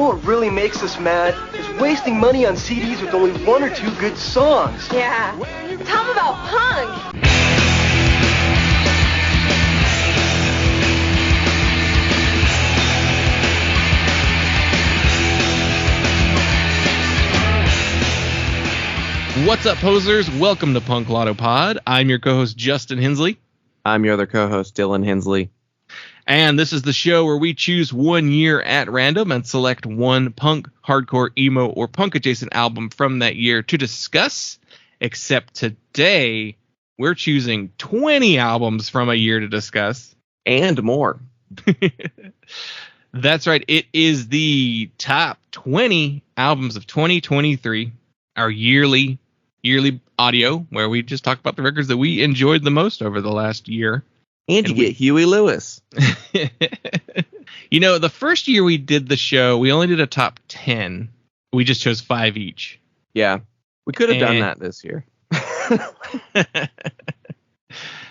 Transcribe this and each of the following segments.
know what really makes us mad is wasting money on CDs with only one or two good songs. Yeah. Tell them about punk. What's up, posers? Welcome to Punk Lotto Pod. I'm your co-host, Justin Hensley. I'm your other co-host, Dylan Hensley. And this is the show where we choose 1 year at random and select one punk, hardcore, emo, or punk-adjacent album from that year to discuss. Except today, we're choosing 20 albums from a year to discuss. And more. That's right. It is the top 20 albums of 2023, our yearly audio, where we just talk about the records that we enjoyed the most over the last year. And you get Huey Lewis. You know, the first year we did the show, we only did a top 10. We just chose 5 each. Yeah, we could have done that this year.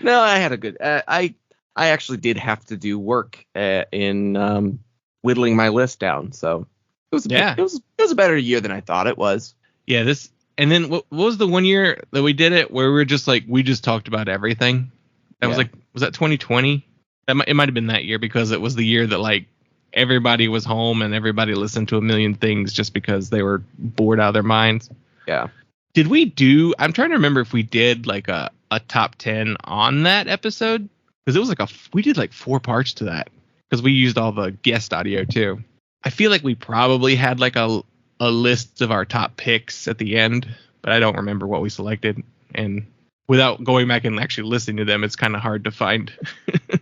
No, I had a good... I actually did have to do work in whittling my list down, so it was a better year than I thought it was. Yeah, and then what was the 1 year that we did it where we were just like, we just talked about everything? That was that 2020? It might have been that year because it was the year that like everybody was home and everybody listened to a million things just because they were bored out of their minds. Yeah. Did we I'm trying to remember if we did like a top 10 on that episode, because it was we did like 4 parts to that because we used all the guest audio too. I feel like we probably had like a list of our top picks at the end, but I don't remember what we selected, and without going back and actually listening to them, it's kind of hard to find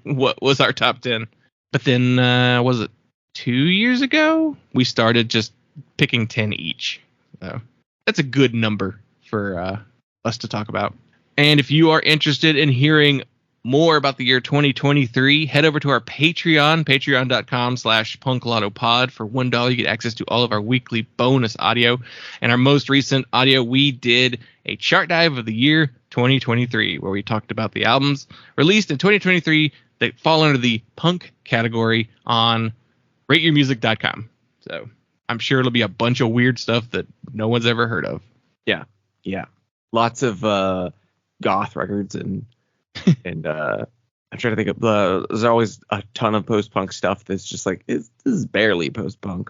what was our top 10. But then, was it 2 years ago? We started just picking 10 each. So that's a good number for us to talk about. And if you are interested in hearing more about the year 2023, head over to our Patreon, patreon.com/punklautopod. For $1, you get access to all of our weekly bonus audio. And our most recent audio, we did a chart dive of the year 2023, where we talked about the albums released in 2023 that fall under the punk category on rateyourmusic.com. So I'm sure it'll be a bunch of weird stuff that no one's ever heard of. Yeah. Lots of goth records and I'm trying to think of there's always a ton of post-punk stuff that's just like, this is barely post-punk.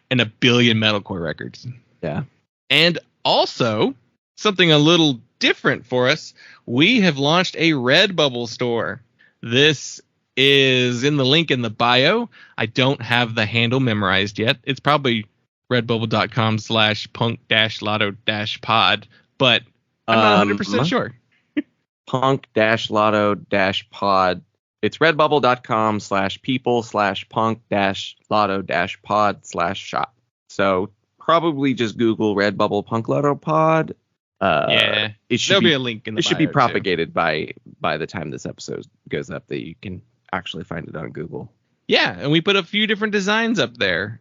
And a billion metalcore records. Yeah. And also, something a little different for us, we have launched a Redbubble store. This is in the link in the bio. I don't have the handle memorized yet. It's probably redbubble.com/punk-lotto-pod, but I'm not 100% sure. Punk-lotto-pod. It's redbubble.com/people/punk-lotto-pod/shop. So probably just Google Redbubble Punk Lotto Pod. There'll be a link in the bio. It should be propagated by the time this episode goes up, that you can actually find it on Google. Yeah, and we put a few different designs up there.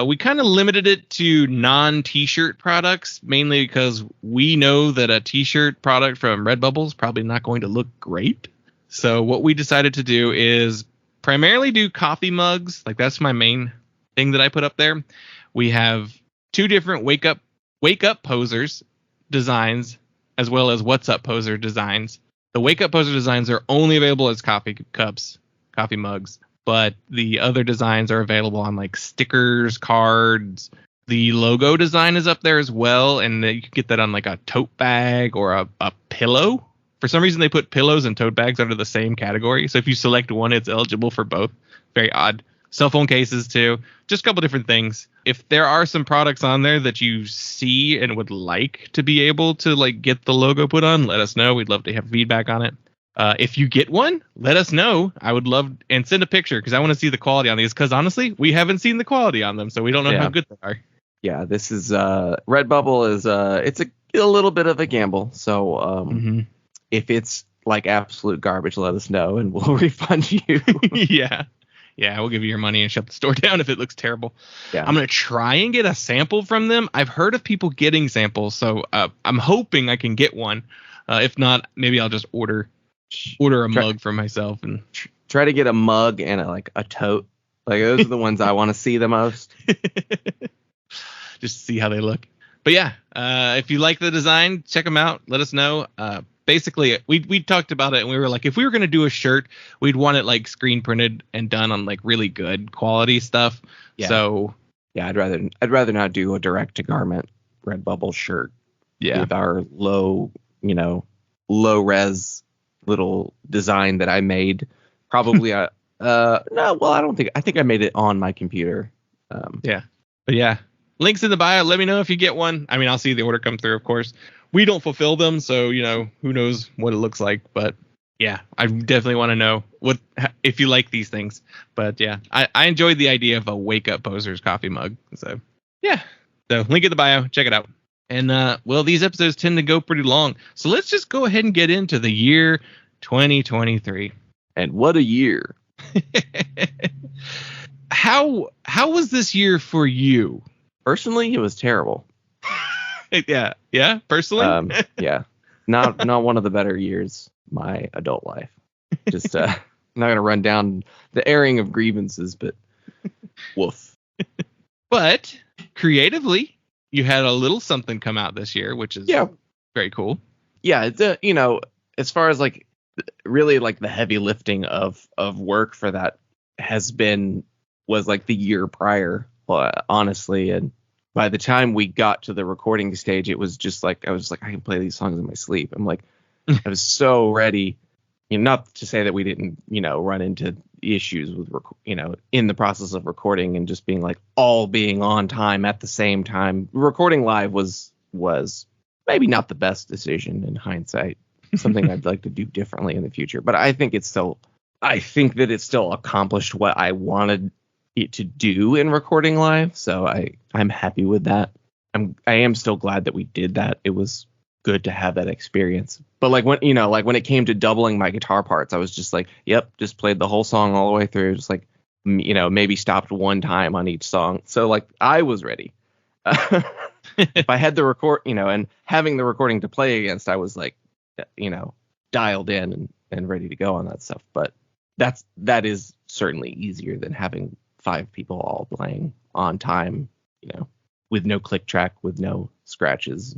We kind of limited it to non-t-shirt products, mainly because we know that a t-shirt product from Redbubble is probably not going to look great. So what we decided to do is primarily do coffee mugs. Like, that's my main thing that I put up there. We have 2 different wake up posers designs, as well as what's up poser designs. The wake up poser designs are only available as coffee cups, coffee mugs. But the other designs are available on like stickers, cards. The logo design is up there as well, and you can get that on like a tote bag or a pillow. For some reason, they put pillows and tote bags under the same category. So if you select one, it's eligible for both. Very odd. Cell phone cases too. Just a couple different things. If there are some products on there that you see and would like to be able to like get the logo put on, let us know. We'd love to have feedback on it. If you get one, let us know. I would love, and send a picture, because I want to see the quality on these, because honestly, we haven't seen the quality on them, so we don't know how good they are. Yeah, this is Redbubble is it's a little bit of a gamble. So if it's like absolute garbage, let us know and we'll refund you. Yeah, we'll give you your money and shut the store down if it looks terrible. Yeah. I'm gonna try and get a sample from them. I've heard of people getting samples, so I'm hoping I can get one. If not, maybe I'll just order a mug for myself and try to get a mug and a tote Like those are the ones I want to see the most. Just to see how they look. But yeah, if you like the design, check them out. Let us know. Basically, we talked about it and we were like, if we were going to do a shirt, we'd want it like screen printed and done on like really good quality stuff. Yeah. So yeah, I'd rather not do a direct to garment Redbubble shirt. Yeah. With our low res little design that I made. Probably no, well, I think I made it on my computer. Yeah. But yeah. Links in the bio. Let me know if you get one. I mean, I'll see the order come through, of course. We don't fulfill them, so who knows what it looks like. But yeah, I definitely want to know if you like these things. But yeah, I enjoyed the idea of a Wake Up Posers coffee mug. So yeah, so link in the bio. Check it out. And well, these episodes tend to go pretty long, so let's just go ahead and get into the year 2023. And what a year! How was this year for you? Personally, it was terrible. Yeah. Personally, yeah, not one of the better years of my adult life. Just I'm not gonna run down the airing of grievances, but woof. But creatively, you had a little something come out this year, which is very cool. Yeah, it's as far as like really like the heavy lifting of work for that was like the year prior, honestly, and by the time we got to the recording stage, it was just like I was like, I can play these songs in my sleep. I'm like, I was so ready. Not to say that we didn't, run into issues with, in the process of recording and just being like all being on time at the same time. Recording live was maybe not the best decision in hindsight. Something I'd like to do differently in the future. But I think that it still accomplished what I wanted it to do in recording live. So I'm happy with that. I am still glad that we did that. It was good to have that experience. But like when it came to doubling my guitar parts, I was just like, yep, just played the whole song all the way through. Just like, maybe stopped one time on each song. So like I was ready. If I had the record, and having the recording to play against, I was like, dialed in and ready to go on that stuff. But that is certainly easier than having 5 people all playing on time, with no click track, with no scratches,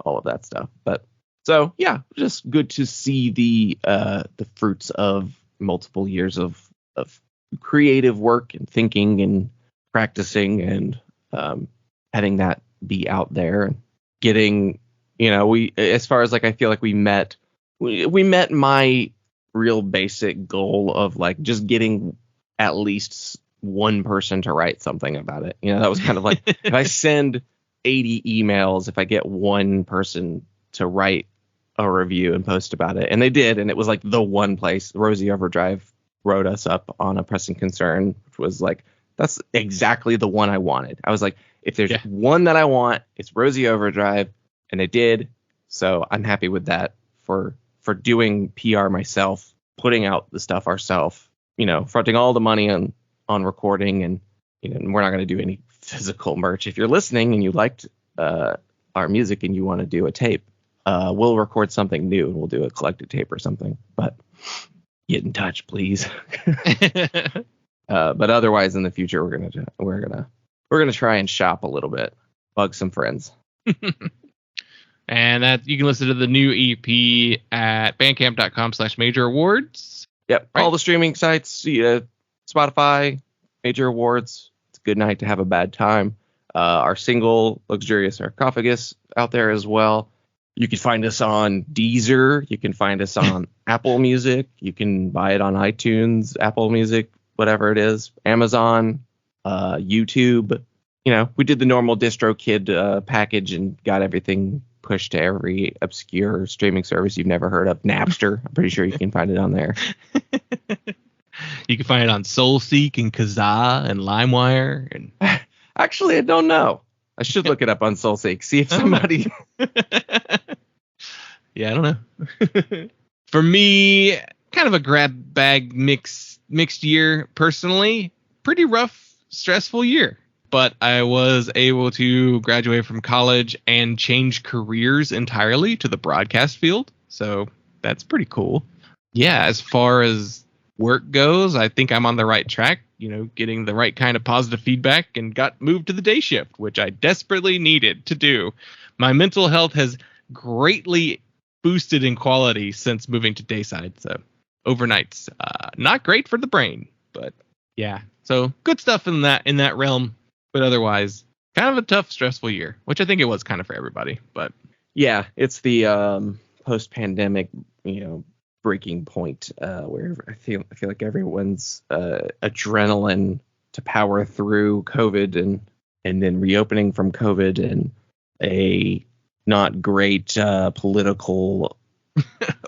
all of that stuff. But so yeah, just good to see the fruits of multiple years of creative work and thinking and practicing and having that be out there and getting, we, as far as like, I feel like we met my real basic goal of like just getting at least one person to write something about it. That was kind of like, if I send 80 emails, if I get one person to write a review and post about it, and they did, and it was like the one place. Rosie Overdrive wrote us up on a pressing concern, which was like, that's exactly the one I wanted. I was like, if there's one that I want, it's Rosie Overdrive, and they did. So I'm happy with that for doing PR myself, putting out the stuff ourselves, fronting all the money on recording, and we're not going to do any physical merch. If you're listening and you liked our music and you want to do a tape, we'll record something new and we'll do a collected tape or something. But get in touch, please. But otherwise, in the future, we're gonna try and shop a little bit, bug some friends. And that you can listen to the new EP at bandcamp.com/major awards. Yep, right? All the streaming sites, Spotify, Major Awards. It's a good night to have a bad time. Our single, Luxurious Sarcophagus, out there as well. You can find us on Deezer. You can find us on Apple Music. You can buy it on iTunes, Apple Music, whatever it is, Amazon, YouTube. We did the normal DistroKid package and got everything pushed to every obscure streaming service you've never heard of. Napster. I'm pretty sure you can find it on there. You can find it on SoulSeek and Kazaa and LimeWire. And actually, I don't know. I should look it up on SoulSeek. See if somebody. Yeah, I don't know. For me, kind of a grab bag mixed year personally. Pretty rough, stressful year. But I was able to graduate from college and change careers entirely to the broadcast field. So that's pretty cool. Yeah, as far as work goes, I think I'm on the right track, getting the right kind of positive feedback, and got moved to the day shift, which I desperately needed to do. My mental health has greatly boosted in quality since moving to dayside. So overnights, not great for the brain, but yeah. So good stuff in that realm, but otherwise kind of a tough, stressful year, which I think it was kind of for everybody. But yeah, it's the post-pandemic, breaking point where I feel like everyone's adrenaline to power through COVID and then reopening from COVID and a not great political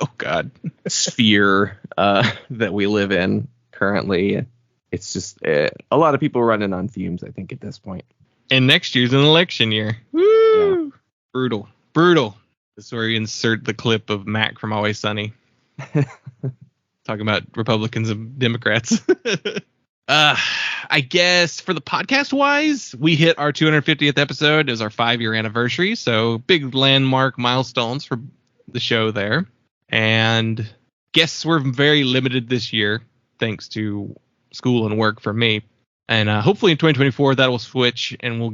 oh god sphere that we live in currently. It's just a lot of people running on fumes, I think, at this point. And next year's an election year. Woo! Yeah. Brutal. This is where we insert the clip of Mac from Always Sunny. Talking about Republicans and Democrats. I guess for the podcast wise, we hit our 250th episode. It was our 5-year anniversary. So big landmark milestones for the show there. And guests were very limited this year, thanks to school and work for me. And hopefully in 2024 that will switch, and we'll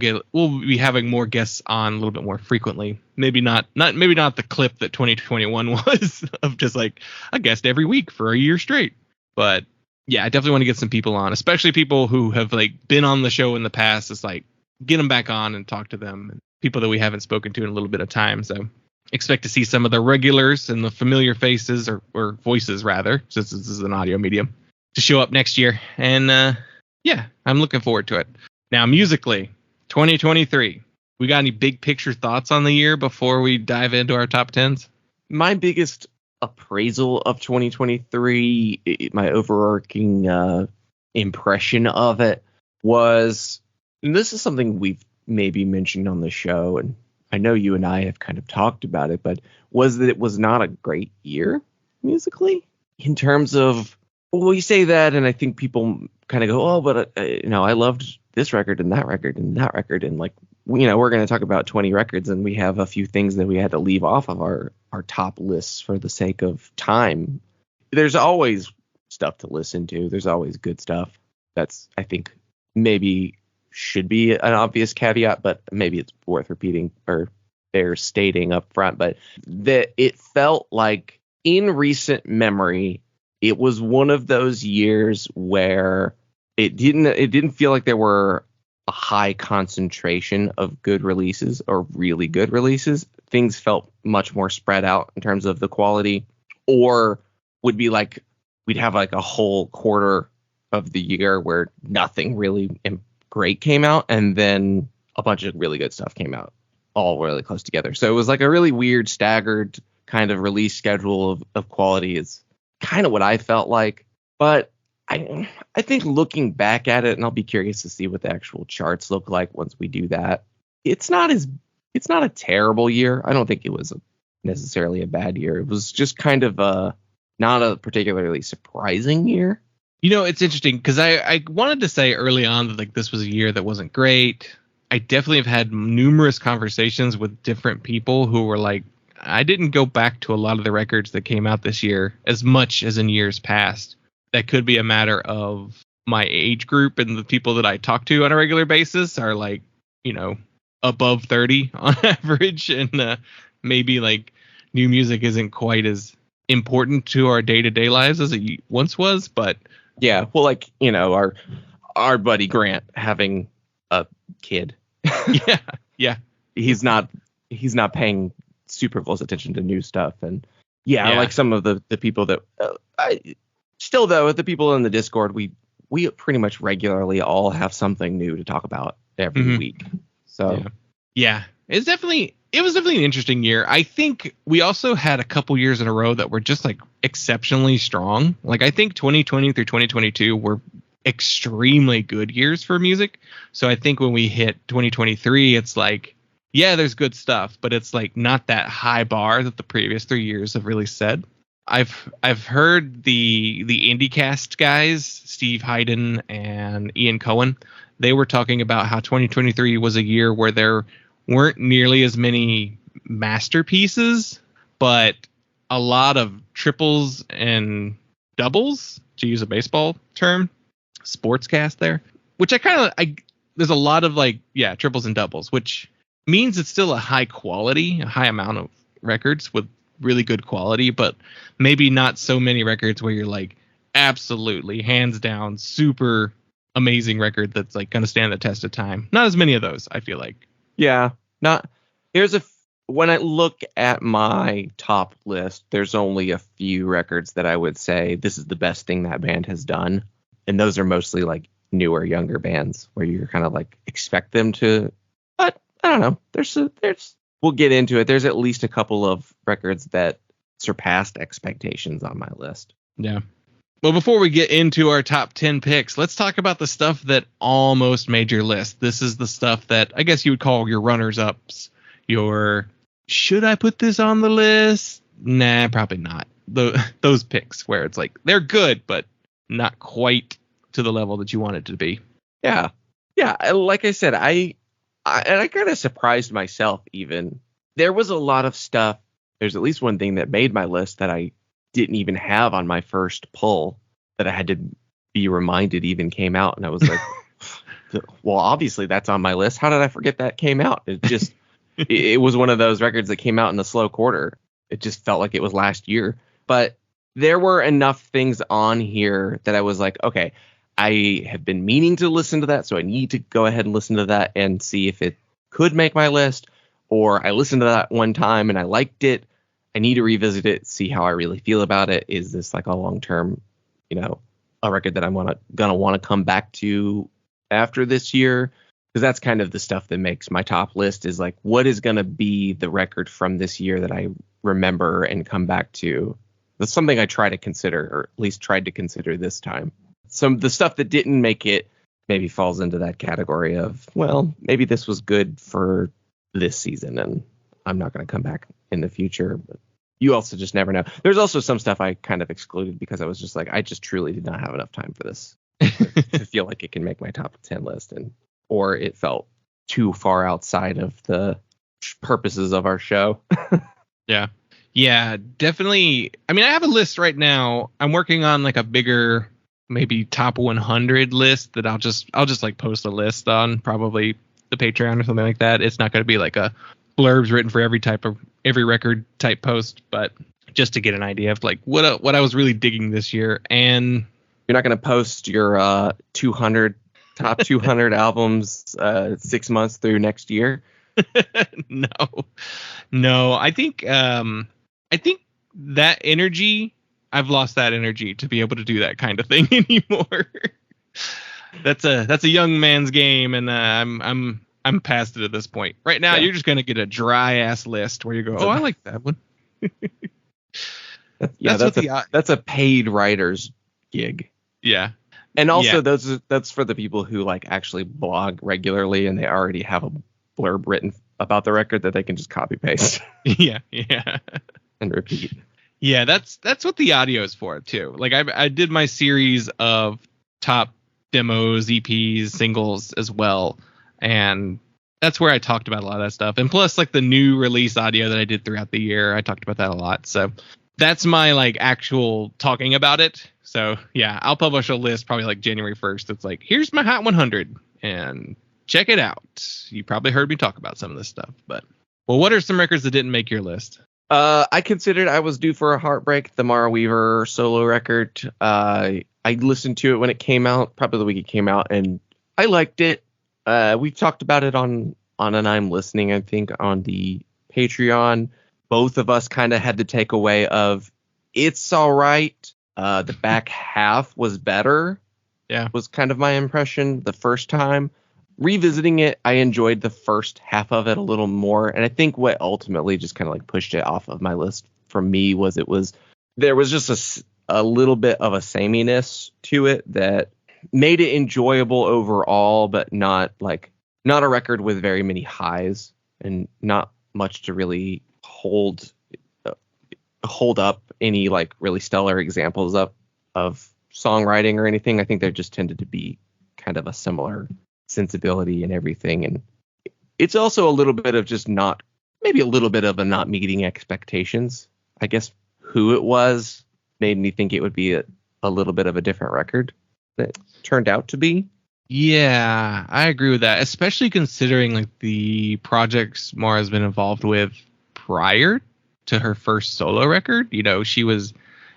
be having more guests on a little bit more frequently. Maybe not the clip that 2021 was of just like a guest every week for a year straight. But yeah, I definitely want to get some people on, especially people who have like been on the show in the past. It's like get them back on and talk to them, and people that we haven't spoken to in a little bit of time. So expect to see some of the regulars and the familiar faces or voices rather, since this is an audio medium, to show up next year. And yeah, I'm looking forward to it. Now, musically, 2023. We got any big picture thoughts on the year before we dive into our top 10s? My biggest appraisal of 2023, my overarching impression of it was, and this is something we've maybe mentioned on the show, and I know you and I have kind of talked about it, but was that it was not a great year musically in terms of, well, you say that, and I think people kind of go, oh, but I loved this record and that record and that record, and like, we're going to talk about 20 records, and we have a few things that we had to leave off of our top lists for the sake of time. There's always stuff to listen to. There's always good stuff. That's, I think, maybe should be an obvious caveat, but maybe it's worth repeating or they're stating up front. But that it felt like in recent memory, it was one of those years where it didn't feel like there were a high concentration of good releases or really good releases. Things felt much more spread out in terms of the quality, or would be like we'd have like a whole quarter of the year where nothing really great came out, and then a bunch of really good stuff came out all really close together. So it was like a really weird staggered kind of release schedule of quality is kind of what I felt like. But I think looking back at it, and I'll be curious to see what the actual charts look like once we do that, it's not a terrible year. I don't think it was necessarily a bad year. It was just kind of not a particularly surprising year. It's interesting because I wanted to say early on that like this was a year that wasn't great. I definitely have had numerous conversations with different people who were like, I didn't go back to a lot of the records that came out this year as much as in years past. That could be a matter of my age group, and the people that I talk to on a regular basis are like, above 30 on average. And maybe like new music isn't quite as important to our day-to-day lives as it once was. But yeah, well, like, our buddy Grant having a kid. Yeah. He's not paying super close attention to new stuff. And yeah. Like some of the people that still, though, the people in the Discord, we pretty much regularly all have something new to talk about every week. So yeah, it was definitely an interesting year. I think we also had a couple years in a row that were just like exceptionally strong. Like I think 2020 through 2022 were extremely good years for music. So I think when we hit 2023, it's like, yeah, there's good stuff, but it's like not that high bar that the previous 3 years have really set. I've heard the IndieCast guys, Steve Hayden and Ian Cohen, they were talking about how 2023 was a year where there weren't nearly as many masterpieces, but a lot of triples and doubles, to use a baseball term, sportscast there, which there's a lot of triples and doubles, which means it's still a high amount of records with really good quality, but maybe not so many records where you're like absolutely hands down super amazing record that's like going to stand the test of time. Not as many of those, I feel like. Yeah, when I look at my top list, there's only a few records that I would say this is the best thing that band has done. And those are mostly like newer, younger bands where you're kind of like expect them to, but I don't know. We'll get into it. There's at least a couple of records that surpassed expectations on my list. Yeah. Well, before we get into our top 10 picks, let's talk about the stuff that almost made your list. This is the stuff that I guess you would call your runners-ups, should I put this on the list? Nah, probably not. Those picks where it's like they're good, but not quite to the level that you want it to be. Yeah. Like I said, I kind of surprised myself even. There was a lot of stuff. There's at least one thing that made my list that I didn't even have on my first pull that I had to be reminded even came out. And I was like, well, obviously that's on my list. How did I forget that came out? It just... It was one of those records that came out in the slow quarter. It just felt like it was last year. But there were enough things on here that I was like, okay, I have been meaning to listen to that, so I need to go ahead and listen to that and see if it could make my list. Or I listened to that one time and I liked it. I need to revisit it, see how I really feel about it. Is this like a long-term, a record that I'm gonna want to come back to after this year? Because that's kind of the stuff that makes my top list is like, what is going to be the record from this year that I remember and come back to? That's something I try to consider, or at least tried to consider this time. The stuff that didn't make it maybe falls into that category of, well, maybe this was good for this season and I'm not going to come back in the future. But you also just never know. There's also some stuff I kind of excluded because I was just like, I just truly did not have enough time for this to feel like it can make my top 10 list. Or it felt too far outside of the purposes of our show. Yeah, definitely. I mean, I have a list right now. I'm working on like a bigger, maybe top 100 list that I'll just like post a list on probably the Patreon or something like that. It's not going to be like a blurbs written for every record type post, but just to get an idea of like what I was really digging this year. And you're not going to post your top 200 albums 6 months through next year. No. I think that energy, I've lost that energy to be able to do that kind of thing anymore. That's a young man's game, and I'm past it at this point. Right now, You're just gonna get a dry ass list where you go, oh, I like that one. That's a paid writer's gig. Yeah. And also that's for the people who like actually blog regularly and they already have a blurb written about the record that they can just copy paste. Yeah. And repeat. Yeah, that's what the audio is for too. Like I did my series of top demos, EPs, singles as well. And that's where I talked about a lot of that stuff. And plus like the new release audio that I did throughout the year, I talked about that a lot. So that's my like actual talking about it. So yeah, I'll publish a list probably like January 1st. It's like, here's my Hot 100 and check it out. You probably heard me talk about some of this stuff, but well, what are some records that didn't make your list? I considered I was due for a heartbreak, the Mara Weaver solo record. I listened to it when it came out, probably the week it came out, and I liked it. We've talked about it on an I'm Listening, I think, on the Patreon. Both of us kind of had the takeaway of it's all right. The back half was better. Yeah, was kind of my impression the first time. Revisiting it, I enjoyed the first half of it a little more. And I think what ultimately just kind of like pushed it off of my list for me was there was just a little bit of a sameness to it that made it enjoyable overall, but not a record with very many highs and not much to really hold up any like really stellar examples of songwriting or anything. I think there just tended to be kind of a similar sensibility and everything, and it's also a little bit of just not meeting expectations. I guess who it was made me think it would be a little bit of a different record that turned out to be. Yeah, I agree with that, especially considering like the projects Mara's been involved with prior to her first solo record. You know, she was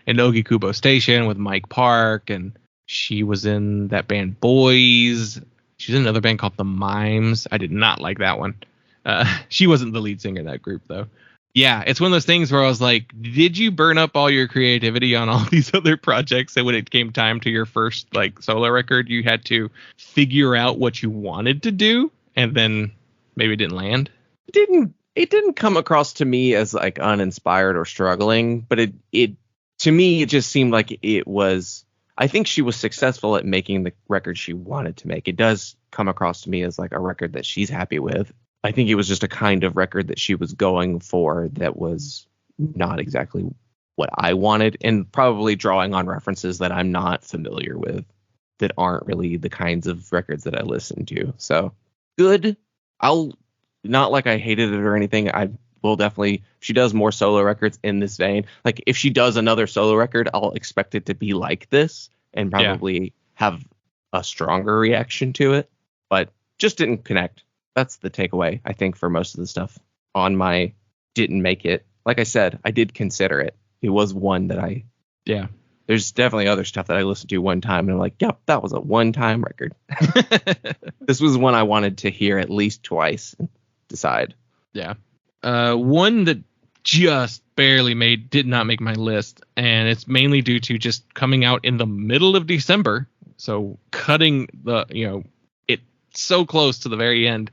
in Ogikubo Station with Mike Park, and she was in that band Boys. She was in another band called The Mimes. I did not like that one. She wasn't the lead singer of that group, though. Yeah, it's one of those things where I was like, did you burn up all your creativity on all these other projects, and when it came time to your first like solo record, you had to figure out what you wanted to do, and then maybe it didn't land? It didn't come across to me as like uninspired or struggling, but it to me it just seemed like it was. I think she was successful at making the record she wanted to make. It does come across to me as like a record that she's happy with. I think it was just a kind of record that she was going for that was not exactly what I wanted, and probably drawing on references that I'm not familiar with, that aren't really the kinds of records that I listen to. So good. I'll not like I hated it or anything. I will definitely, if she does more solo records in this vein, like if she does another solo record, I'll expect it to be like this and probably have a stronger reaction to it, but just didn't connect. That's the takeaway, I think, for most of the stuff on my didn't make it. Like I said, I did consider it. It was one that there's definitely other stuff that I listened to one time and I'm like, yep, that was a one-time record. This was one I wanted to hear at least twice and decide. Yeah. One that just barely did not make my list, and it's mainly due to just coming out in the middle of December. So cutting it so close to the very end.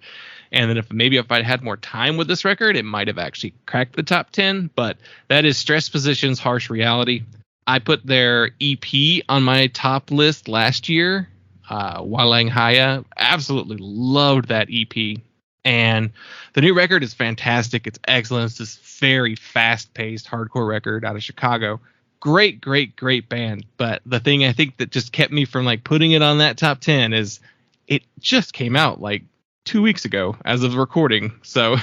And then if I'd had more time with this record, it might have actually cracked the top 10. But that is Stress Position's Harsh Reality. I put their EP on my top list last year. Walang Haya. Absolutely loved that EP. And the new record is fantastic. It's excellent. It's this very fast-paced hardcore record out of Chicago. Great, great, great band. But the thing I think that just kept me from like putting it on that top 10 is it just came out like 2 weeks ago as of recording. So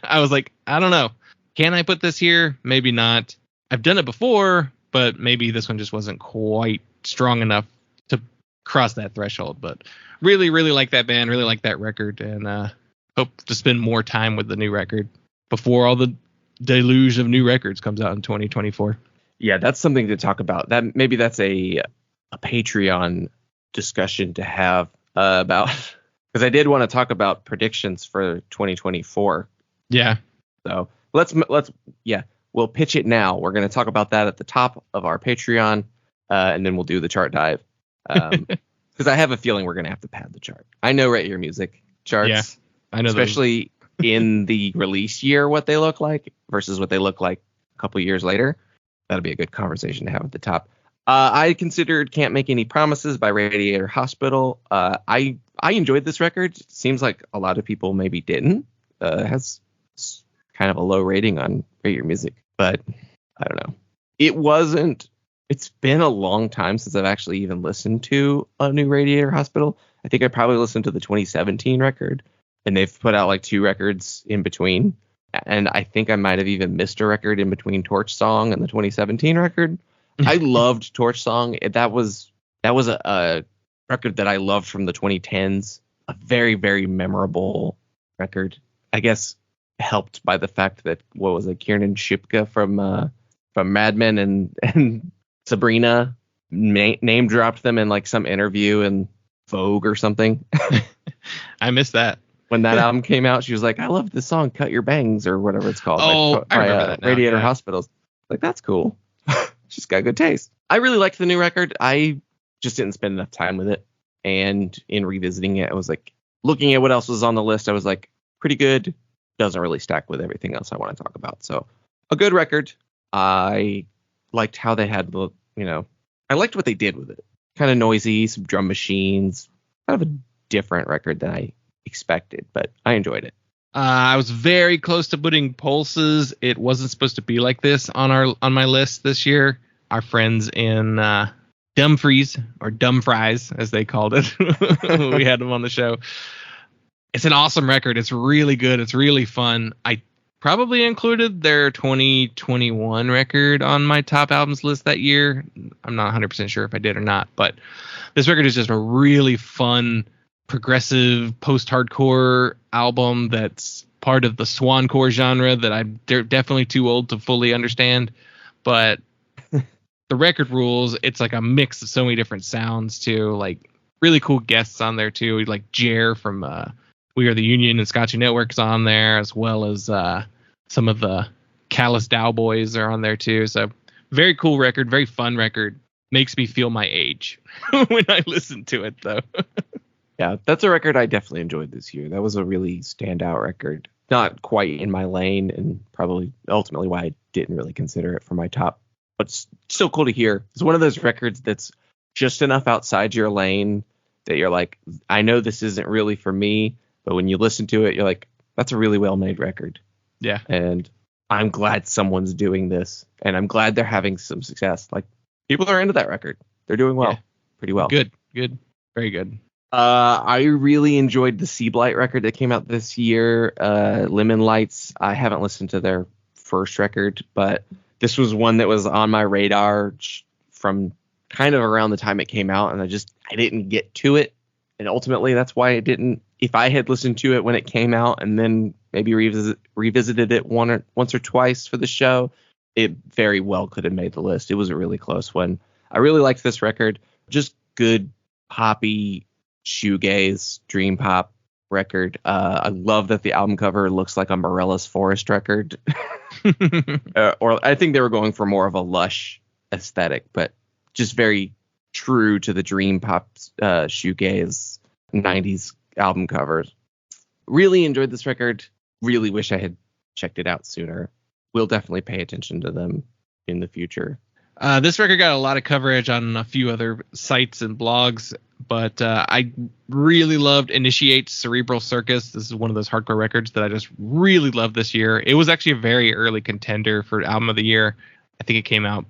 I was like, I don't know. Can I put this here? Maybe not. I've done it before, but maybe this one just wasn't quite strong enough to cross that threshold. But really, really like that band. Really like that record. And hope to spend more time with the new record before all the deluge of new records comes out in 2024. Yeah, that's something to talk about. Maybe that's a Patreon discussion to have about, because I did want to talk about predictions for 2024. Yeah. So we'll pitch it now. We're going to talk about that at the top of our Patreon, and then we'll do the chart dive. Because I have a feeling we're going to have to pad the chart. I know Rate Your Music charts. Yeah. I know, especially in the release year, what they look like versus what they look like a couple years later. That'll be a good conversation to have at the top. I considered Can't Make Any Promises by Radiator Hospital. I enjoyed this record. It seems like a lot of people maybe didn't. It has kind of a low rating on Rate Your Music, but I don't know. It's been a long time since I've actually even listened to a new Radiator Hospital. I think I probably listened to the 2017 record. And they've put out like 2 records in between. And I think I might have even missed a record in between Torch Song and the 2017 record. I loved Torch Song. That was a record that I loved from the 2010s. A very, very memorable record. I guess helped by the fact that, Kiernan Shipka from Mad Men and Sabrina name dropped them in like some interview in Vogue or something. I missed that. When that album came out, she was like, I love this song, Cut Your Bangs, or whatever it's called. Oh, I remember that now. Radiator Hospitals. Like, that's cool. She's got good taste. I really liked the new record. I just didn't spend enough time with it. And in revisiting it, I was like, looking at what else was on the list, I was like, pretty good. Doesn't really stack with everything else I want to talk about. So, a good record. I liked how they had I liked what they did with it. Kind of noisy, some drum machines. Kind of a different record than I expected, but I enjoyed it. I was very close to putting Pulses. It wasn't supposed to be like this on my list this year. Our friends in Dumfries, or Dumfries as they called it, we had them on the show. It's an awesome record. It's really good. It's really fun. I probably included their 2021 record on my top albums list that year. I'm not 100% sure if I did or not, but this record is just a really fun, progressive, post-hardcore album that's part of the swancore genre that I'm definitely too old to fully understand. But the record rules. It's like a mix of so many different sounds too. Like really cool guests on there too. Like Jer from We Are the Union and Scotchy Network's on there, as well as some of the Callous Dow Boys are on there too. So very cool record, very fun record. Makes me feel my age when I listen to it though. Yeah, that's a record I definitely enjoyed this year. That was a really standout record. Not quite in my lane, and probably ultimately why I didn't really consider it for my top. But it's still cool to hear. It's one of those records that's just enough outside your lane that you're like, I know this isn't really for me, but when you listen to it, you're like, that's a really well-made record. Yeah. And I'm glad someone's doing this, and I'm glad they're having some success. Like, people are into that record. They're doing well. Yeah. Pretty well. Good. Very good. I really enjoyed the Sea Blight record that came out this year. Lemon Lights. I haven't listened to their first record, but this was one that was on my radar from kind of around the time it came out, and I didn't get to it. And ultimately, that's why I didn't. If I had listened to it when it came out and then maybe revisited it once or twice for the show, it very well could have made the list. It was a really close one. I really liked this record. Just good poppy shoegaze dream pop record. I love that the album cover looks like a Morellas Forest record. Or I think they were going for more of a lush aesthetic, but just very true to the dream pop shoegaze 90s album covers. Really enjoyed this record. Really wish I had checked it out sooner. We'll definitely pay attention to them in the future. This record got a lot of coverage on a few other sites and blogs, but I really loved Initiate Cerebral Circus. This is one of those hardcore records that I just really loved this year. It was actually a very early contender for Album of the Year. I think it came out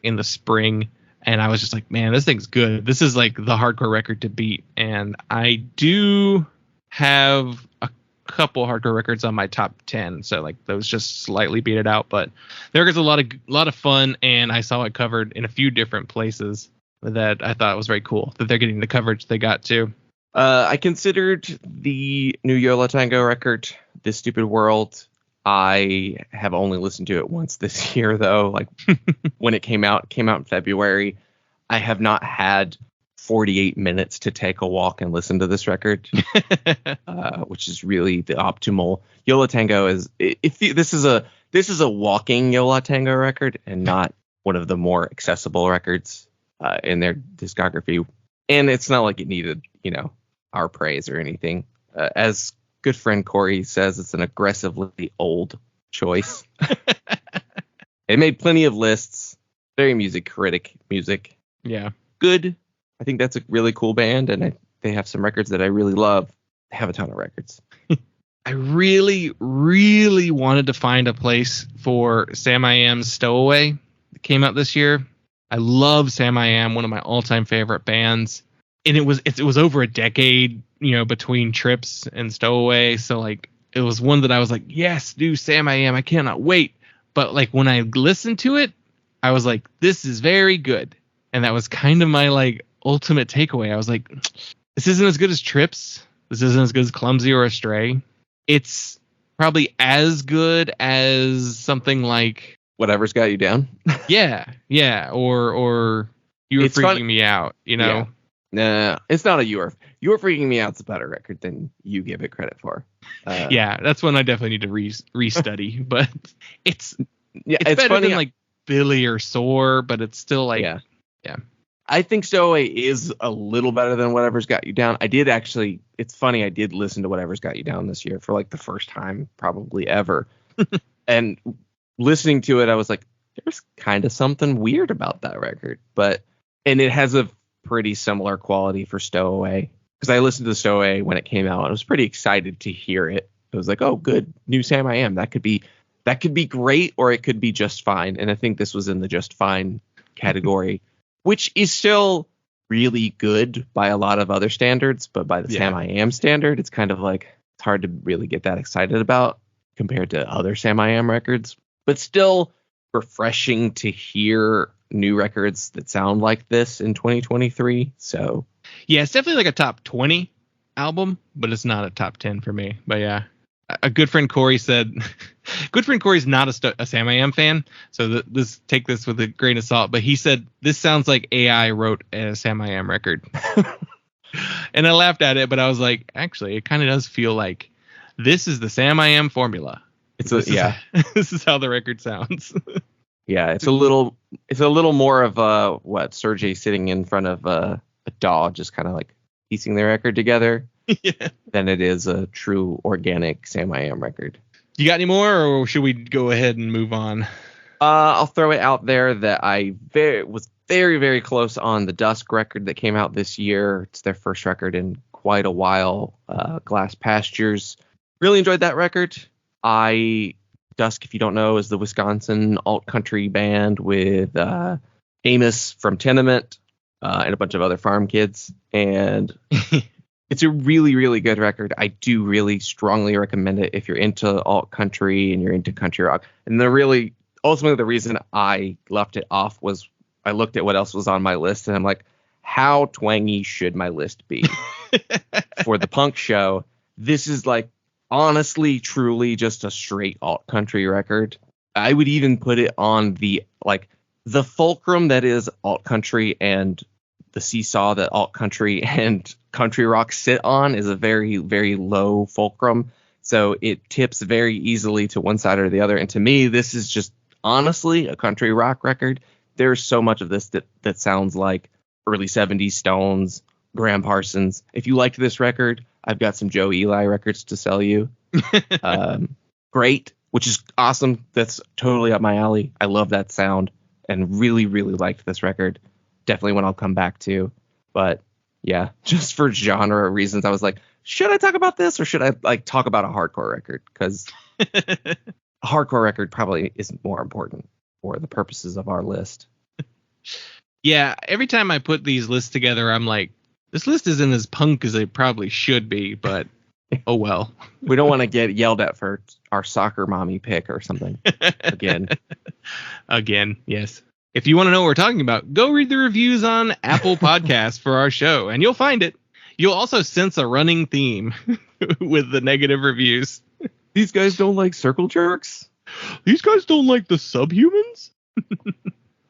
in the spring, and I was just like, man, this thing's good. This is like the hardcore record to beat. And I do have a couple hardcore records on my top 10, so like those just slightly beat it out, but the record's a lot of fun, and I saw it covered in a few different places that I thought was very cool that they're getting the coverage they got too. I considered the new Yola Tango record, This Stupid World. I have only listened to it once this year though. Like when it came out in February. I have not had 48 minutes to take a walk and listen to this record, which is really the optimal. Yola Tango is, this is a walking Yola Tango record and not one of the more accessible records in their discography. And it's not like it needed, our praise or anything. As good friend Corey says, it's an aggressively old choice. It made plenty of lists. Very music critic music. Yeah. Good. I think that's a really cool band, and they have some records that I really love. They have a ton of records. I really, really wanted to find a place for Sam I Am's Stowaway that came out this year. I love Sam I Am, one of my all-time favorite bands. And it was over a decade, between Trips and Stowaway. So like it was one that I was like, yes, do Sam I Am. I cannot wait. But like when I listened to it, I was like, this is very good. And that was kind of my like ultimate takeaway. I was like, this isn't as good as Trips. This isn't as good as Clumsy or Astray. It's probably as good as something like Whatever's Got You Down. yeah. Or You Were Freaking Me Out, Yeah. Nah, it's not a You Were Freaking Me Out's a better record than you give it credit for. Yeah, that's one I definitely need to restudy. But it's better funny. than like Billy or Soar, but it's still like yeah. I think Stowaway is a little better than Whatever's Got You Down. It's funny, I did listen to Whatever's Got You Down this year for like the first time probably ever. And listening to it, I was like, there's kind of something weird about that record. And it has a pretty similar quality for Stowaway. Because I listened to Stowaway when it came out. I was pretty excited to hear it. It was like, oh, good, new Sam I Am. That could be great, or it could be just fine. And I think this was in the just fine category. Which is still really good by a lot of other standards, but by the Sam I Am standard, it's kind of like it's hard to really get that excited about. compared to other Sam I Am records, but still refreshing to hear new records that sound like this in 2023. So yeah, it's definitely like a top 20 album, but it's not a top 10 for me. But yeah, a good friend Corey said, good friend Corey's not a Sam I Am fan, so take this with a grain of salt. But he said this sounds like AI wrote a Sam I Am record, and I laughed at it. But I was like, actually, it kind of does feel like this is the Sam I Am formula. This is how the record sounds. Yeah, it's a little more of what Sergey sitting in front of a DAW, just kind of like piecing the record together, yeah, than it is a true organic Sam I Am record. You got any more, or should we go ahead and move on? I'll throw it out there that I was very, very close on the Dusk record that came out this year. It's their first record in quite a while. Glass Pastures. Really enjoyed that record. Dusk, if you don't know, is the Wisconsin alt country band with Amos from Tenement and a bunch of other farm kids. And it's a really, really good record. I do really strongly recommend it if you're into alt country and you're into country rock. And ultimately the reason I left it off was I looked at what else was on my list and I'm like, how twangy should my list be for the punk show? This is like, honestly, truly just a straight alt country record. I would even put it on the fulcrum that is alt country, and the seesaw that alt country and country rock sit on is a very, very low fulcrum. So it tips very easily to one side or the other. And to me, this is just honestly a country rock record. There's so much of this that sounds like early 70s Stones, Graham Parsons. If you liked this record, I've got some Joe Eli records to sell you. Great, which is awesome. That's totally up my alley. I love that sound and really, really liked this record. Definitely one I'll come back to. But yeah, just for genre reasons, I was like, should I talk about this or should I talk about a hardcore record? Because a hardcore record probably is more important for the purposes of our list. Yeah, every time I put these lists together, I'm like, this list isn't as punk as it probably should be, but oh well. We don't want to get yelled at for our soccer mommy pick or something again. Again, yes. If you want to know what we're talking about, go read the reviews on Apple Podcasts for our show, and you'll find it. You'll also sense a running theme with the negative reviews. These guys don't like circle jerks? These guys don't like the subhumans?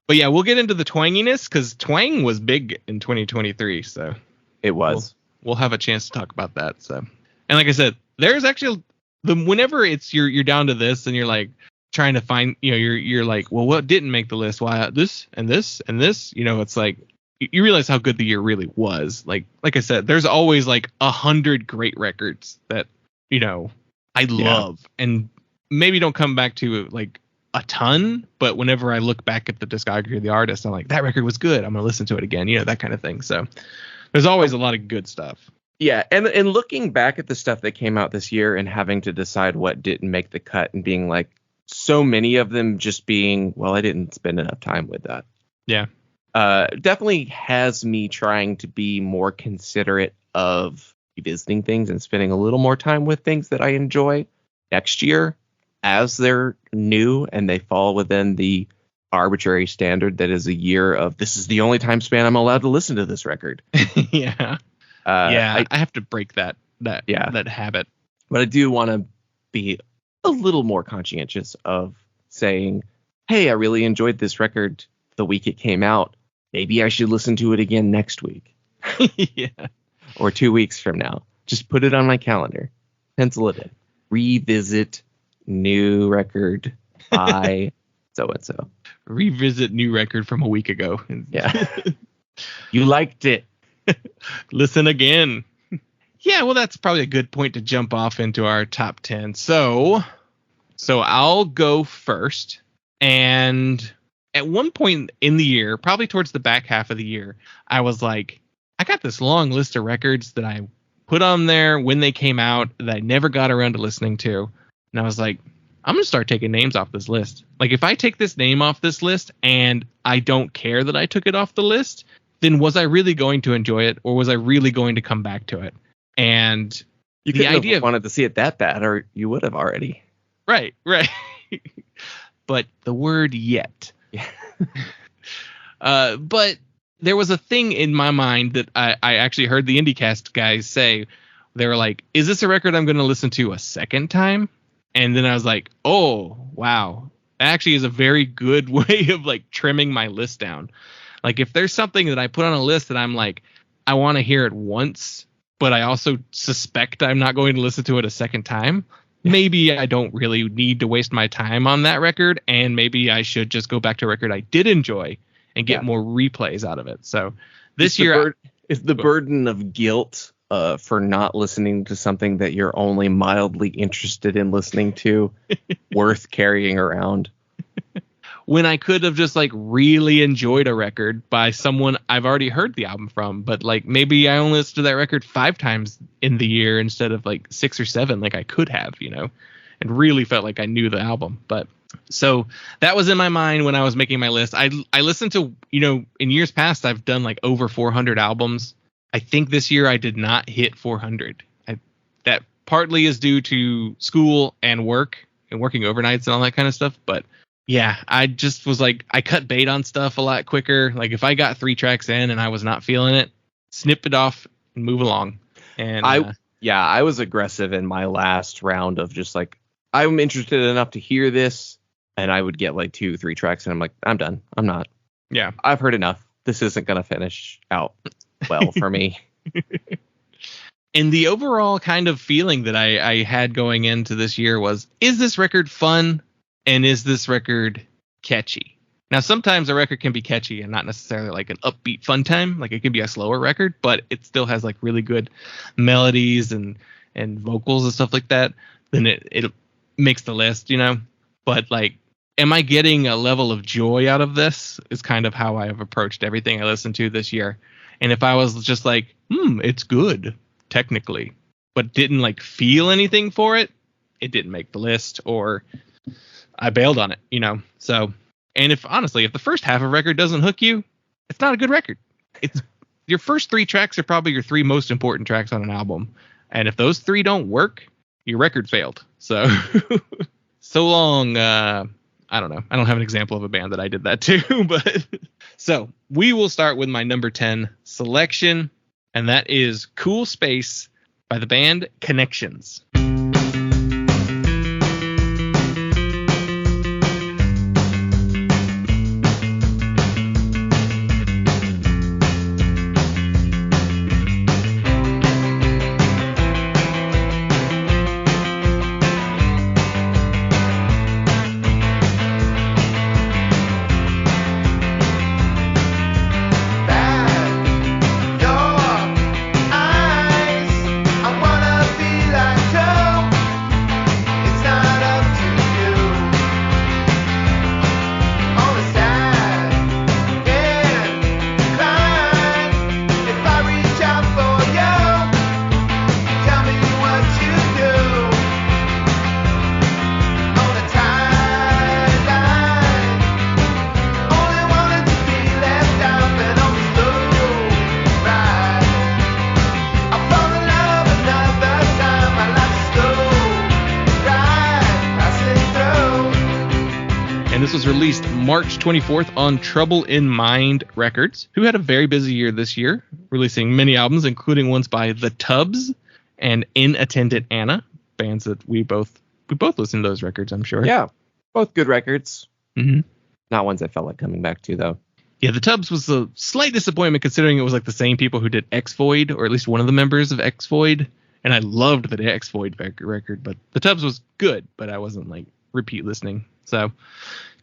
But yeah, we'll get into the twanginess, because twang was big in 2023, so... It was. We'll have a chance to talk about that. So, and like I said, there's actually whenever it's you're down to this and you're like trying to find, you're like, well, what didn't make the list? Why this and this and this? It's like you realize how good the year really was. Like I said, there's always like 100 great records that I love and maybe don't come back to like a ton, but whenever I look back at the discography of the artist, I'm like, that record was good. I'm gonna listen to it again. That kind of thing. So. There's always a lot of good stuff. Yeah, and looking back at the stuff that came out this year and having to decide what didn't make the cut and being like, so many of them just being, well, I didn't spend enough time with that. Yeah. Definitely has me trying to be more considerate of revisiting things and spending a little more time with things that I enjoy next year as they're new and they fall within the arbitrary standard that is a year of this is the only time span I'm allowed to listen to this record. Yeah. I have to break that habit. But I do want to be a little more conscientious of saying, hey, I really enjoyed this record the week it came out. Maybe I should listen to it again next week. Yeah. Or 2 weeks from now. Just put it on my calendar. Pencil it in. Revisit new record by so-and-so. Revisit new record from a week ago. Yeah. You liked it. Listen again. Yeah, well, that's probably a good point to jump off into our top 10. So I'll go first. And at one point in the year, probably towards the back half of the year, I was like, I got this long list of records that I put on there when they came out that I never got around to listening to. And I was like, I'm going to start taking names off this list. Like, if I take this name off this list and I don't care that I took it off the list, then was I really going to enjoy it, or was I really going to come back to it? And you could have wanted to see it that bad, or you would have already. Right. But the word yet. Yeah. But there was a thing in my mind that I actually heard the IndieCast guys say. They were like, is this a record I'm going to listen to a second time? And then I was like, oh, wow. That actually is a very good way of like trimming my list down. Like if there's something that I put on a list that I'm like, I want to hear it once, but I also suspect I'm not going to listen to it a second time. Maybe I don't really need to waste my time on that record. And maybe I should just go back to a record I did enjoy and get more replays out of it. So this year is the burden of guilt for not listening to something that you're only mildly interested in listening to worth carrying around. When I could have just like really enjoyed a record by someone I've already heard the album from, but like maybe I only listened to that record 5 times in the year instead of like 6 or 7, like I could have, and really felt like I knew the album. But so that was in my mind when I was making my list. I listened to, in years past, I've done like over 400 albums. I think this year I did not hit 400. That partly is due to school and work and working overnights and all that kind of stuff. But yeah, I just was like, I cut bait on stuff a lot quicker. Like if I got 3 tracks in and I was not feeling it, snip it off and move along. And I was aggressive in my last round of just like, I'm interested enough to hear this. And I would get like 2-3 tracks and I'm like, I'm done. I'm not. Yeah, I've heard enough. This isn't going to finish out well for me. And the overall kind of feeling that I had going into this year was, is this record fun? And is this record catchy? Now, sometimes a record can be catchy and not necessarily like an upbeat fun time. Like it can be a slower record, but it still has like really good melodies and vocals and stuff like that. Then it makes the list, But like, am I getting a level of joy out of this? Is kind of how I have approached everything I listened to this year. And if I was just like, it's good technically, but didn't like feel anything for it, it didn't make the list, or I bailed on it, So, and if the first half of a record doesn't hook you, it's not a good record. It's your first 3 tracks are probably your 3 most important tracks on an album. And if those 3 don't work, your record failed. So, so long. I don't know. I don't have an example of a band that I did that to, but so we will start with my number 10 selection. And that is Cool Space by the band Connections. Released March 24th on Trouble in Mind Records, who had a very busy year this year, releasing many albums, including ones by The Tubbs and In Attendant Anna, bands that we both listened to those records, I'm sure. Yeah, both good records. Mm-hmm. Not ones I felt like coming back to, though. Yeah, The Tubbs was a slight disappointment considering it was like the same people who did X Void, or at least one of the members of X Void, and I loved the X Void record, but The Tubbs was good, but I wasn't like repeat listening. So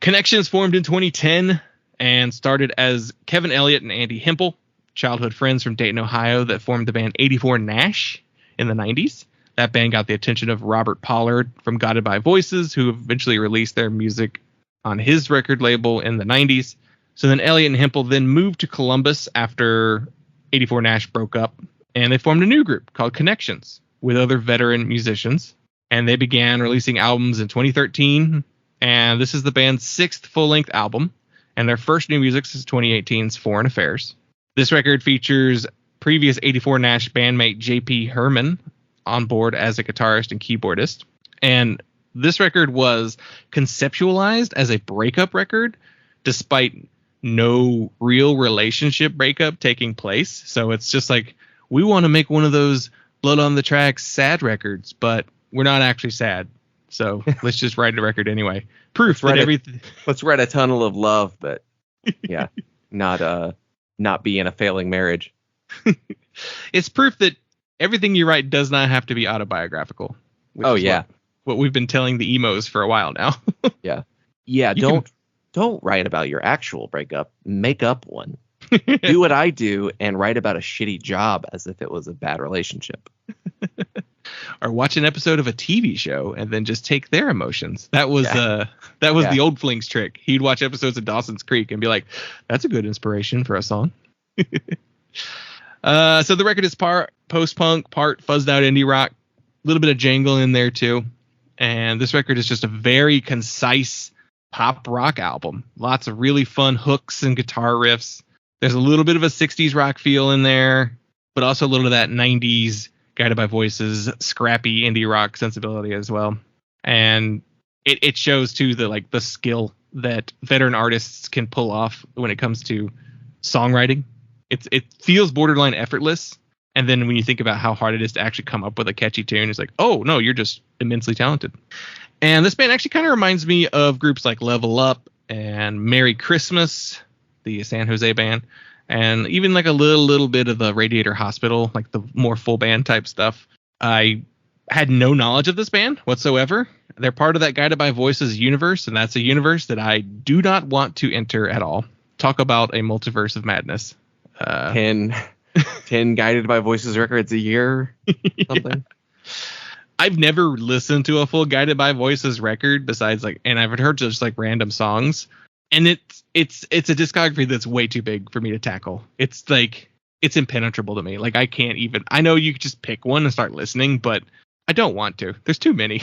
Connections formed in 2010 and started as Kevin Elliott and Andy Hempel, childhood friends from Dayton, Ohio, that formed the band 84 Nash in the 90s. That band got the attention of Robert Pollard from Guided by Voices, who eventually released their music on his record label in the 90s. So then Elliott and Hempel then moved to Columbus after 84 Nash broke up, and they formed a new group called Connections with other veteran musicians. And they began releasing albums in 2013, and this is the band's 6th full-length album, and their first new music is 2018's Foreign Affairs. This record features previous 84 Nash bandmate J.P. Herman on board as a guitarist and keyboardist, and this record was conceptualized as a breakup record, despite no real relationship breakup taking place. So it's just like, we want to make one of those Blood on the Tracks sad records, but we're not actually sad. So let's just write a record anyway. Proof that everything. Let's write a tunnel of love, but yeah, not be in a failing marriage. It's proof that everything you write does not have to be autobiographical. Oh yeah, what we've been telling the emos for a while now. yeah. Don't write about your actual breakup. Make up one. Do what I do and write about a shitty job as if it was a bad relationship. Or watch an episode of a TV show and then just take their emotions. That was the old Flings trick. He'd watch episodes of Dawson's Creek and be like, that's a good inspiration for a song. So the record is part post-punk, part fuzzed out indie rock, a little bit of jangle in there too. And this record is just a very concise pop rock album. Lots of really fun hooks and guitar riffs. There's a little bit of a 60s rock feel in there, but also a little of that 90s Guided by Voices, scrappy indie rock sensibility as well. And it shows too the skill that veteran artists can pull off when it comes to songwriting. It feels borderline effortless. And then when you think about how hard it is to actually come up with a catchy tune, it's like, oh no, you're just immensely talented. And this band actually kind of reminds me of groups like Level Up and Merry Christmas, the San Jose band, and even like a little bit of the Radiator Hospital, like the more full band type stuff. I had no knowledge of this band whatsoever. They're part of that Guided by Voices universe, and that's a universe that I do not want to enter at all. Talk about a multiverse of madness. 10 Guided by Voices records a year, something. Yeah. I've never listened to a full Guided by Voices record besides and I've heard just like random songs. And it's a discography that's way too big for me to tackle. It's impenetrable to me. Like I know you could just pick one and start listening, but I don't want to. There's too many,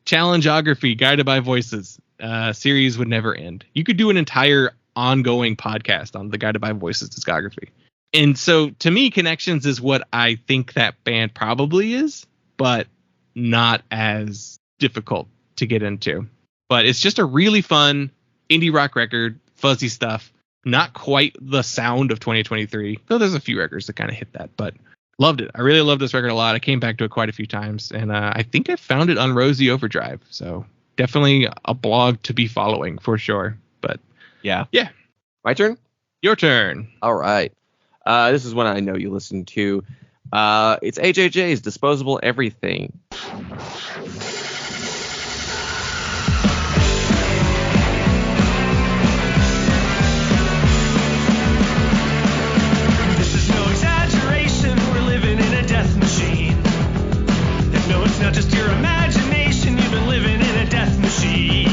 Challengeography, Guided by Voices, series would never end. You could do an entire ongoing podcast on the Guided by Voices discography. And so to me, Connections is what I think that band probably is, but not as difficult to get into. But it's just a really fun indie rock record, fuzzy stuff. Not quite the sound of 2023, though there's a few records that kind of hit that, but loved it. I really loved this record a lot. I came back to it quite a few times, and I think I found it on Rosie Overdrive. So definitely a blog to be following for sure. But yeah. My turn? Your turn. All right. This is one I know you listen to. It's AJJ's Disposable Everything. This is no exaggeration. We're living in a death machine. And no, it's not just your imagination. You've been living in a death machine.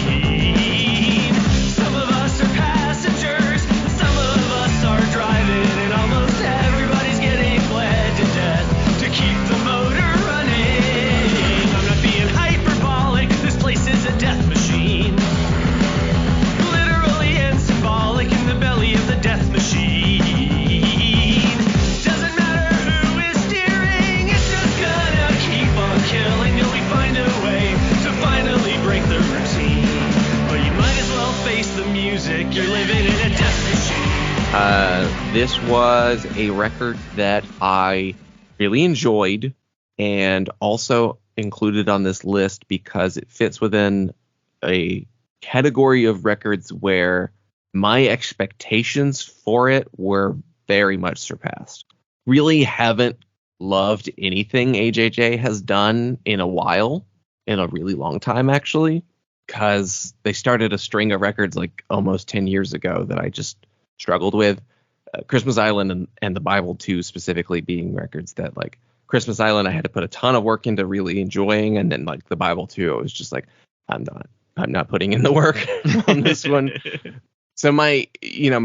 Some of us are passengers. Some of us are driving. And almost everybody's getting bled to death to keep the motor running. I'm not being hyperbolic. This place is a death machine. Literally and symbolic in the belly of the death machine. Doesn't matter who is steering. It's just gonna keep on killing till we find a way to finally break the routine. But you might as well face the music. You're living in a death machine. This was a record that I really enjoyed and also included on this list because it fits within a category of records where my expectations for it were very much surpassed. Really haven't loved anything AJJ has done in a while, in a really long time actually, because they started a string of records like almost 10 years ago that I just struggled with. Christmas Island and The Bible 2 specifically being records that like Christmas Island I had to put a ton of work into really enjoying, and then like The Bible 2 I was just like I'm not putting in the work on this one. So my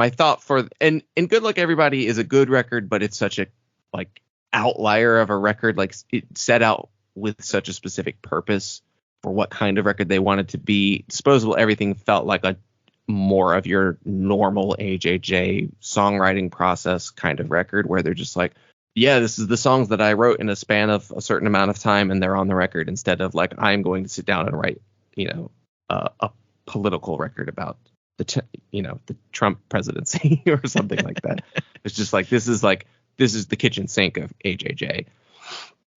thought for and Good Luck Everybody is a good record, but it's such a like outlier of a record. Like it set out with such a specific purpose for what kind of record they wanted to be. Disposable Everything felt like a more of your normal AJJ songwriting process kind of record where they're just like, yeah, this is the songs that I wrote in a span of a certain amount of time, and they're on the record instead of like I'm going to sit down and write, a political record about the Trump presidency or something like that. It's just like this is the kitchen sink of AJJ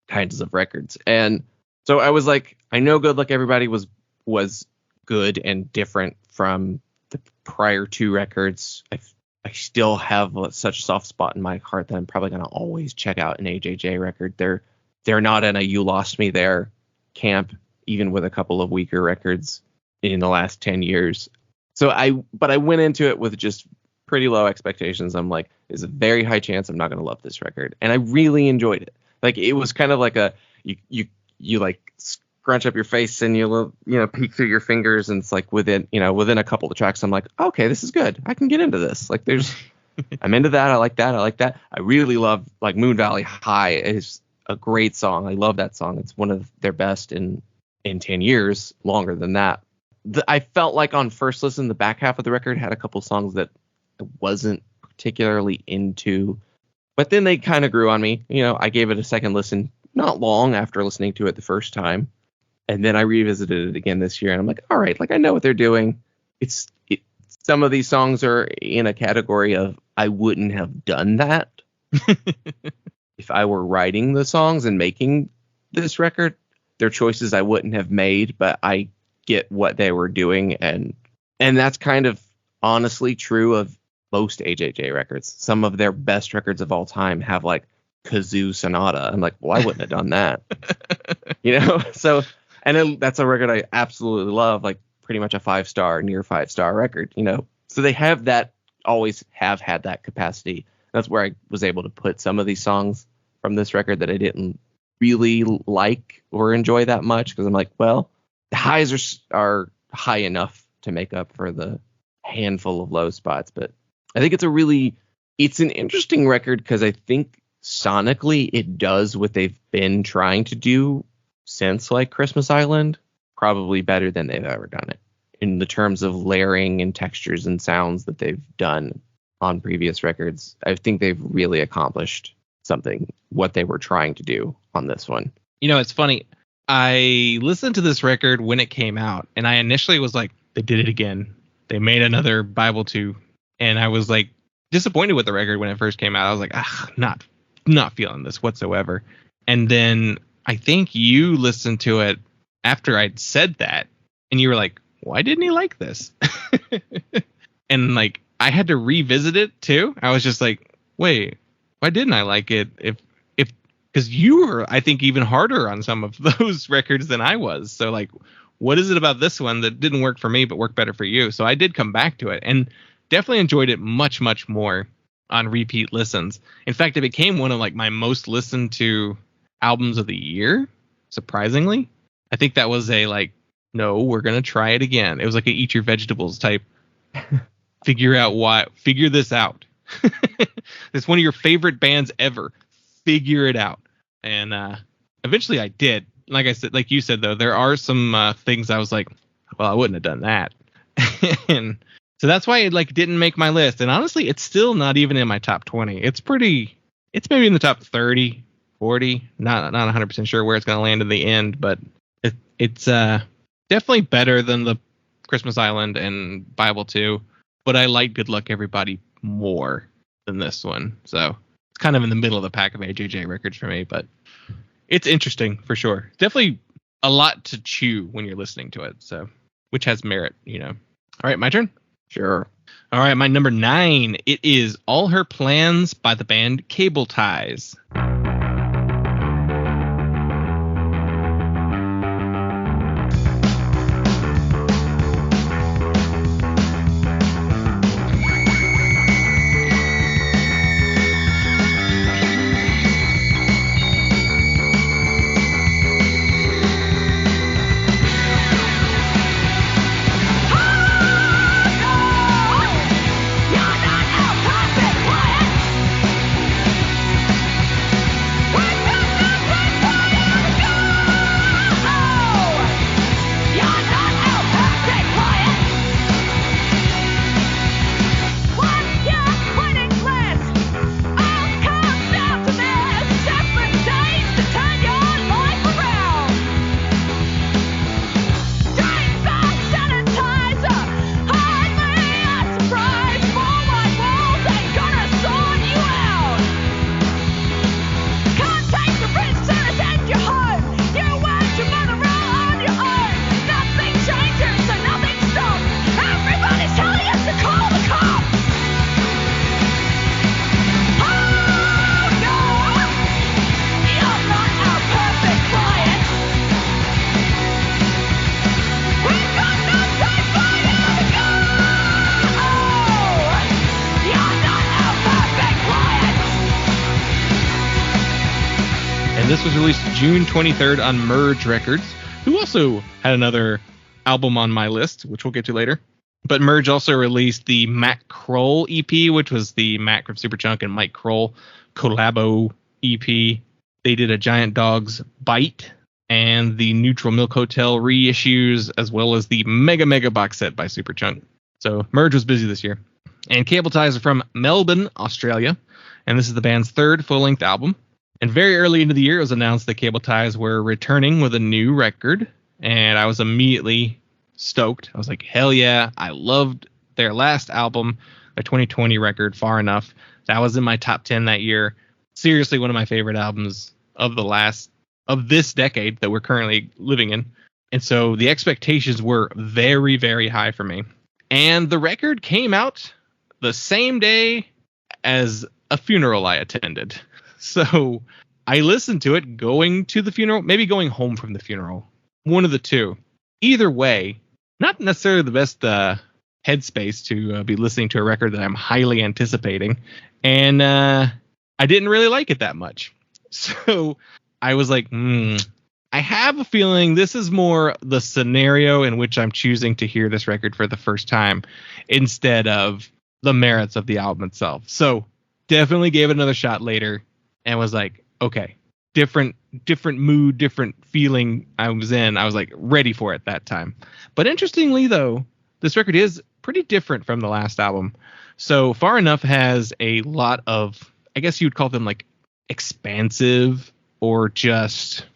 kinds of records. And so I was like, I know Good Luck Everybody was good and different from the prior two records. I still have such a soft spot in my heart that I'm probably going to always check out an AJJ record. They're not in a You Lost Me There camp, even with a couple of weaker records in the last 10 years. So I went into it with just pretty low expectations. I'm like, there's a very high chance I'm not going to love this record. And I really enjoyed it. Like, it was kind of like you like scrunch up your face and you peek through your fingers, and it's like within a couple of tracks I'm like, okay, this is good, I can get into this. Like, there's I'm into that. I like that. I really love, like, Moon Valley High is a great song. I love that song. It's one of their best in 10 years, longer than that. I felt like on first listen the back half of the record had a couple songs that I wasn't particularly into, but then they kind of grew on me. I gave it a second listen not long after listening to it the first time. And then I revisited it again this year, and I'm like, all right, like, I know what they're doing. Some of these songs are in a category of I wouldn't have done that if I were writing the songs and making this record. They're choices I wouldn't have made, but I get what they were doing, and that's kind of honestly true of most AJJ records. Some of their best records of all time have like Kazoo Sonata. I'm like, well, I wouldn't have done that. So. And then that's a record I absolutely love, like pretty much a 5-star, near 5-star record, So they always have had that capacity. That's where I was able to put some of these songs from this record that I didn't really like or enjoy that much, because I'm like, well, the highs are high enough to make up for the handful of low spots. But I think it's an interesting record because I think sonically it does what they've been trying to do since like Christmas Island, probably better than they've ever done it in the terms of layering and textures and sounds that they've done on previous records. I think they've really accomplished what they were trying to do on this one. It's funny. I listened to this record when it came out, and I initially was like, they did it again. They made another Bible 2. And I was like disappointed with the record when it first came out. I was like, not feeling this whatsoever. And then I think you listened to it after I'd said that, and you were like, why didn't he like this? And like, I had to revisit it too. I was just like, wait, why didn't I like it? Because you were, I think, even harder on some of those records than I was. So like, what is it about this one that didn't work for me but worked better for you? So I did come back to it and definitely enjoyed it much, much more on repeat listens. In fact, it became one of like my most listened to albums of the year, surprisingly. I think that was a like, no, we're gonna try it again. It was like a eat your vegetables type figure this out. It's one of your favorite bands ever, figure it out. And eventually I did. Like I said, like you said, though, there are some things I was like, well, I wouldn't have done that. And so that's why it like didn't make my list. And honestly, it's still not even in my top 20. It's maybe in the top 30, 40, not 100% sure where it's going to land in the end, but it's definitely better than the Christmas Island and Bible 2, but I like Good Luck Everybody more than this one. So it's kind of in the middle of the pack of AJJ records for me, but it's interesting for sure. Definitely a lot to chew when you're listening to it, so which has merit, All right, my turn? Sure. All right, my number 9, it is All Her Plans by the band Cable Ties. was released June 23rd on Merge Records, who also had another album on my list, which we'll get to later. But Merge also released the Matt Kroll EP, which was the Matt from Superchunk and Mike Kroll collabo EP. They did a Giant Dog's Bite and the Neutral Milk Hotel reissues, as well as the Mega box set by Superchunk. So Merge was busy this year. And Cable Ties are from Melbourne, Australia, and this is the band's third full-length album. And very early into the year, it was announced that Cable Ties were returning with a new record, and I was immediately stoked. I was like, hell yeah, I loved their last album, their 2020 record, Far Enough. That was in my top 10 that year. Seriously, one of my favorite albums of this decade that we're currently living in. And so the expectations were very, very high for me. And the record came out the same day as a funeral I attended. So I listened to it going to the funeral, maybe going home from the funeral. One of the two. Either way, not necessarily the best headspace to be listening to a record that I'm highly anticipating. And I didn't really like it that much. So I was like, I have a feeling this is more the scenario in which I'm choosing to hear this record for the first time instead of the merits of the album itself. So definitely gave it another shot later and was like, okay, different mood, different feeling I was in. I was like ready for it that time. But interestingly, though, this record is pretty different from the last album. So Far Enough has a lot of, I guess you would call them like expansive or just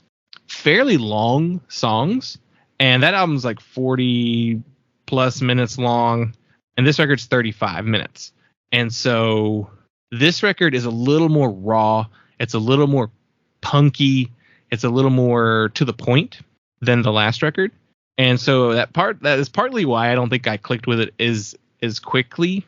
fairly long songs. And that album's like 40 plus minutes long. And this record's 35 minutes. And so this record is a little more raw. It's a little more punky. It's a little more to the point than the last record. And so that is partly why I don't think I clicked with it as quickly.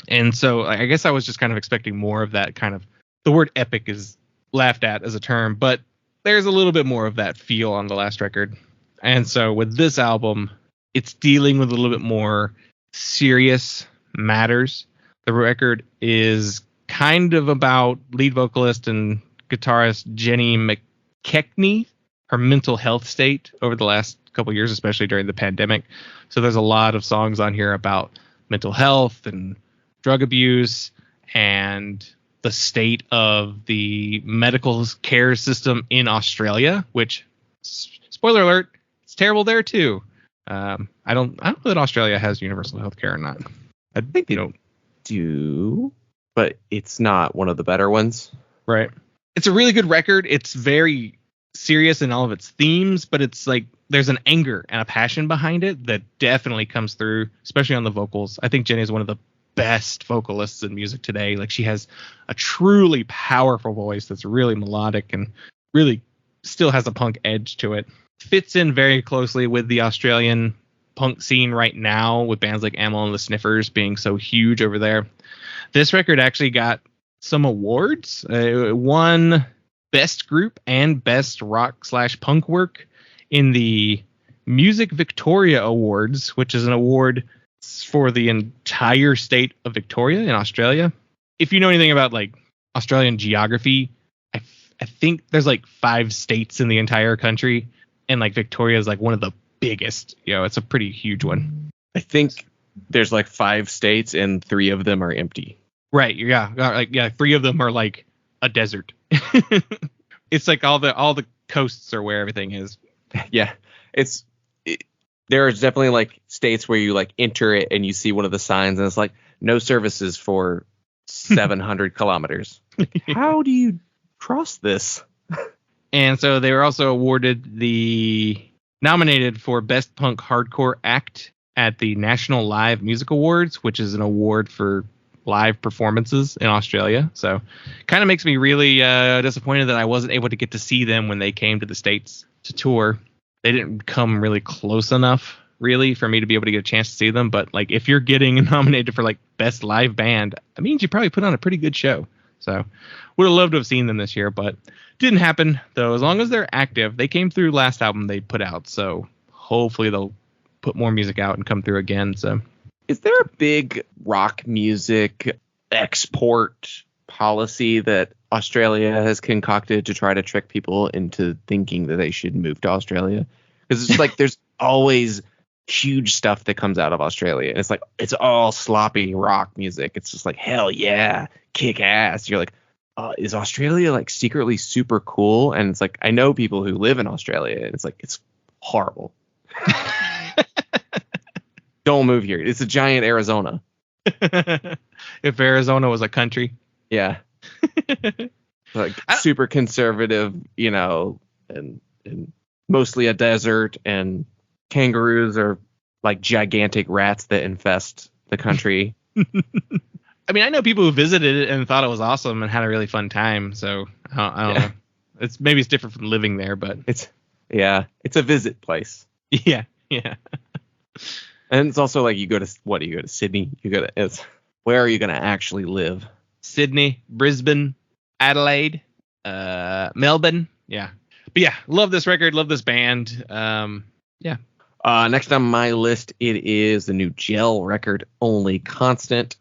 And so I guess I was just kind of expecting more of that kind of, the word epic is laughed at as a term, but there's a little bit more of that feel on the last record. And so with this album, it's dealing with a little bit more serious matters. The record is kind of about lead vocalist and guitarist Jenny McKechnie, her mental health state over the last couple of years, especially during the pandemic. So there's a lot of songs on here about mental health and drug abuse and the state of the medical care system in Australia, which, spoiler alert, it's terrible there too. I don't know that Australia has universal health care or not. I think they don't do, but it's not one of the better ones. Right. It's a really good record. It's very serious in all of its themes, but it's like there's an anger and a passion behind it that definitely comes through, especially on the vocals. I think Jenny is one of the best vocalists in music today. Like, she has a truly powerful voice that's really melodic and really still has a punk edge to it. Fits in very closely with the Australian punk scene right now, with bands like Amyl and the Sniffers being so huge over there. This record actually got some awards. It won Best Group and Best Rock/Punk Work in the Music Victoria Awards, which is an award for the entire state of Victoria in Australia. If you know anything about like Australian geography, I think there's like 5 states in the entire country, and like Victoria is like one of the biggest. It's a pretty huge one. I think there's like 5 states and 3 of them are empty. Right. Yeah. 3 of them are like a desert. It's like all the coasts are where everything is. Yeah. There is definitely like states where you like enter it and you see one of the signs and it's like no services for 700 kilometers. How do you cross this? And so they were also nominated for Best Punk Hardcore Act at the National Live Music Awards, which is an award for live performances in Australia. So kind of makes me really disappointed that I wasn't able to get to see them when they came to the States to tour. They didn't come really close enough, really, for me to be able to get a chance to see them. But like, if you're getting nominated for like Best Live Band, that means you probably put on a pretty good show. So would have loved to have seen them this year, but didn't happen. Though as long as they're active, they came through last album they put out. So hopefully they'll put more music out and come through again. So is there a big rock music export policy that Australia has concocted to try to trick people into thinking that they should move to Australia. Because it's like there's always huge stuff that comes out of Australia. And it's like it's all sloppy rock music. It's just like, hell yeah, kick ass. You're like, is Australia like secretly super cool? And it's like, I know people who live in Australia, and it's like, it's horrible. Don't move here. It's a giant Arizona. If Arizona was a country. Yeah. Like super conservative, you know, and mostly a desert, and kangaroos are like gigantic rats that infest the country. I mean, I know people who visited it and thought it was awesome and had a really fun time. So I don't know. Maybe it's different from living there, but it's a visit place. Yeah. And it's also like you go to Sydney? Where are you going to actually live? Sydney, Brisbane, Adelaide, Melbourne. Yeah. But yeah, love this record. Love this band. Yeah. Next on my list, it is the new Gel record, Only Constant.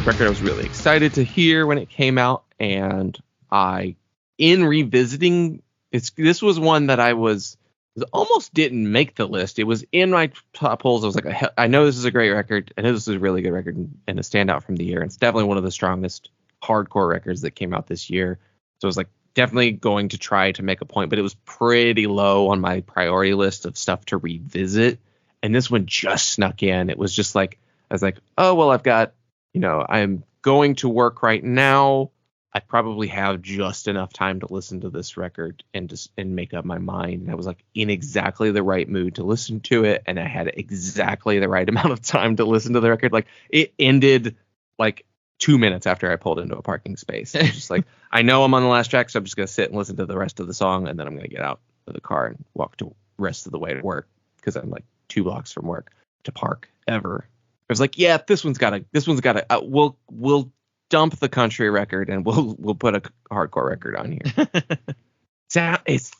Record I was really excited to hear when it came out, and in revisiting, this was one that I almost didn't make the list. It was in my top polls. I was like, I know this is a great record. I know this is a really good record and a standout from the year. It's definitely one of the strongest hardcore records that came out this year. So I was like, definitely going to try to make a point, but it was pretty low on my priority list of stuff to revisit. And this one just snuck in. It was just like, I was like, oh, well, I've got, I'm going to work right now. I probably have just enough time to listen to this record and make up my mind. And I was like in exactly the right mood to listen to it. And I had exactly the right amount of time to listen to the record. Like it ended like 2 minutes after I pulled into a parking space. I was just like, I know I'm on the last track, so I'm just going to sit and listen to the rest of the song. And then I'm going to get out of the car and walk the rest of the way to work, because I'm like 2 blocks from work to park ever. I was like, yeah, this one's got to, we'll dump the country record and we'll put a hardcore record on here. It's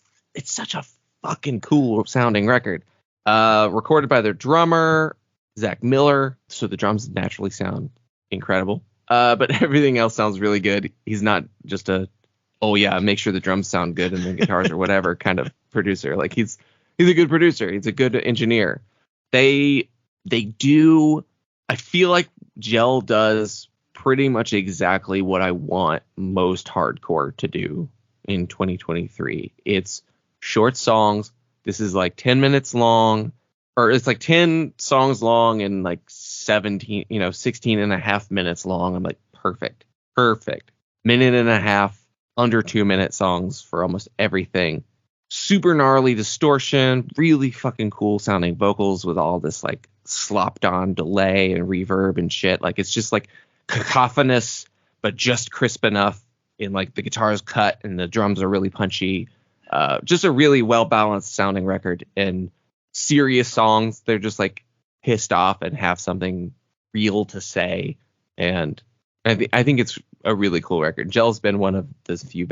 such a fucking cool sounding record. Recorded by their drummer, Zach Miller. So the drums naturally sound incredible. But everything else sounds really good. He's not just make sure the drums sound good and the guitars or whatever kind of producer. Like he's a good producer. He's a good engineer. They do. I feel like Gel does pretty much exactly what I want most hardcore to do in 2023. It's short songs. This is like 10 minutes long, or it's like 10 songs long and like 16 and a half minutes long. I'm like, perfect. Minute and a half, under 2 minute songs for almost everything. Super gnarly distortion, really fucking cool sounding vocals with all this like slopped on delay and reverb and shit. Like it's just like cacophonous, but just crisp enough in like the guitars cut and the drums are really punchy. Just a really well balanced sounding record. And serious songs, they're just like pissed off and have something real to say. And I think it's a really cool record. Gel's been one of those few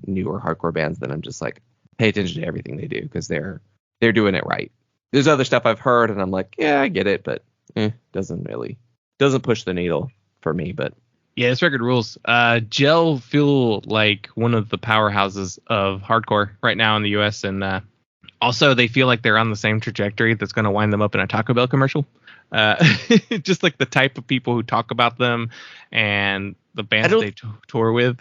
newer hardcore bands that I'm just like, pay attention to everything they do, because they're doing it right. There's other stuff I've heard and I'm like, yeah, I get it, but doesn't push the needle for me. But yeah, this record rules. Gel feel like one of the powerhouses of hardcore right now in the US, and also they feel like they're on the same trajectory that's going to wind them up in a Taco Bell commercial. Just like the type of people who talk about them and the bands they tour with.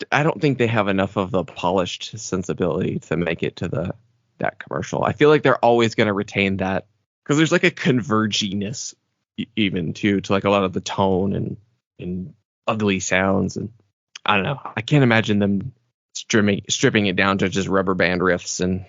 I don't think they have enough of the polished sensibility to make it to that commercial. I feel like they're always going to retain that, because there's like a converginess even to like a lot of the tone and ugly sounds, and I don't know. I can't imagine them stripping it down to just rubber band riffs and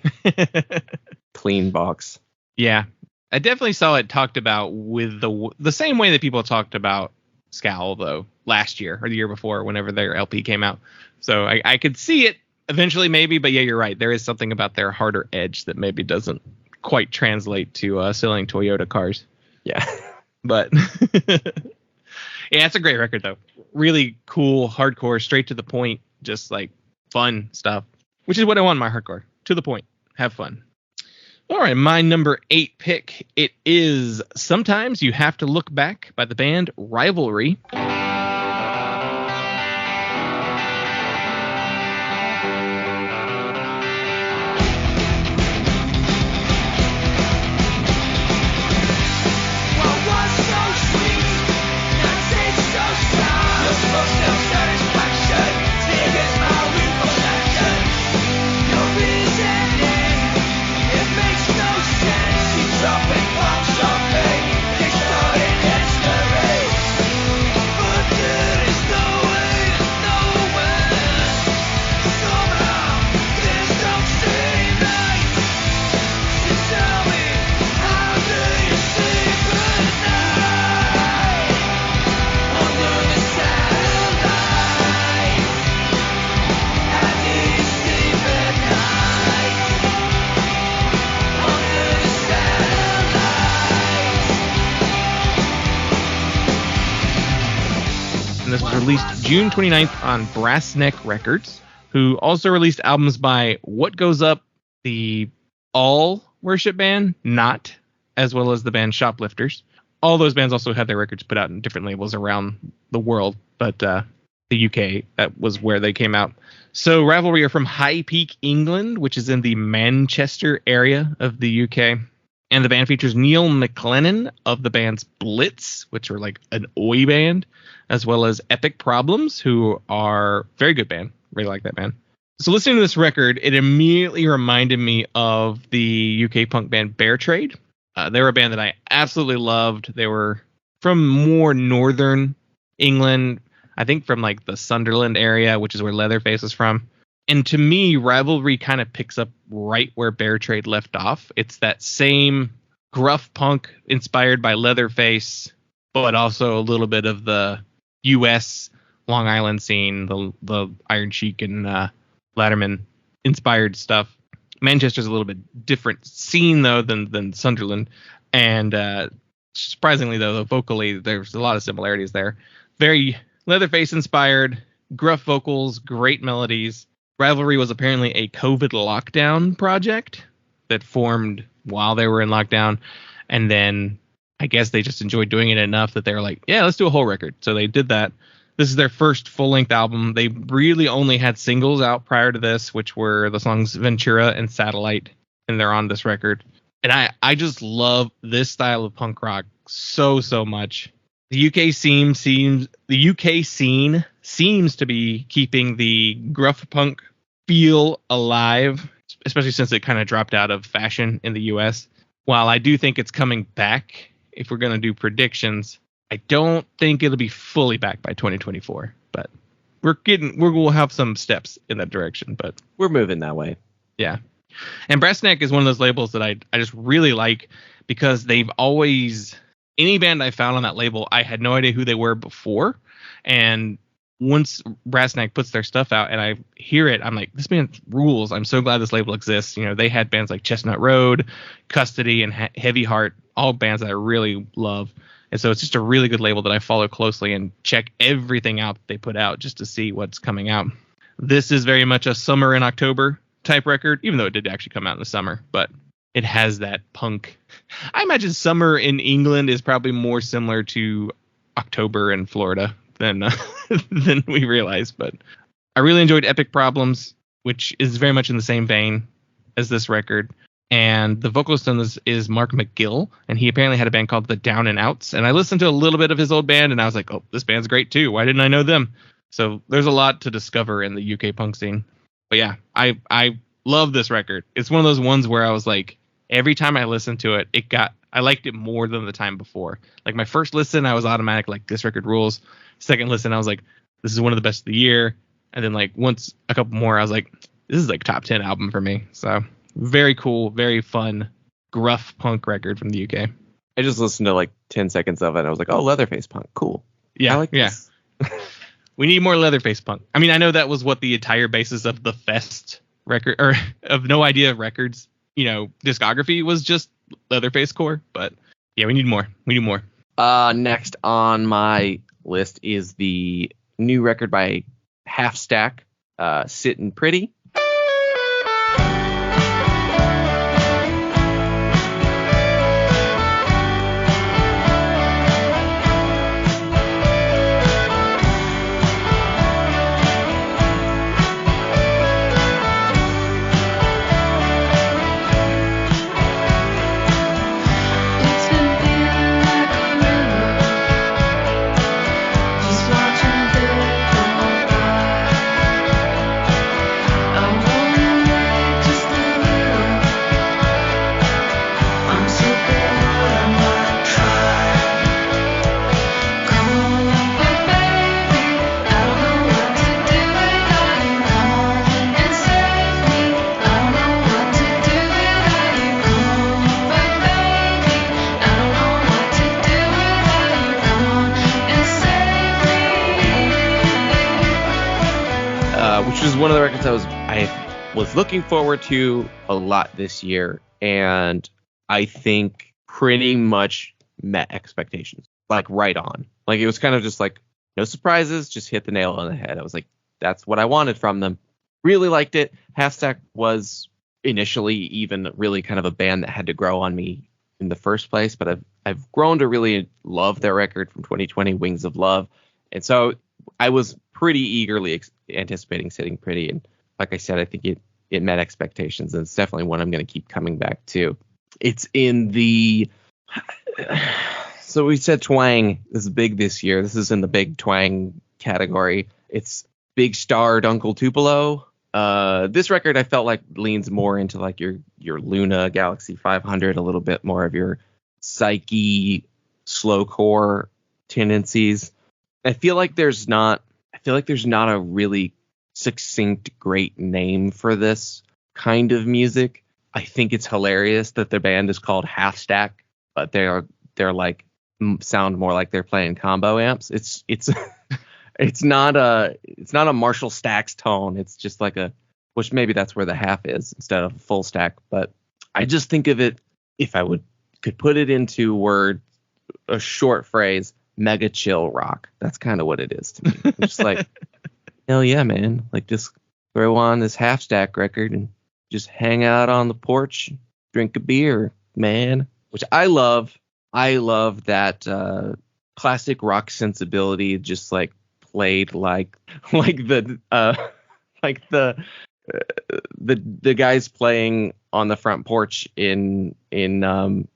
clean box. Yeah, I definitely saw it talked about with the same way that people talked about Scowl, though, last year or the year before, whenever their LP came out. So I could see it eventually, maybe. But yeah, you're right. There is something about their harder edge that maybe doesn't quite translate to selling Toyota cars. Yeah. But yeah, it's a great record, though. Really cool, hardcore, straight to the point, just like fun stuff, which is what I want in my hardcore. To the point. Have fun. All right, my number 8 pick. It is Sometimes You Have to Look Back by the band Rivalry. Released June 29th on Brass Neck Records, who also released albums by What Goes Up, the All worship band, Not, as well as the band Shoplifters. All those bands also had their records put out in different labels around the world, but the UK, that was where they came out. So Rivalry are from High Peak, England, which is in the Manchester area of the UK. And the band features Neil McLennan of the bands Blitz, which are like an Oi band, as well as Epic Problems, who are a very good band. Really like that band. So listening to this record, it immediately reminded me of the UK punk band Bear Trade. They were a band that I absolutely loved. They were from more northern England, I think from like the Sunderland area, which is where Leatherface is from. And to me, Rivalry kind of picks up right where Bear Trade left off. It's that same gruff punk inspired by Leatherface, but also a little bit of the U.S. Long Island scene, the Iron Sheik and Latterman inspired stuff. Manchester's a little bit different scene, though, than Sunderland. And surprisingly, though, vocally, there's a lot of similarities there. Very Leatherface inspired, gruff vocals, great melodies. Rivalry was apparently a COVID lockdown project that formed while they were in lockdown. And then I guess they just enjoyed doing it enough that they were like, yeah, let's do a whole record. So they did that. This is their first full-length album. They really only had singles out prior to this, which were the songs Ventura and Satellite, and they're on this record. And I just love this style of punk rock so much. The UK scene seems to be keeping the gruff punk feel alive, especially since it kind of dropped out of fashion in the US. While I do think it's coming back, if we're going to do predictions, I don't think it'll be fully back by 2024, but we'll have some steps in that direction, but we're moving that way. Yeah. And Brass Neck is one of those labels that I just really like because they've always, any band I found on that label, I had no idea who they were before. And once Brass Neck puts their stuff out and I hear it, I'm like, this band rules. I'm so glad this label exists. You know, they had bands like Chestnut Road, Custody, and Heavy Heart, all bands that I really love. And so it's just a really good label that I follow closely and check everything out that they put out just to see what's coming out. This is very much a summer in October type record, even though it did actually come out in the summer, but it has that punk. I imagine summer in England is probably more similar to October in Florida than we realize. But I really enjoyed Epic Problems, which is very much in the same vein as this record. And the vocalist on this is Mark McGill, and he apparently had a band called the Down and Outs. And I listened to a little bit of his old band, and I was like, oh, this band's great too. Why didn't I know them? So there's a lot to discover in the UK punk scene. But yeah, I love this record. It's one of those ones where I was like, every time I listened to it, I liked it more than the time before. Like my first listen, I was automatic like this record rules. Second listen, I was like, this is one of the best of the year. And then like once a couple more, I was like, this is like top 10 album for me. So very cool, very fun, gruff punk record from the UK. I just listened to like 10 seconds of it. And I was like, oh, Leatherface punk. Cool. Yeah. I like this. We need more Leatherface punk. I mean, I know that was what the entire basis of the Fest record, or of No Idea Records, discography was, just Leatherface core. But yeah, we need more. Next on my list is the new record by Half Stack, Sittin' Pretty. Which is one of the records I was looking forward to a lot this year, and I think pretty much met expectations, like right on. Like it was kind of just like no surprises, just hit the nail on the head. I was like, that's what I wanted from them. Really liked it. Half Stack was initially even really kind of a band that had to grow on me in the first place, but I've grown to really love their record from 2020, Wings of Love, and so I was pretty eagerly anticipating Sitting Pretty, and like I said, I think it met expectations, and it's definitely one I'm going to keep coming back to. It's in the so we said twang is big this year. This is in the big twang category. It's Big Starred Uncle Tupelo. This record I felt like leans more into like your Luna Galaxy 500, a little bit more of your psyche slowcore tendencies. I feel like there's not a really succinct great name for this kind of music. I think it's hilarious that the band is called Half Stack, but they're like sound more like they're playing combo amps. It's it's not a Marshall Stacks tone. It's just like which maybe that's where the half is instead of a full stack. But I just think of it, if I could put it into a short phrase, mega chill rock. That's kind of what it is to me. I'm just like, hell yeah, man. Like just throw on this Half Stack record and just hang out on the porch, drink a beer, man. Which I love. I love that classic rock sensibility, just like played like the guys playing on the front porch in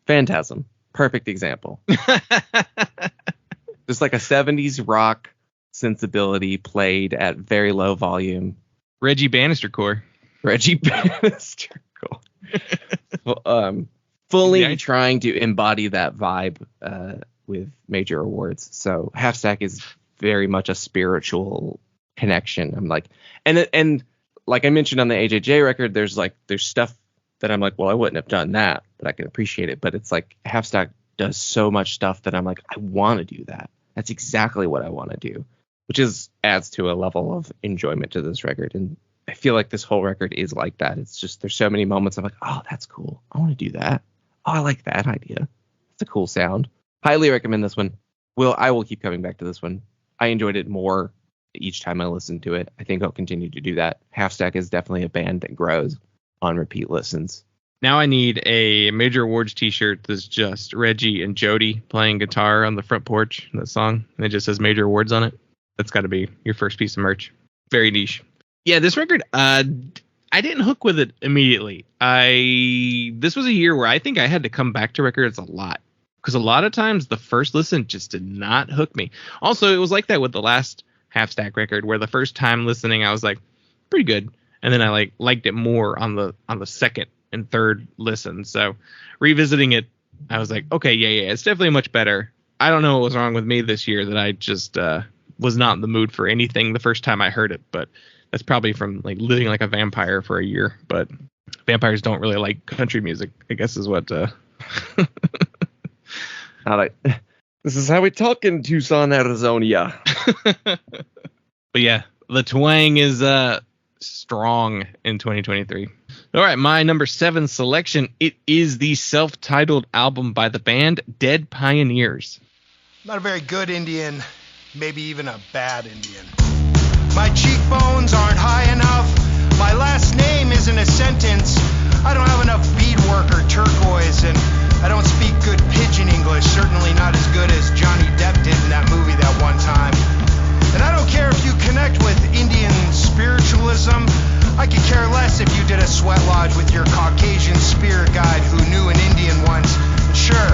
Phantasm. Perfect example. Just like a 70s rock sensibility played at very low volume. Reggie Bannister core. Fully trying to embody that vibe with Major Awards. So Half Stack is very much a spiritual connection. I'm like, and like I mentioned on the AJJ record, there's stuff that I'm like, well, I wouldn't have done that, but I can appreciate it. But it's like Half Stack does so much stuff that I'm like, I want to do that. That's exactly what I want to do, which adds to a level of enjoyment to this record. And I feel like this whole record is like that. It's just, there's so many moments I'm like, oh, that's cool. I want to do that. Oh, I like that idea. It's a cool sound. Highly recommend this one. I will keep coming back to this one. I enjoyed it more each time I listened to it. I think I'll continue to do that. Half Stack is definitely a band that grows on repeat listens. Now I need a Major Awards t-shirt that's just Reggie and Jody playing guitar on the front porch in that song. And it just says Major Awards on it. That's got to be your first piece of merch. Very niche. Yeah, this record, I didn't hook with it immediately. This was a year where I think I had to come back to records a lot. Because a lot of times the first listen just did not hook me. Also, it was like that with the last Half Stack record, where the first time listening I was like, pretty good. And then I liked it more on the second and third listen. So revisiting it, I was like, okay, yeah, it's definitely much better. I don't know what was wrong with me this year that I just was not in the mood for anything the first time I heard it, but that's probably from like living like a vampire for a year. But vampires don't really like country music, I guess is what. This is how we talk in Tucson, Arizona. But yeah, the twang is strong in 2023. All right, my number 7 selection. It is the self-titled album by the band Dead Pioneers. Not a very good Indian, maybe even a bad Indian. My cheekbones aren't high enough. My last name isn't a sentence. I don't have enough beadwork or turquoise, and I don't speak good pidgin English, certainly not as good as Johnny Depp did in that movie that one time. And I don't care if you connect with Indian spiritualism. I could care less if you did a sweat lodge with your Caucasian spirit guide who knew an Indian once. And sure,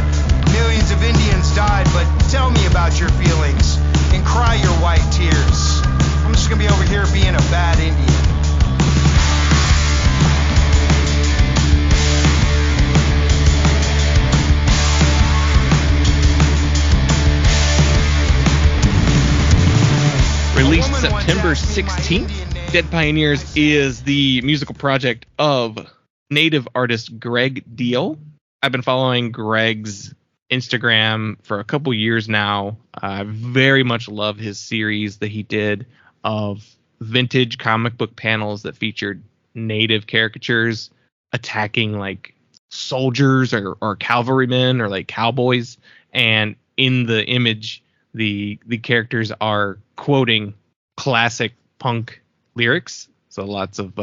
millions of Indians died, but tell me about your feelings and cry your white tears. I'm just gonna be over here being a bad Indian. Released September 16th, Dead Pioneers is the musical project of native artist Greg Deal. I've been following Greg's Instagram for a couple years now. I very much love his series that he did of vintage comic book panels that featured native caricatures attacking like soldiers or cavalrymen or like cowboys. And in the image, the characters are quoting classic punk lyrics. So lots of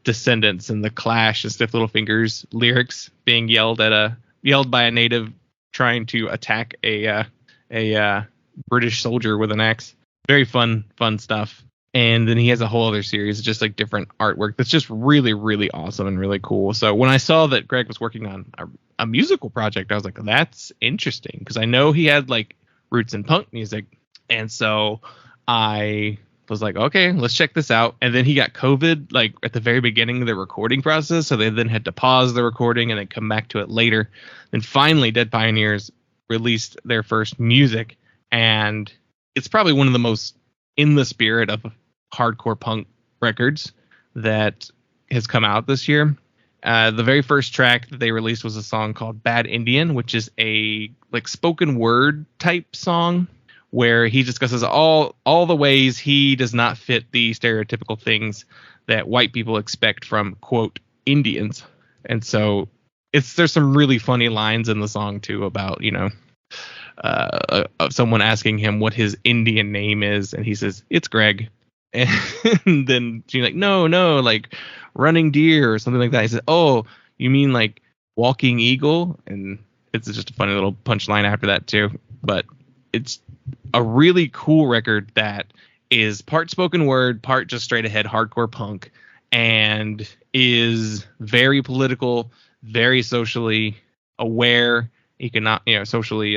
Descendants and The Clash and Stiff Little Fingers lyrics being yelled by a native trying to attack a British soldier with an axe. Very fun stuff. And then he has a whole other series, just like different artwork that's just really, really awesome and really cool. So when I saw that Greg was working on a musical project, I was like, that's interesting, because I know he had like roots in punk music. And so I was like, okay, let's check this out. And then he got COVID like at the very beginning of the recording process. So they then had to pause the recording and then come back to it later. Then finally Dead Pioneers released their first music. And it's probably one of the most in the spirit of hardcore punk records that has come out this year. The very first track that they released was a song called Bad Indian, which is a like spoken word type song where he discusses all the ways he does not fit the stereotypical things that white people expect from, quote, Indians. And so there's some really funny lines in the song too about, someone asking him what his Indian name is, and he says, it's Greg. And then she's like, no, like running deer or something like that. He says, oh, you mean like walking eagle? And it's just a funny little punchline after that too. But it's a really cool record that is part spoken word, part just straight ahead hardcore punk, and is very political, very socially aware, socially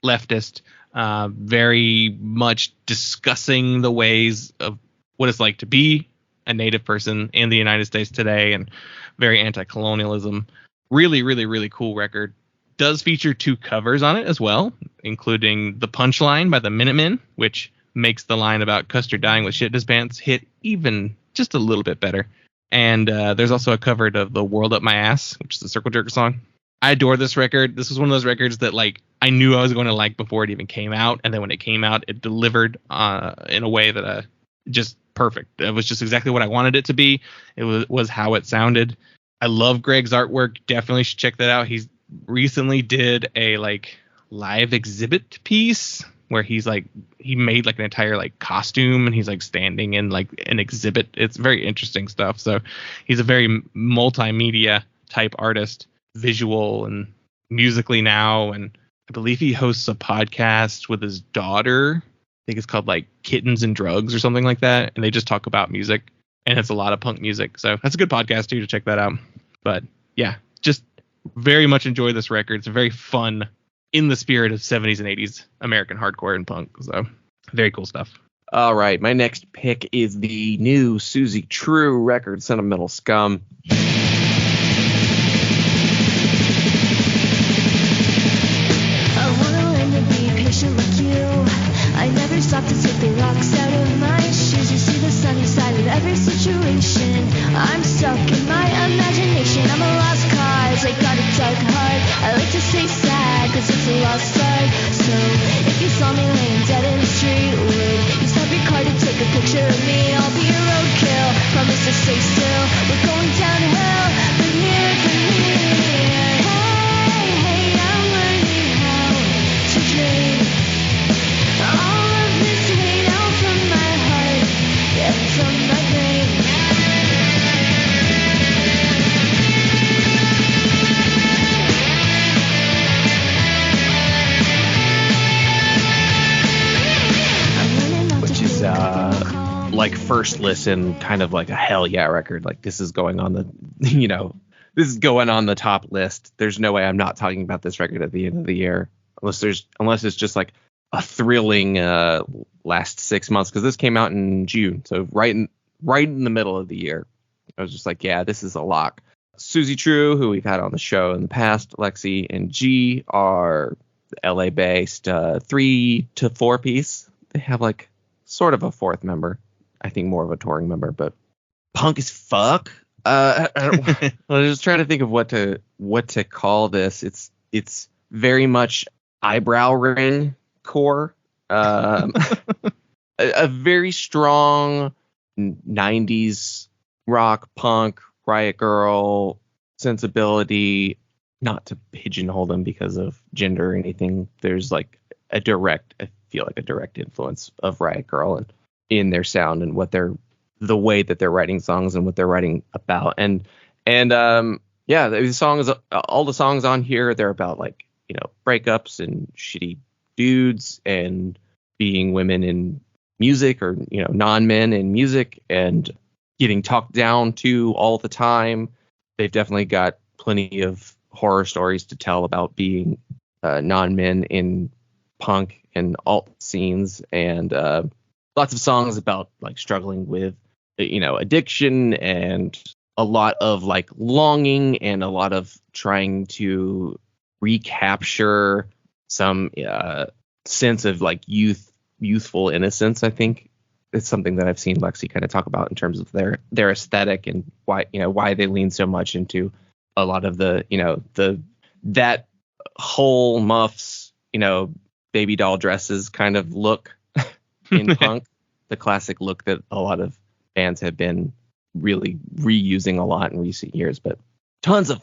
leftist, very much discussing the ways of what it's like to be a native person in the United States today, and very anti-colonialism. Really, really, really cool record. Does feature 2 covers on it as well, including The Punchline by the Minutemen, which makes the line about Custer dying with shit in his pants hit even just a little bit better. And there's also a cover of The World Up My Ass, which is a Circle Jerker song. I adore this record. This was one of those records that like I knew I was going to like before it even came out, and then when it came out, it delivered in a way that just perfect. It was just exactly what I wanted it to be. It was how it sounded. I love Greg's artwork. Definitely should check that out. He's recently did a like live exhibit piece where he made like an entire like costume, and he's like standing in like an exhibit. It's very interesting stuff. So he's a very multimedia type artist, visual and musically now. And I believe he hosts a podcast with his daughter. I think it's called like Kittens and Drugs or something like that. And they just talk about music, and it's a lot of punk music. So that's a good podcast too to check that out. But yeah, just very much enjoy this record. It's very fun, in the spirit of 70s and 80s American hardcore and punk. So very cool stuff. All right, my next pick is the new Suzie True record, Sentimental Scum. In my imagination, I'm a lost cause. I got a dark heart. I like to stay sad, cause it's a lost art. So, if you saw me laying dead in the street, would you stop your car to take a picture of me? I'll be your roadkill. Promise to stay still. We're going downhill. From here, from here. Hey, hey, I'm learning how to dream. All of this hate out from my heart, yeah, from my brain. Which is like first listen, kind of like a hell yeah record. Like this is going on the, this is going on the top list. There's no way I'm not talking about this record at the end of the year, unless it's just like a thrilling last 6 months, because this came out in June, so right in the middle of the year. I was just like, yeah, this is a lock. Suzie True, who we've had on the show in the past, Lexi and G are LA based 3 to 4 piece. They have like sort of a fourth member, I think more of a touring member, but punk as fuck. I was just trying to think of what to call this. It's very much eyebrow ring core, a very strong 90s rock, punk, Riot Girl sensibility. Not to pigeonhole them because of gender or anything. There's like I feel like a direct influence of Riot Girl and in their sound and the way that they're writing songs and what they're writing about. And yeah, the songs, all the songs on here, they're about like, breakups and shitty dudes and being women in music or, non-men in music and getting talked down to all the time. They've definitely got plenty of horror stories to tell about being non-men in punk and alt scenes, and lots of songs about like struggling with, addiction and a lot of like longing and a lot of trying to recapture some sense of like youthful innocence. I think it's something that I've seen Lexi kind of talk about in terms of their aesthetic and why they lean so much into a lot of the that whole muffs, baby doll dresses kind of look in punk, the classic look that a lot of bands have been really reusing a lot in recent years. But tons of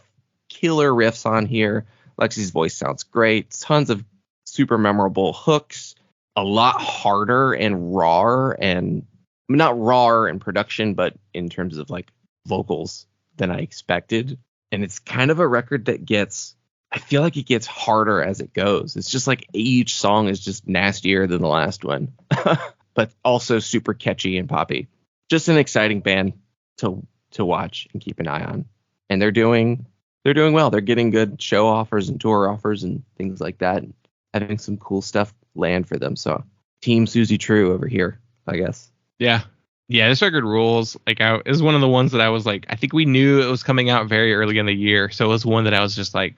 killer riffs on here. Lexi's voice sounds great. Tons of super memorable hooks. A lot harder and rawer, and not rawer in production, but in terms of like vocals than I expected. And it's kind of a record that I feel like it gets harder as it goes. It's just like each song is just nastier than the last one, but also super catchy and poppy. Just an exciting band to watch and keep an eye on. And they're doing well. They're getting good show offers and tour offers and things like that, and having some cool stuff land for them. So Team Suzie True over here, I guess. Yeah, this record rules. Like, it was one of the ones that I was like, I think we knew it was coming out very early in the year, so it was one that I was just like,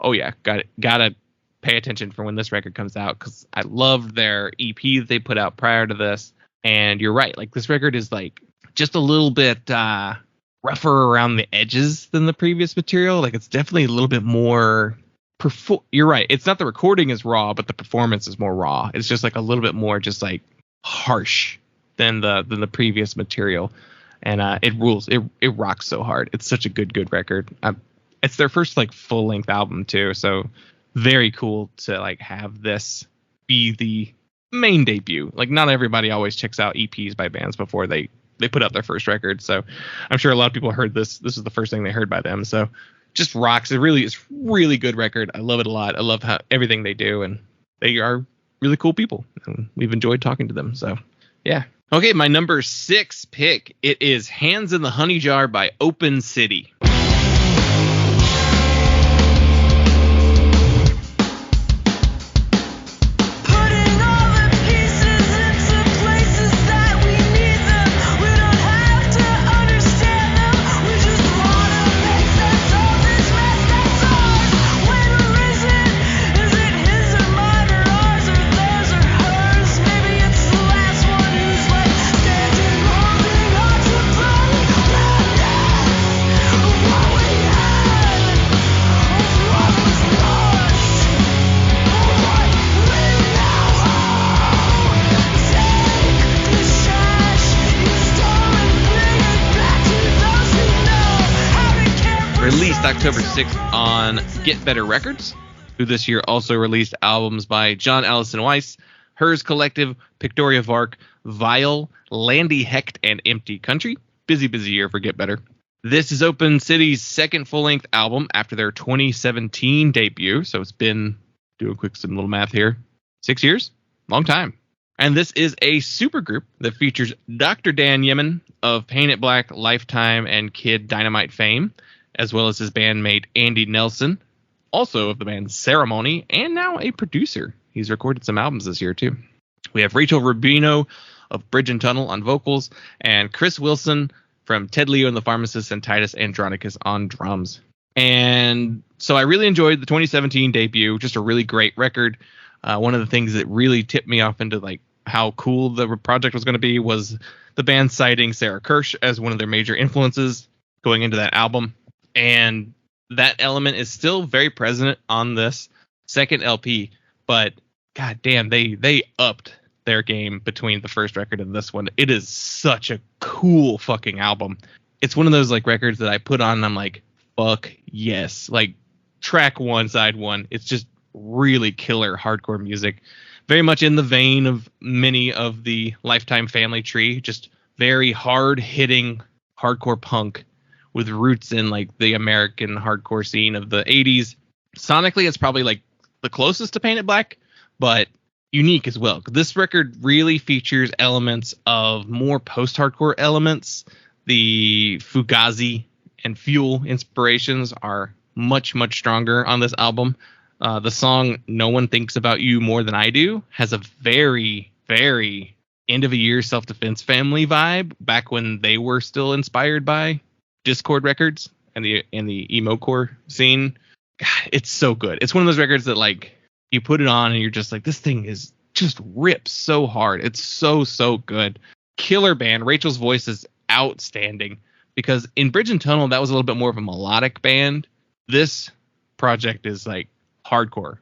oh yeah, gotta pay attention for when this record comes out, because I loved their EP that they put out prior to this. And you're right, like this record is like just a little bit rougher around the edges than the previous material. Like it's definitely a little bit more you're right, it's not the recording is raw, but the performance is more raw. It's just like a little bit more just like harsh than the previous material. And it rules. It rocks so hard. It's such a good record. It's their first like full length album too, so very cool to like have this be the main debut. Like not everybody always checks out EPs by bands before they put out their first record, so I'm sure a lot of people heard this is the first thing they heard by them. So just rocks. It's really good record. I love it a lot. I love everything they do, and they are really cool people, and we've enjoyed talking to them. So yeah. Okay, my number 6 pick, it is Hands in the Honey Jar by Open City. Standing holding on to burning madness. Released October 6th on Get Better Records, who this year also released albums by John Allison Weiss, Hers Collective, Pictoria Vark, Vile, Landy Hecht, and Empty Country. Busy year for Get Better. This is Open City's second full-length album after their 2017 debut, so it's been, do a quick some little math here, 6 years? Long time. And this is a supergroup that features Dr. Dan Yemin of Paint It Black, Lifetime, and Kid Dynamite fame, as well as his bandmate Andy Nelson, also of the band Ceremony, and now a producer. He's recorded some albums this year, too. We have Rachel Rubino of Bridge and Tunnel on vocals, and Chris Wilson from Ted Leo and the Pharmacist and Titus Andronicus on drums. And so I really enjoyed the 2017 debut, just a really great record. One of the things that really tipped me off into like how cool the project was going to be was the band citing Sarah Kirsch as one of their major influences going into that album. And that element is still very present on this second LP, but god damn, they upped their game between the first record and this one. It is such a cool fucking album. It's one of those like records that I put on and I'm like, fuck yes. Like track 1, side 1, it's just really killer hardcore music. Very much in the vein of many of the Lifetime family tree, just very hard hitting hardcore punk with roots in like the American hardcore scene of the 80s. Sonically, it's probably like the closest to Paint It Black, but unique as well. This record really features elements of more post-hardcore elements. The Fugazi and Fuel inspirations are much stronger on this album. The song No One Thinks About You More Than I Do has a very end of a year self-defense family vibe back when they were still inspired by Discord records and the emo-core scene. God, it's so good. It's one of those records that like you put it on and you're just like, this thing is just rips so hard. It's so good. Killer band. Rachel's voice is outstanding because in Bridge and Tunnel, that was a little bit more of a melodic band. This project is like hardcore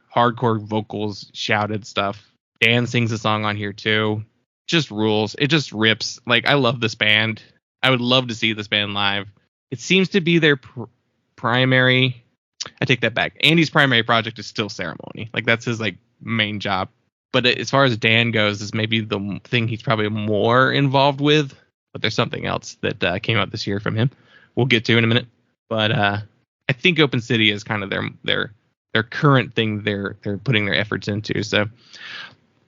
vocals, shouted stuff. Dan sings a song on here too. Just rules. It just rips. Like, I love this band. I would love to see this band live. It seems to be their primary. I take that back. Andy's primary project is still Ceremony. Like, that's his like main job. But as far as Dan goes, is maybe the thing he's probably more involved with. But there's something else that came out this year from him. We'll get to in a minute. But I think Open City is kind of their current thing they're putting their efforts into. So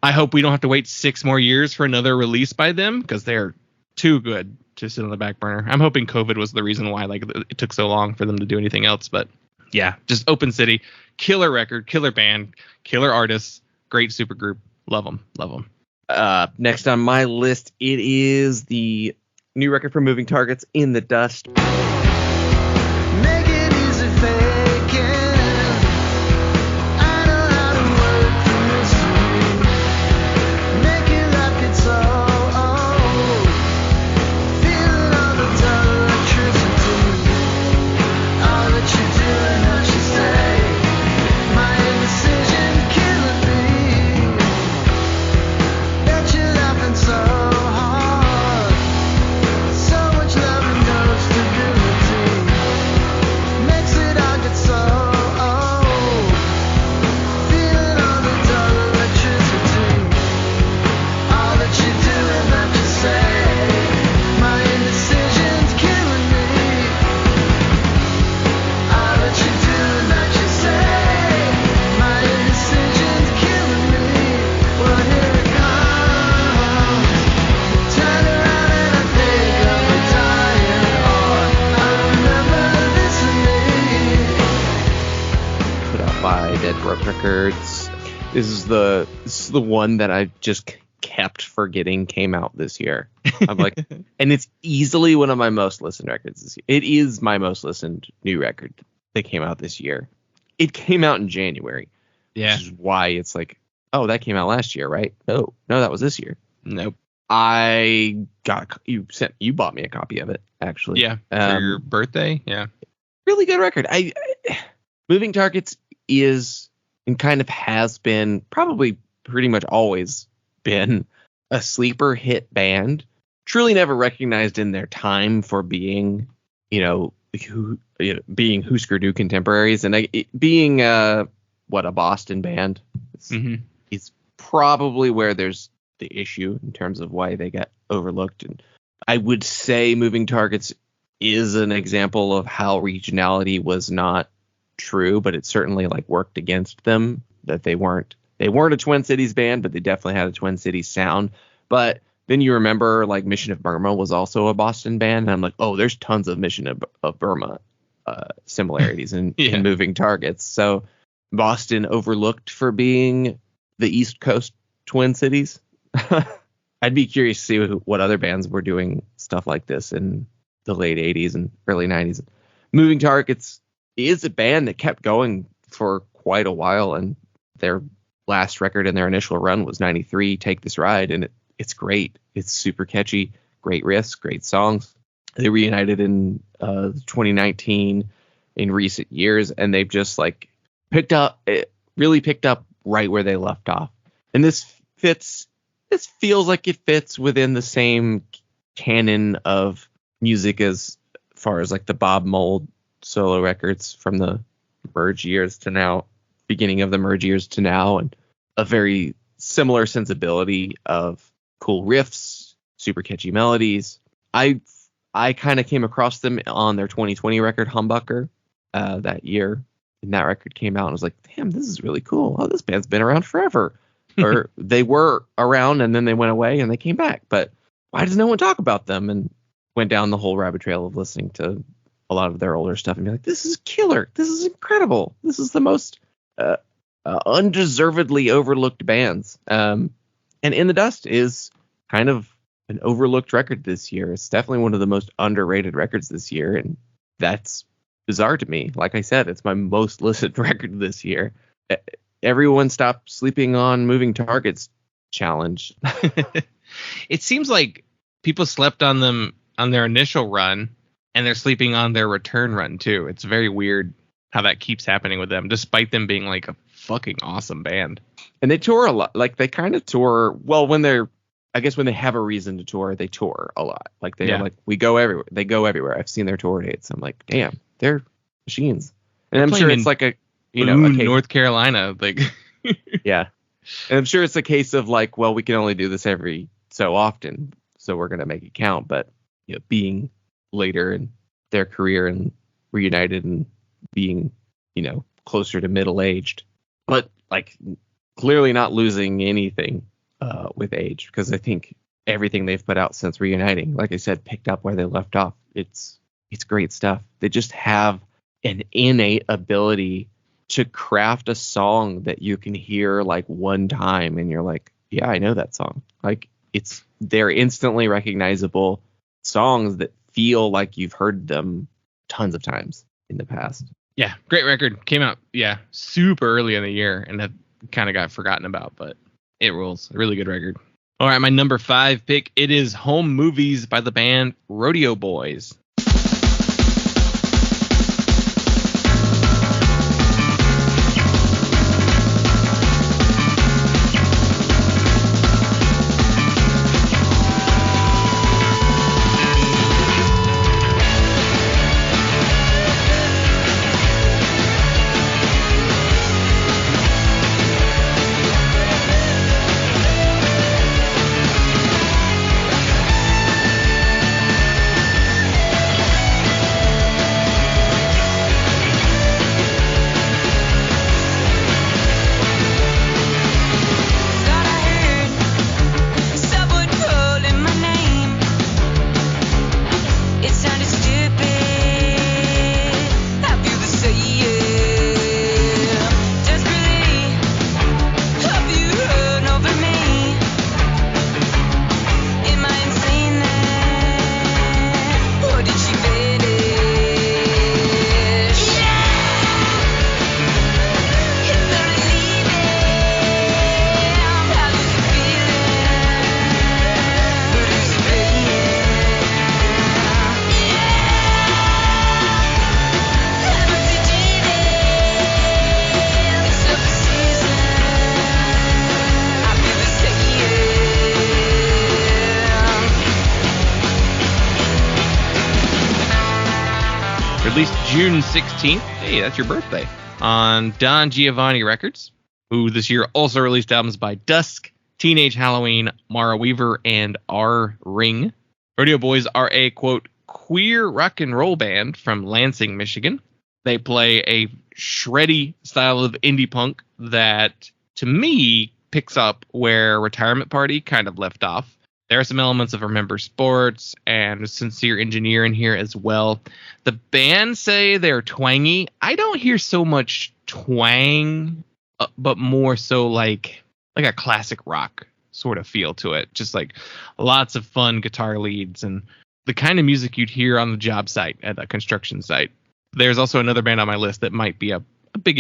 I hope we don't have to wait 6 more years for another release by them because they're too good to sit on the back burner. I'm hoping COVID was the reason why like it took so long for them to do anything else. But yeah, just Open City, killer record, killer band, killer artists, great super group. Love them. Next on my list, it is the new record from Moving Targets, In the Dust. This is the one that I just kept forgetting came out this year. I'm like, and it's easily one of my most listened records this year. It is my most listened new record that came out this year. It came out in January. Yeah. Which is why it's like, oh, that came out last year, right? No, that was this year. Nope. I got you bought me a copy of it, actually. Yeah. For your birthday. Yeah. Really good record. Moving Targets is and kind of has been probably pretty much always been a sleeper hit band, truly never recognized in their time for being, being Husker Du contemporaries, and being a Boston band is probably where there's the issue in terms of why they got overlooked. And I would say Moving Targets is an example of how regionality was not true, but it certainly like worked against them, that they weren't a Twin Cities band, but they definitely had a Twin Cities sound. But then you remember like Mission of Burma was also a Boston band, and I'm like, oh, there's tons of Mission of Burma similarities in Moving Targets. So Boston overlooked for being the East Coast Twin Cities. I'd be curious to see what other bands were doing stuff like this in the late 80s and early 90s. Moving Targets is a band that kept going for quite a while, and their last record in their initial run was 93, Take This Ride, and it's great. It's super catchy, great riffs, great songs. They reunited in 2019 in recent years, and they've just like really picked up right where they left off. And this feels like it fits within the same canon of music as far as like the Bob Mould solo records from the merge years to now, beginning of the merge years to now, and a very similar sensibility of cool riffs, super catchy melodies. I kind of came across them on their 2020 record Humbucker that year, and that record came out and I was like, damn, this is really cool. Oh, this band's been around forever. Or they were around and then they went away and they came back, but why does no one talk about them? And went down the whole rabbit trail of listening to a lot of their older stuff and be like, this is killer. This is incredible. This is the most undeservedly overlooked bands. And In the Dust is kind of an overlooked record this year. It's definitely one of the most underrated records this year, and that's bizarre to me. Like I said, it's my most listened record this year. Everyone stopped sleeping on Moving Targets challenge. It seems like people slept on them on their initial run, and they're sleeping on their return run too. It's very weird how that keeps happening with them, despite them being like a fucking awesome band. And they tour a lot. Like they kind of tour. Well, when they have a reason to tour, they tour a lot. Like they're like, we go everywhere. They go everywhere. I've seen their tour dates. I'm like, damn, they're machines. And I'm sure it's like a, North Carolina, like, yeah. And I'm sure it's a case of like, well, we can only do this every so often, so we're gonna make it count. But being later in their career and reunited and being, closer to middle aged, but like clearly not losing anything with age, because I think everything they've put out since reuniting, like I said, picked up where they left off. It's great stuff. They just have an innate ability to craft a song that you can hear like one time and you're like, yeah, I know that song. Like they're instantly recognizable songs that feel like you've heard them tons of times in the past. Yeah, great record. Came out, super early in the year, and that kind of got forgotten about, but it rules. A really good record. All right, my number 5 pick, it is Home Movies by the band Rodeo Boys. June 16th. Hey, that's your birthday. On Don Giovanni Records, who this year also released albums by Dusk, Teenage Halloween, Mara Weaver, and R. Ring. Rodeo Boys are a, quote, queer rock and roll band from Lansing, Michigan. They play a shreddy style of indie punk that, to me, picks up where Retirement Party kind of left off. There are some elements of Remember Sports and Sincere Engineer in here as well. The band say they're twangy. I don't hear so much twang, but more so like a classic rock sort of feel to it. Just like lots of fun guitar leads and the kind of music you'd hear on the job site at a construction site. There's also another band on my list that might be a big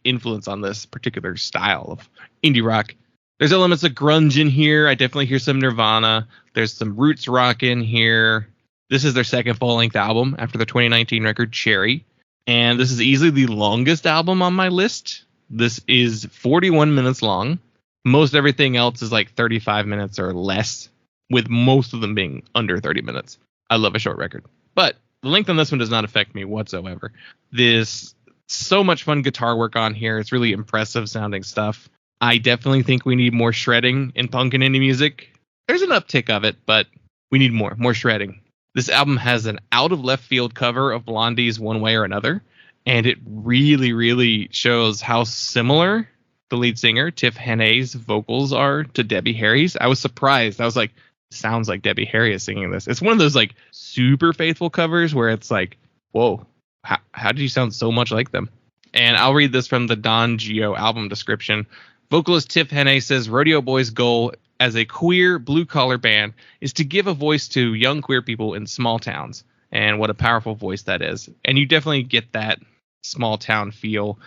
influence on this particular style of indie rock. There's elements of grunge in here. I definitely hear some Nirvana. There's some roots rock in here. This is their second full-length album after their 2019 record, Cherry. And this is easily the longest album on my list. This is 41 minutes long. Most everything else is like 35 minutes or less, with most of them being under 30 minutes. I love a short record. But the length on this one does not affect me whatsoever. There's so much fun guitar work on here. It's really impressive sounding stuff. I definitely think we need more shredding in punk and indie music. There's an uptick of it, but we need more shredding. This album has an out of left field cover of Blondie's One Way or Another, and it really, really shows how similar the lead singer, Tiff Henney's vocals are to Debbie Harry's. I was surprised. I was like, sounds like Debbie Harry is singing this. It's one of those like super faithful covers where it's like, whoa, how did you sound so much like them? And I'll read this from the Don Gio album description. Vocalist Tiff Henney says Rodeo Boys' goal as a queer blue-collar band is to give a voice to young queer people in small towns. And what a powerful voice that is. And you definitely get that small town feel.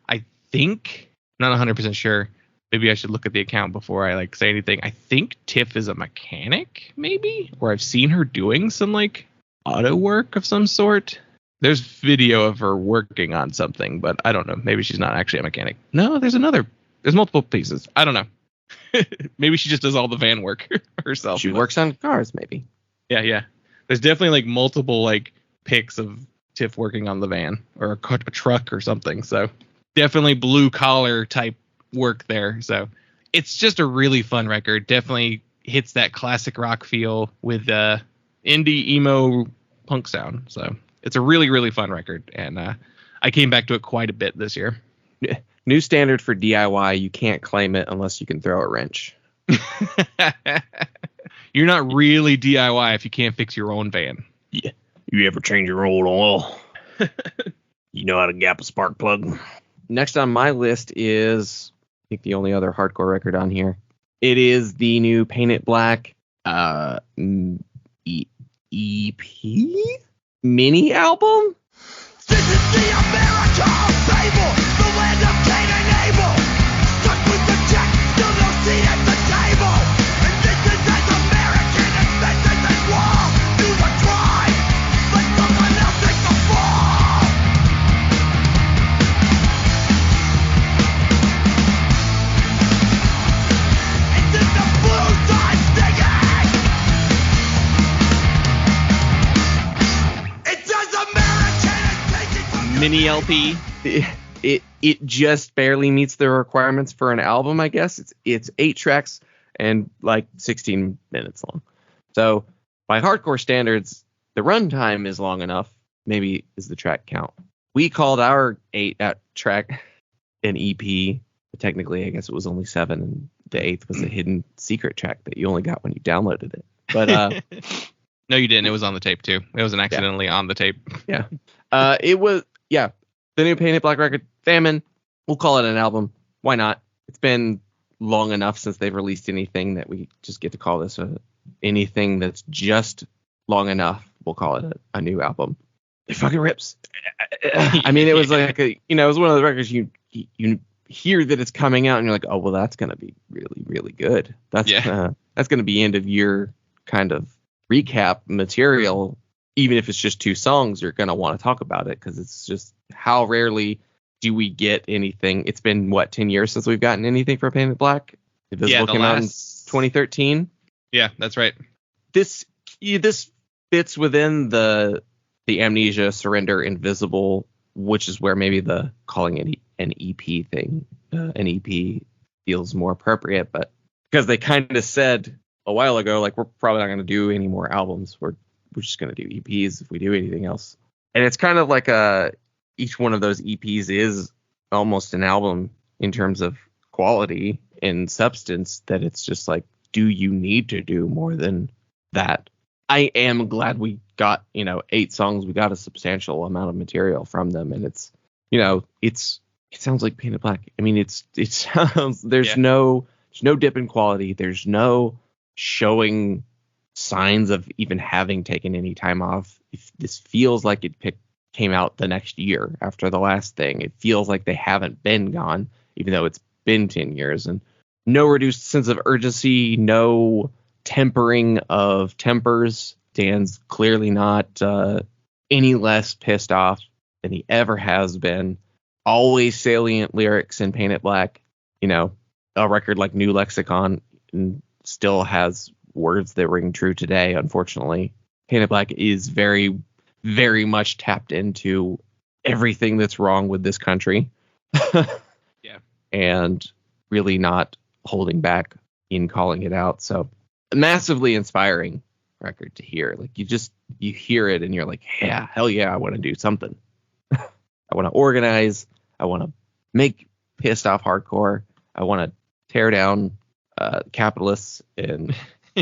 I think, not 100% sure, maybe I should look at the account before I say anything. I think Tiff is a mechanic, maybe? Or I've seen her doing some auto work of some sort. There's video of her working on something, but I don't know. Maybe she's not actually a mechanic. No, there's multiple pieces. I don't know. Maybe she just does all the van work herself. She works on cars, maybe. Yeah. There's definitely multiple pics of Tiff working on the van or a truck or something. So definitely blue collar type work there. So it's just a really fun record. Definitely hits that classic rock feel with indie emo punk sound. So it's a really, really fun record. And I came back to it quite a bit this year. Yeah. New standard for DIY, you can't claim it unless you can throw a wrench. You're not really DIY if you can't fix your own van. Yeah. You ever change your old oil? You know how to gap a spark plug? Next on my list is, I think, the only other hardcore record on here. It is the new Paint It Black EP mini album? This is the America fable, the land of Cain and Abel. Stuck with the check, still no seat at the table. And this is as American as sentence and war. Do the crime, let someone else take the fall. And this the blue side singing. It's as American as taking from Mini LP. It just barely meets the requirements for an album, I guess. It's 8 tracks and 16 minutes long. So by hardcore standards, the runtime is long enough. Maybe is the track count. We called our 8 track an EP. But technically, I guess it was only 7, and the 8th was a hidden secret track that you only got when you downloaded it. But no, you didn't. It was on the tape too. It wasn't accidentally on the tape. Yeah. It was, yeah. The new Paint It Black record, Famine. We'll call it an album. Why not? It's been long enough since they've released anything that we just get to call this anything that's just long enough. We'll call it a new album. It fucking rips. I mean, it was it was one of the records you hear that it's coming out and you're like, oh, well, that's going to be really, really good. That's going to be end of year kind of recap material. Even if it's just 2 songs, you're going to want to talk about it because it's just how rarely do we get anything. It's been, 10 years since we've gotten anything for Paint It Black? Invisible came out in 2013. Yeah, that's right. This fits within the the Amnesia, Surrender, Invisible, which is where maybe the calling it an EP thing, an EP feels more appropriate. But because they kind of said a while ago, like, we're probably not going to do any more albums. We're just going to do EPs if we do anything else. And it's kind of like each one of those EPs is almost an album in terms of quality and substance, that it's just like, do you need to do more than that? I am glad we got, 8 songs. We got a substantial amount of material from them, and it's, it sounds like Painted Black. I mean, it sounds, there's no dip in quality. There's no showing signs of even having taken any time off. This feels like it came out the next year after the last thing. It feels like they haven't been gone, even though it's been 10 years. And no reduced sense of urgency, no tempering of tempers. Dan's clearly not any less pissed off than he ever has been. Always salient lyrics in Painted Black. A record like New Lexicon still has words that ring true today, unfortunately. Painted Black is very, very much tapped into everything that's wrong with this country. Yeah. And really not holding back in calling it out. So a massively inspiring record to hear. Like, you hear it and you're like, yeah, hell yeah, I want to do something. I want to organize. I want to make pissed off hardcore. I want to tear down capitalists and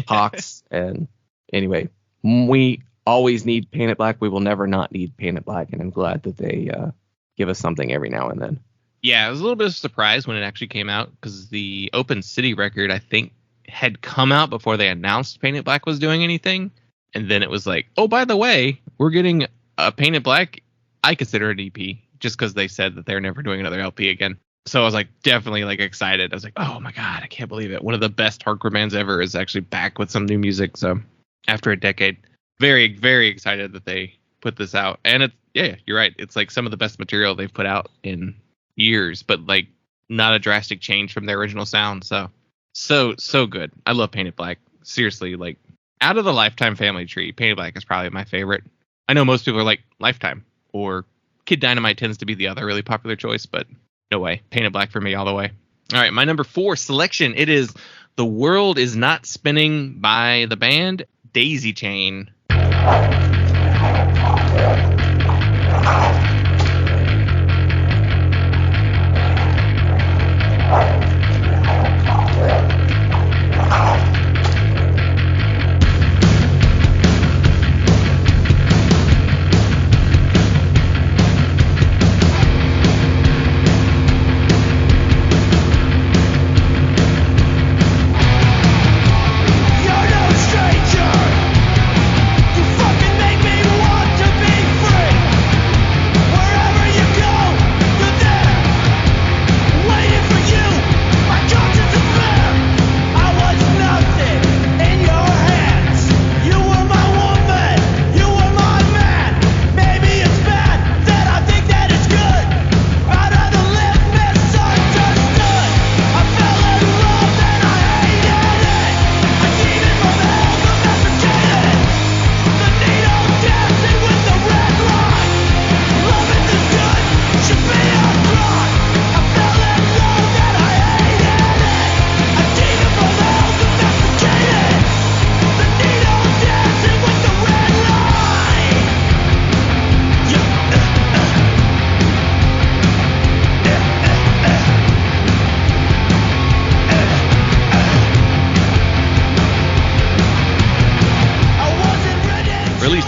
hawks. And anyway, we always need Painted Black. We will never not need Painted Black. And I'm glad that they give us something every now and then. Yeah, it was a little bit of a surprise when it actually came out, because the Open City record, I think, had come out before they announced Painted Black was doing anything. And then it was like, oh, by the way, we're getting a Painted Black. I consider it EP, just because they said that they're never doing another LP again. So I was like, definitely like excited. I was like, oh my God, I can't believe it. One of the best hardcore bands ever is actually back with some new music. So after a decade, very, very excited that they put this out. And it's, yeah, you're right. It's like some of the best material they've put out in years, but like not a drastic change from their original sound. So good. I love Painted Black. Seriously, like, out of the Lifetime family tree, Painted Black is probably my favorite. I know most people are like Lifetime, or Kid Dynamite tends to be the other really popular choice, but no way. Painted Black for me all the way. All right, my number 4 selection, it is The World Is Not Spinning by the band Daisy Chain.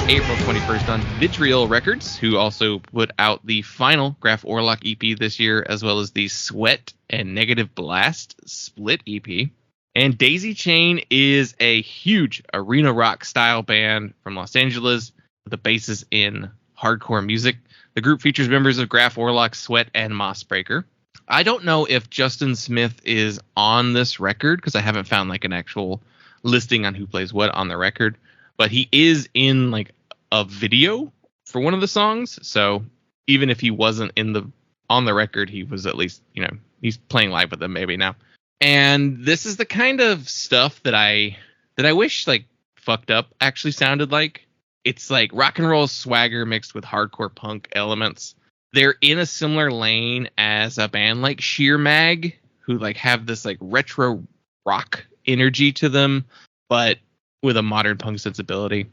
April 21st on Vitriol Records, who also put out the final Graf Orlok EP this year, as well as the Sweat and Negative Blast split EP. And Daisy Chain is a huge arena rock style band from Los Angeles with a basis in hardcore music. The group features members of Graf Orlok, Sweat, and Mossbreaker. I don't know if Justin Smith is on this record, because I haven't found like an actual listing on who plays what on the record, but he is in like a video for one of the songs. So even if he wasn't on the record, he was at least, he's playing live with them maybe now. And this is the kind of stuff that I wish like Fucked Up actually sounded like. It's like rock and roll swagger mixed with hardcore punk elements. They're in a similar lane as a band like Sheer Mag, who like have this like retro rock energy to them, but with a modern punk sensibility.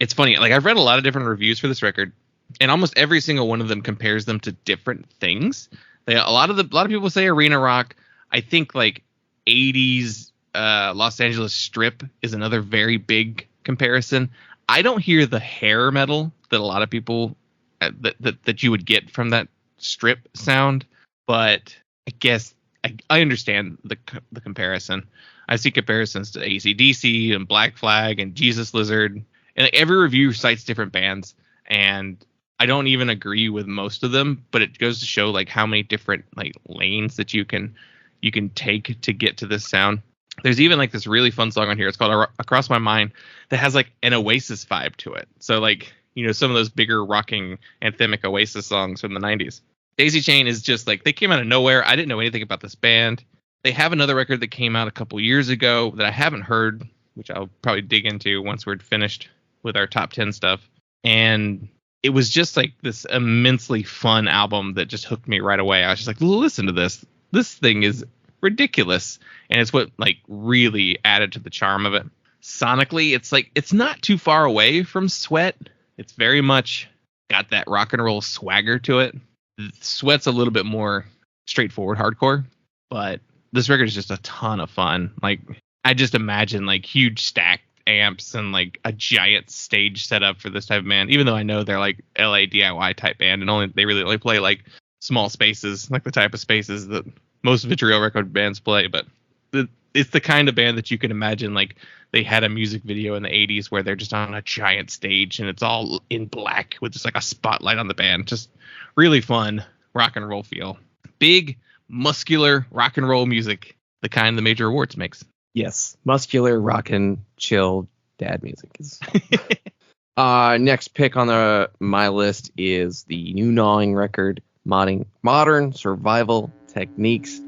It's funny. Like I've read a lot of different reviews for this record, and almost every single one of them compares them to different things. A lot of people say arena rock. I think like 80s Los Angeles strip is another very big comparison. I don't hear the hair metal that a lot of people that you would get from that strip sound, but I guess I understand the comparison. I see comparisons to AC/DC and Black Flag and Jesus Lizard, and like, every review cites different bands, and I don't even agree with most of them, but it goes to show like how many different like lanes that you can take to get to this sound. There's even like this really fun song on here. It's called Across My Mind that has like an Oasis vibe to it. So like, some of those bigger rocking anthemic Oasis songs from the 90s. Daisy Chain is just like, they came out of nowhere. I didn't know anything about this band. They have another record that came out a couple years ago that I haven't heard, which I'll probably dig into once we're finished with our top 10 stuff. And it was just like this immensely fun album that just hooked me right away. I was just like, listen to this. This thing is ridiculous. And it's what like really added to the charm of it. Sonically, it's like, it's not too far away from Sweat. It's very much got that rock and roll swagger to it. Sweat's a little bit more straightforward hardcore, but this record is just a ton of fun. Like I just imagine like huge stacked amps and like a giant stage setup for this type of band, even though I know they're like LA DIY type band and they really only play like small spaces, like the type of spaces that most Vitriol record bands play. But it's the kind of band that you can imagine like they had a music video in the 80s where they're just on a giant stage and it's all in black with just like a spotlight on the band. Just really fun rock and roll feel. Big, muscular rock and roll music, the kind the Major Awards makes. Yes, muscular, rockin', chill dad music is. Next pick on my list is the new Gnawing record, Modern Survival Techniques.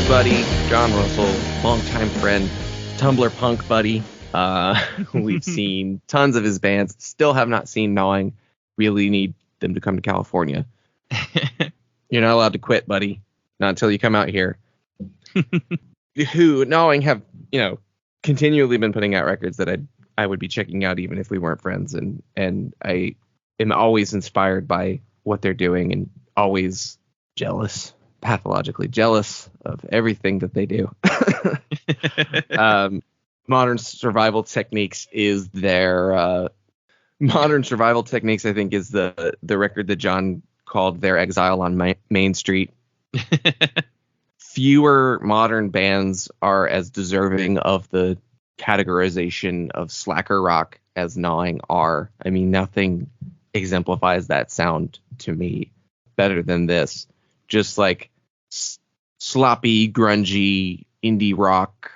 Buddy, John Russell, longtime friend, Tumblr punk buddy. We've seen tons of his bands. Still have not seen Gnawing. Really need them to come to California. You're not allowed to quit, buddy. Not until you come out here. Who Gnawing have, continually been putting out records that I would be checking out even if we weren't friends. And I am always inspired by what they're doing and always jealous. Pathologically jealous of everything that they do. Modern Survival Techniques is their Modern Survival Techniques, I think, is the record that John called their Exile on Main Street. Fewer modern bands are as deserving of the categorization of slacker rock as Gnawing are. I mean, nothing exemplifies that sound to me better than this. Just like sloppy, grungy, indie rock,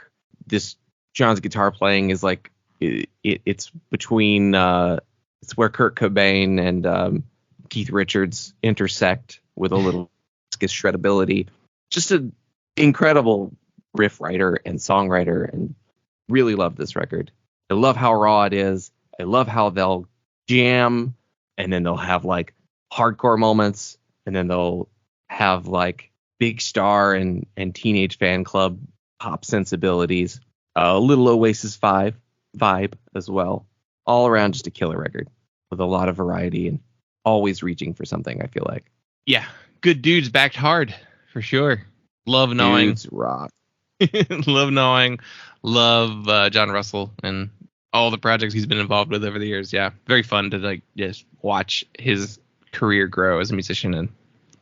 this John's guitar playing is like it's between it's where Kurt Cobain and Keith Richards intersect with a little shreddability. Just an incredible riff writer and songwriter, and really love this record. I love how raw it is. I love how they'll jam and then they'll have like hardcore moments, and then they'll have like big star and Teenage Fan Club pop sensibilities. A little Oasis vibe as well. All around just a killer record with a lot of variety and always reaching for something, I feel like. Yeah, good dudes backed hard for sure. Love Gnawing. Dudes rock. Love Gnawing. Love John Russell and all the projects he's been involved with over the years. Yeah, very fun to like just watch his career grow as a musician, and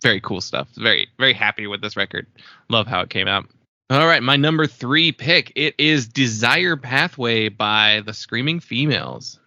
very cool stuff. Very, very happy with this record. Love how it came out. All right, my number 3 pick. It is Desire Pathway by the Screaming Females.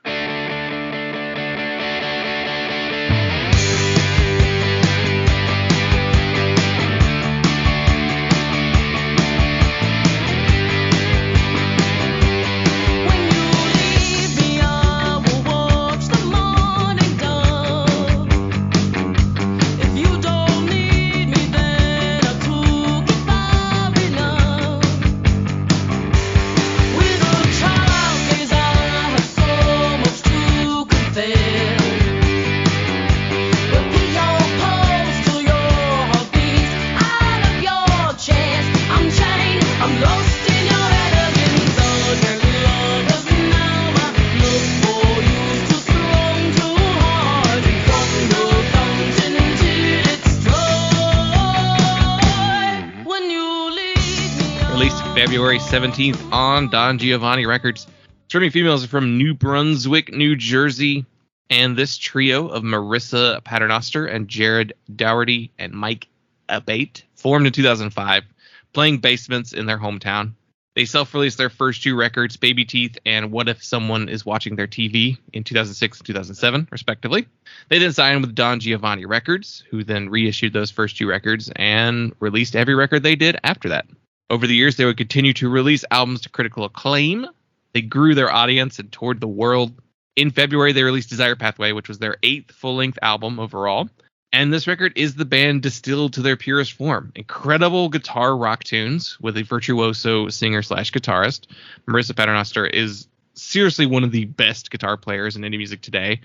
February 17th on Don Giovanni Records. Screaming Females are from New Brunswick, New Jersey, and this trio of Marissa Paternoster and Jared Dougherty and Mike Abate formed in 2005, playing basements in their hometown. They self-released their first 2 records, Baby Teeth and What If Someone Is Watching Their TV, in 2006 and 2007, respectively. They then signed with Don Giovanni Records, who then reissued those first 2 records and released every record they did after that. Over the years, they would continue to release albums to critical acclaim. They grew their audience and toured the world. In February, they released Desire Pathway, which was their 8th full-length album overall. And this record is the band distilled to their purest form. Incredible guitar rock tunes with a virtuoso singer/guitarist. Marissa Paternoster is seriously one of the best guitar players in indie music today.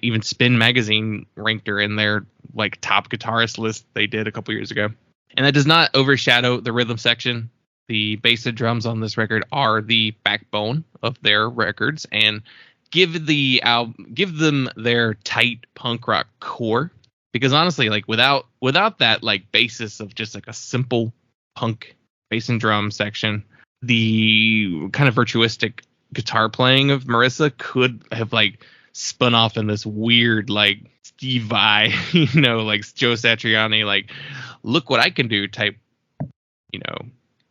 Even Spin Magazine ranked her in their like top guitarist list they did a couple years ago. And that does not overshadow the rhythm section. The bass and drums on this record are the backbone of their records and give them their tight punk rock core. Because honestly, like without that like basis of just like a simple punk bass and drum section, the kind of virtuistic guitar playing of Marissa could have like spun off in this weird like Steve Vai, like Joe Satriani, like look what I can do type,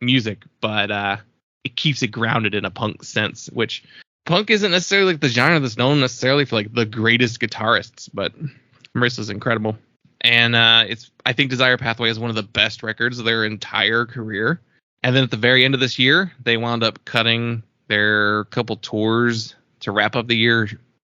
music. But it keeps it grounded in a punk sense, which punk isn't necessarily like the genre that's known necessarily for like the greatest guitarists, but Marissa's incredible. And I think Desire Pathway is one of the best records of their entire career. And then at the very end of this year, they wound up cutting their couple tours to wrap up the year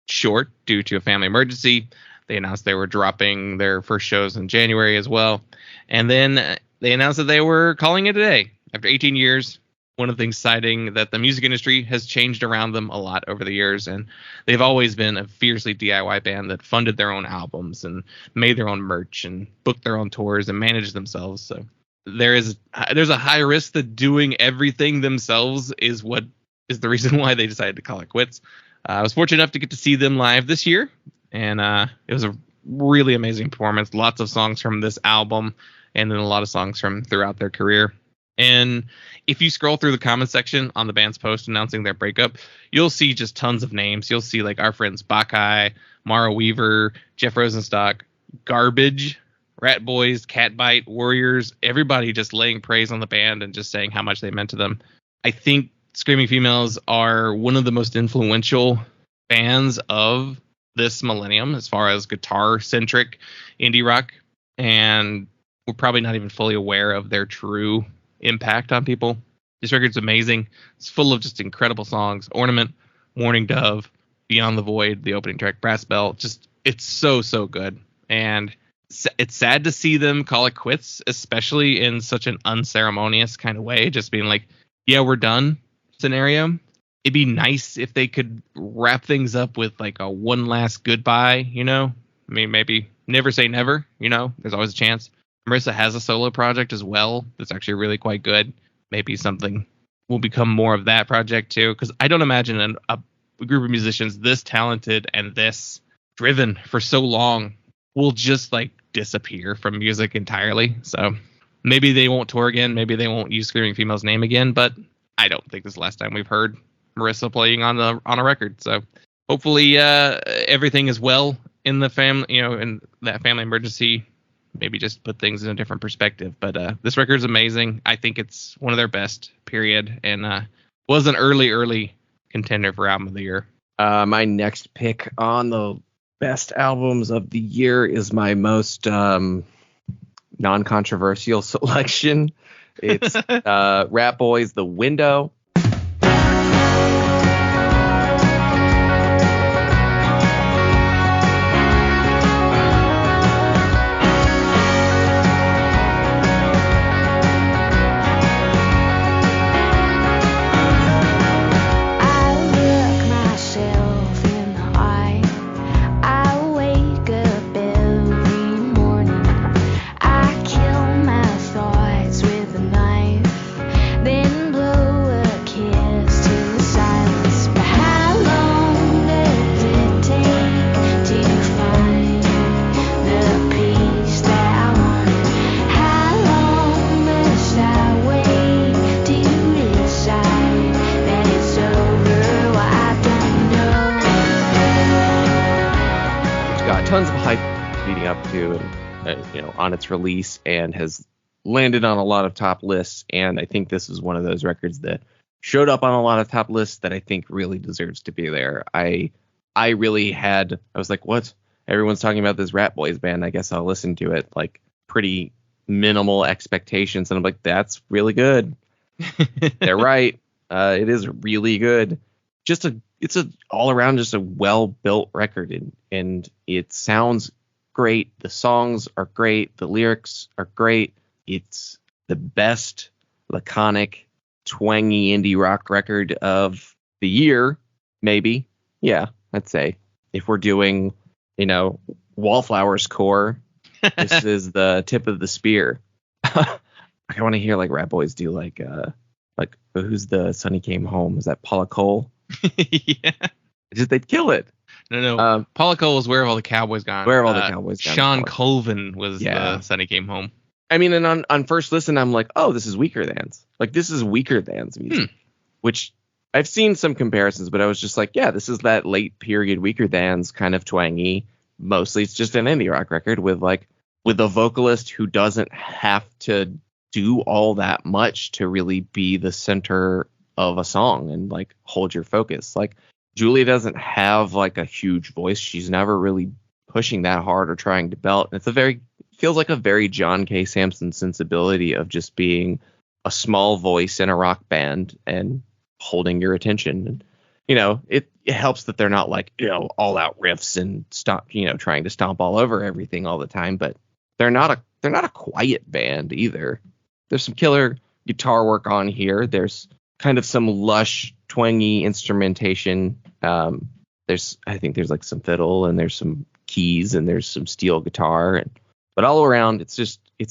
short due to a family emergency. They announced they were dropping their first shows in January as well. And then they announced that they were calling it a day. After 18 years, one of the things citing that the music industry has changed around them a lot over the years. And they've always been a fiercely DIY band that funded their own albums and made their own merch and booked their own tours and managed themselves. So there's a high risk that doing everything themselves is the reason why they decided to call it quits. I was fortunate enough to get to see them live this year, and it was a really amazing performance. Lots of songs from this album, and then a lot of songs from throughout their career. And if you scroll through the comment section on the band's post announcing their breakup, you'll see just tons of names. You'll see like our friends Bacchai, Mara Weaver, Jeff Rosenstock, Garbage, Ratboys, Catbite, Worriers, everybody just laying praise on the band and just saying how much they meant to them. I think Screaming Females are one of the most influential bands of this millennium as far as guitar-centric indie rock, and we're probably not even fully aware of their true impact on people. This record's amazing. It's full of just incredible songs. Ornament, Morning Dove, Beyond the Void, the opening track, Brass Bell. Just, it's so, so good. And it's sad to see them call it quits, especially in such an unceremonious kind of way. Just being like, yeah, we're done scenario. It'd be nice if they could wrap things up with like a one last goodbye, you know? I mean, maybe never say never, you know? There's always a chance. Marissa has a solo project as well that's actually really quite good. Maybe something will become more of that project too, because I don't imagine a group of musicians this talented and this driven for so long will just like disappear from music entirely. So maybe they won't tour again. Maybe they won't use Screaming Female's name again. But I don't think this is the last time we've heard Marissa playing on a record. So hopefully everything is well in the family, you know, in that family emergency. Maybe just put things in a different perspective. But this record's amazing. I think it's one of their best, period. And was an early contender for album of the year. My next pick on the best albums of the year is my most non-controversial selection. It's Ratboys' The Window. Tons of hype leading up to and you know, on its release, and has landed on a lot of top lists. And I think this is one of those records that showed up on a lot of top lists that I think really deserves to be there. I was like, what? Everyone's talking about this Ratboys band. I guess I'll listen to it. Like, pretty minimal expectations, and I'm like, that's really good. They're right. It is really good. It's all around just a well-built record, and it sounds great. The songs are great. The lyrics are great. It's the best laconic, twangy indie rock record of the year, maybe. Yeah, I'd say. If we're doing, you know, Wallflowers core, this is the tip of the spear. I want to hear like Ratboys do like who's the Sonny Came Home? Is that Paula Cole? Yeah. Just they'd kill it. No. Paula Cole was Where Have All the Cowboys Gone. Where Have All the Cowboys Gone? Sean Colvin was the Sonny Came Home. I mean, and on first listen, I'm like, oh, this is Weaker Thans. Like, this is Weaker Thans music, which I've seen some comparisons, but I was just like, yeah, this is that late period Weaker Thans kind of twangy. Mostly it's just an indie rock record with a vocalist who doesn't have to do all that much to really be the center of a song and like hold your focus. Like, Julia doesn't have like a huge voice. She's never really pushing that hard or trying to belt. And feels like a very John K. Samson sensibility of just being a small voice in a rock band and holding your attention. And, you know, it helps that they're not like, you know, all out riffs and trying to stomp all over everything all the time, but they're not a quiet band either. There's some killer guitar work on here. There's kind of some lush, twangy instrumentation. I think there's like some fiddle and there's some keys and there's some steel guitar, but all around it's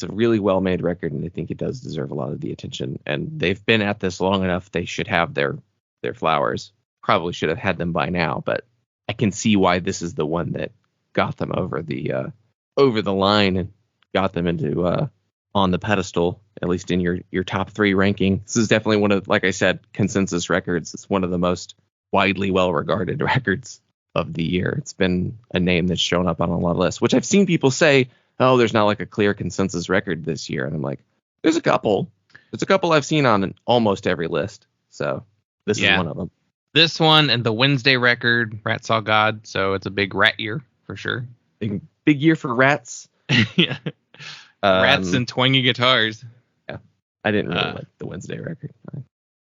a really well made record, and I think it does deserve a lot of the attention. And they've been at this long enough; they should have their flowers. Probably should have had them by now, but I can see why this is the one that got them over the line and got them into on the pedestal, at least in your top 3 ranking. This is definitely one of, like I said, consensus records. It's one of the most widely well-regarded records of the year. It's been a name that's shown up on a lot of lists, which I've seen people say, oh, there's not like a clear consensus record this year. And I'm like, there's a couple. There's a couple I've seen on almost every list. So this is one of them. This one and the Wednesday record, Rat Saw God. So it's a big rat year for sure. Big year for rats. Yeah. Rats and twangy guitars. Yeah. I didn't really like the Wednesday record.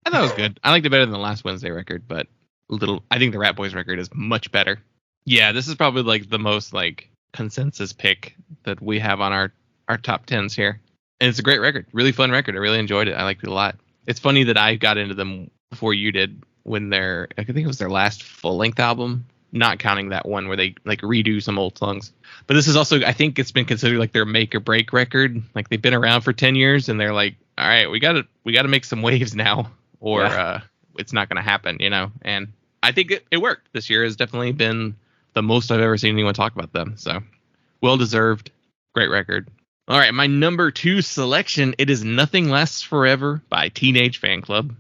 I thought it was good. I liked it better than the last Wednesday record, but I think the Ratboys record is much better. Yeah, this is probably like the most like consensus pick that we have on our top 10s here. And it's a great record. Really fun record. I really enjoyed it. I liked it a lot. It's funny that I got into them before you did when I think it was their last full-length album, not counting that one where they like redo some old songs. But this is also, I think it's been considered like their make or break record. Like they've been around for 10 years and they're like, all right, we got to make some waves now or it's not going to happen, you know? And I think it worked. This year has definitely been the most I've ever seen anyone talk about them. So well-deserved. Great record. All right, my number 2 selection, it is Nothing Lasts Forever by Teenage Fanclub.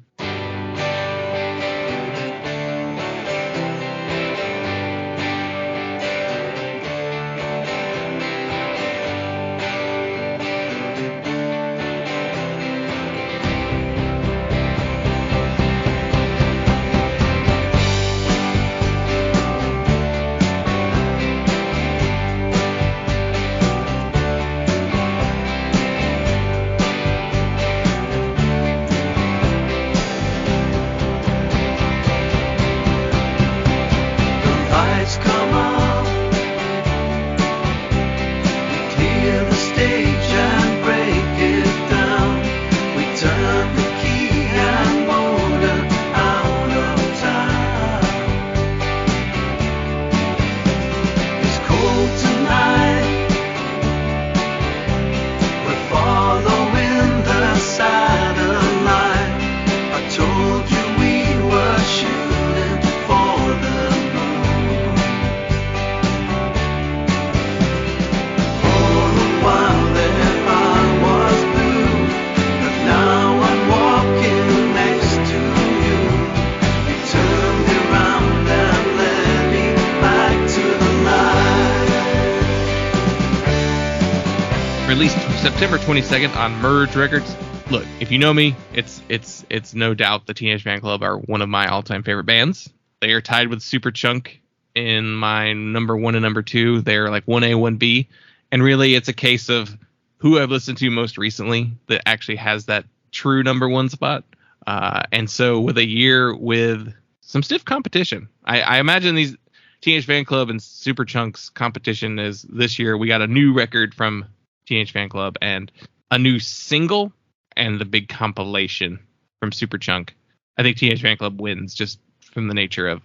Released September 22nd on Merge Records. Look, if you know me, it's no doubt the Teenage Fanclub are one of my all-time favorite bands. They are tied with Superchunk in my number 1 and number 2. They're like 1A, 1B. And really, it's a case of who I've listened to most recently that actually has that true number 1 spot. And so with a year with some stiff competition, I imagine these Teenage Fanclub and Superchunk's competition is this year. We got a new record from Teenage Fanclub and a new single and the big compilation from Superchunk. I think Teenage Fanclub wins just from the nature of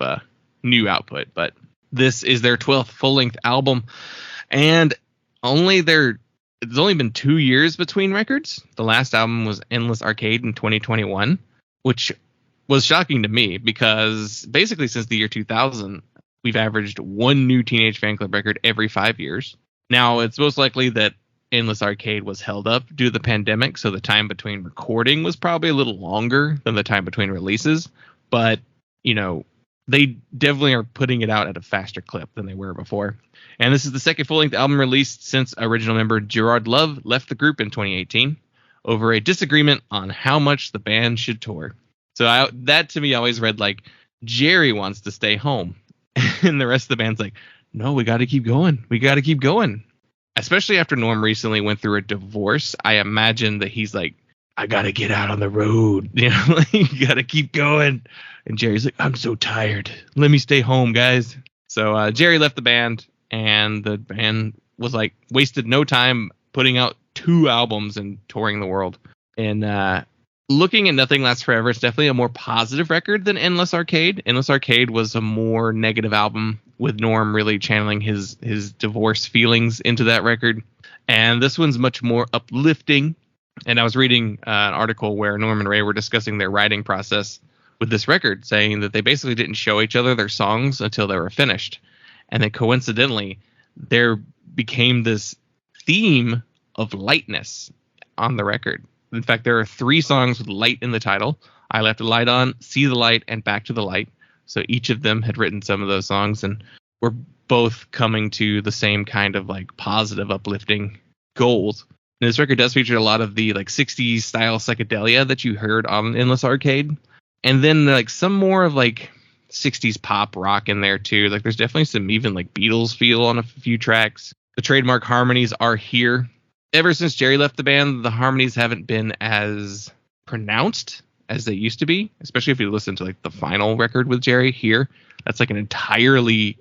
new output, but this is their 12th full-length album, and it's only been 2 years between records. The last album was Endless Arcade in 2021, which was shocking to me because basically since the year 2000, we've averaged one new Teenage Fanclub record every 5 years. Now, it's most likely that Endless Arcade was held up due to the pandemic, so the time between recording was probably a little longer than the time between releases, but, you know, they definitely are putting it out at a faster clip than they were before. And this is the second full-length album released since original member Gerard Love left the group in 2018 over a disagreement on how much the band should tour. So that to me always read like, Jerry wants to stay home. And the rest of the band's like, no, we got to keep going. We got to keep going. Especially after Norm recently went through a divorce, I imagine that he's like, I got to get out on the road. You know, like, you got to keep going. And Jerry's like, I'm so tired. Let me stay home, guys. So Jerry left the band, and the band was like, wasted no time putting out 2 albums and touring the world. And looking at Nothing Lasts Forever, it's definitely a more positive record than Endless Arcade. Endless Arcade was a more negative album, with Norm really channeling his divorce feelings into that record. And this one's much more uplifting. And I was reading an article where Norm and Ray were discussing their writing process with this record, saying that they basically didn't show each other their songs until they were finished. And then coincidentally, there became this theme of lightness on the record. In fact, there are 3 songs with light in the title: I Left a Light On, See the Light, and Back to the Light. So each of them had written some of those songs, and were both coming to the same kind of like positive, uplifting goals. And this record does feature a lot of the like 60s style psychedelia that you heard on Endless Arcade. And then like some more of like 60s pop rock in there too. Like there's definitely some even like Beatles feel on a few tracks. The trademark harmonies are here. Ever since Jerry left the band, the harmonies haven't been as pronounced as they used to be, especially if you listen to like the final record with Jerry here. That's like an entirely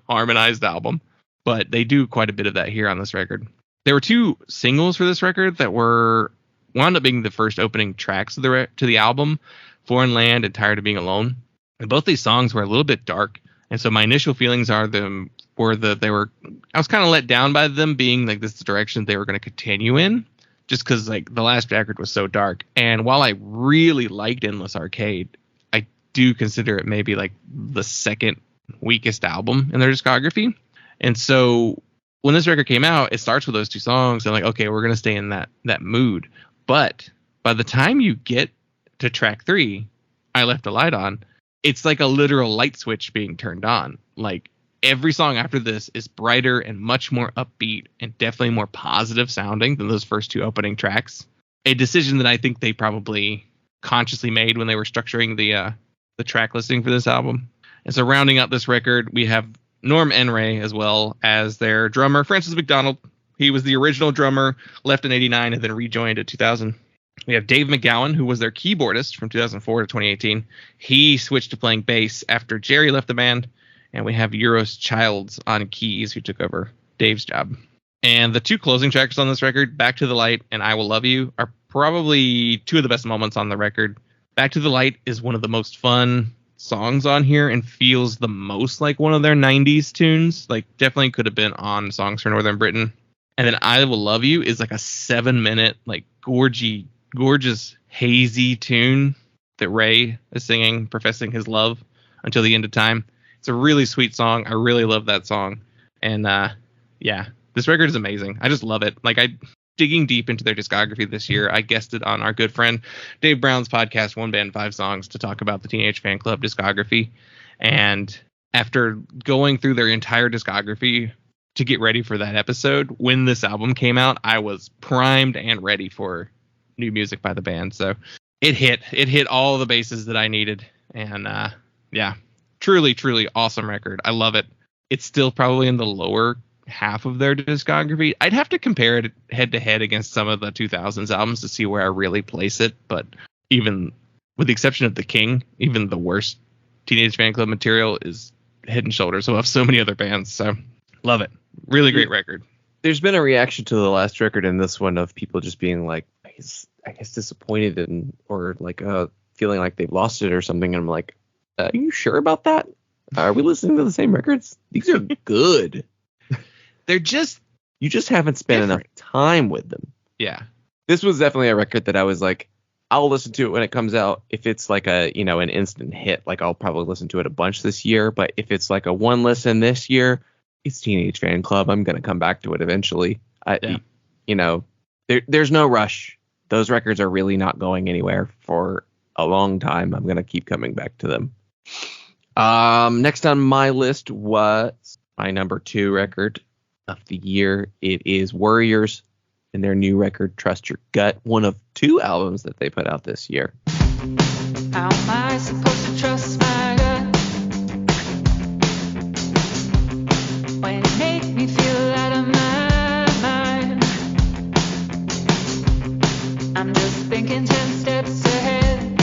harmonized album, but they do quite a bit of that here on this record. There were 2 singles for this record that wound up being the first opening tracks to the album, Foreign Land and Tired of Being Alone. And both these songs were a little bit dark. And so my initial feelings I was kind of let down by them being like this direction they were going to continue in, just because like the last record was so dark. And while I really liked Endless Arcade, I do consider it maybe like the second weakest album in their discography. And so when this record came out, it starts with those 2 songs. And like, okay, we're going to stay in that mood. But by the time you get to track 3, I Left a Light On, it's like a literal light switch being turned on. Like every song after this is brighter and much more upbeat and definitely more positive sounding than those first 2 opening tracks. A decision that I think they probably consciously made when they were structuring the track listing for this album. And so rounding out this record, we have Norm Enray as well as their drummer, Francis McDonald. He was the original drummer, left in 89 and then rejoined in 2000. We have Dave McGowan, who was their keyboardist from 2004 to 2018. He switched to playing bass after Jerry left the band. And we have Euros Childs on keys, who took over Dave's job. And the 2 closing tracks on this record, Back to the Light and I Will Love You, are probably 2 of the best moments on the record. Back to the Light is one of the most fun songs on here and feels the most like one of their 90s tunes. Like definitely could have been on Songs for Northern Britain. And then I Will Love You is like a 7-minute, like gorgeous, hazy tune that Ray is singing, professing his love until the end of time. It's a really sweet song. I really love that song. And yeah, this record is amazing. I just love it. Like digging deep into their discography this year, I guested on our good friend Dave Brown's podcast, One Band 5 Songs, to talk about the Teenage Fanclub discography. And after going through their entire discography to get ready for that episode, when this album came out, I was primed and ready for new music by the band. So it hit all the bases that I needed. And yeah, truly awesome record. I love it. It's still probably in the lower half of their discography. I'd have to compare it head to head against some of the 2000s albums to see where I really place it. But even with the exception of The King, even the worst Teenage Fanclub material is head and shoulders above so many other bands. So love it. Really great record. There's been a reaction to the last record and this one of people just being like, I guess disappointed or like feeling like they've lost it or something. And I'm like, are you sure about that? Are we listening to the same records? These are good. They're just, you just haven't spent enough time with them. Yeah. This was definitely a record that I was like, I'll listen to it when it comes out. If it's like an instant hit, like I'll probably listen to it a bunch this year. But if it's like a one listen this year, it's Teenage Fanclub. I'm going to come back to it eventually. There's no rush. Those records are really not going anywhere for a long time. I'm going to keep coming back to them. Next on my list was my number 2 record of the year. It is Worriers and their new record, Trust Your Gut, one of 2 albums that they put out this year. How am I supposed to trust my gut when it makes me feel out of my mind? I'm just thinking 10 steps ahead.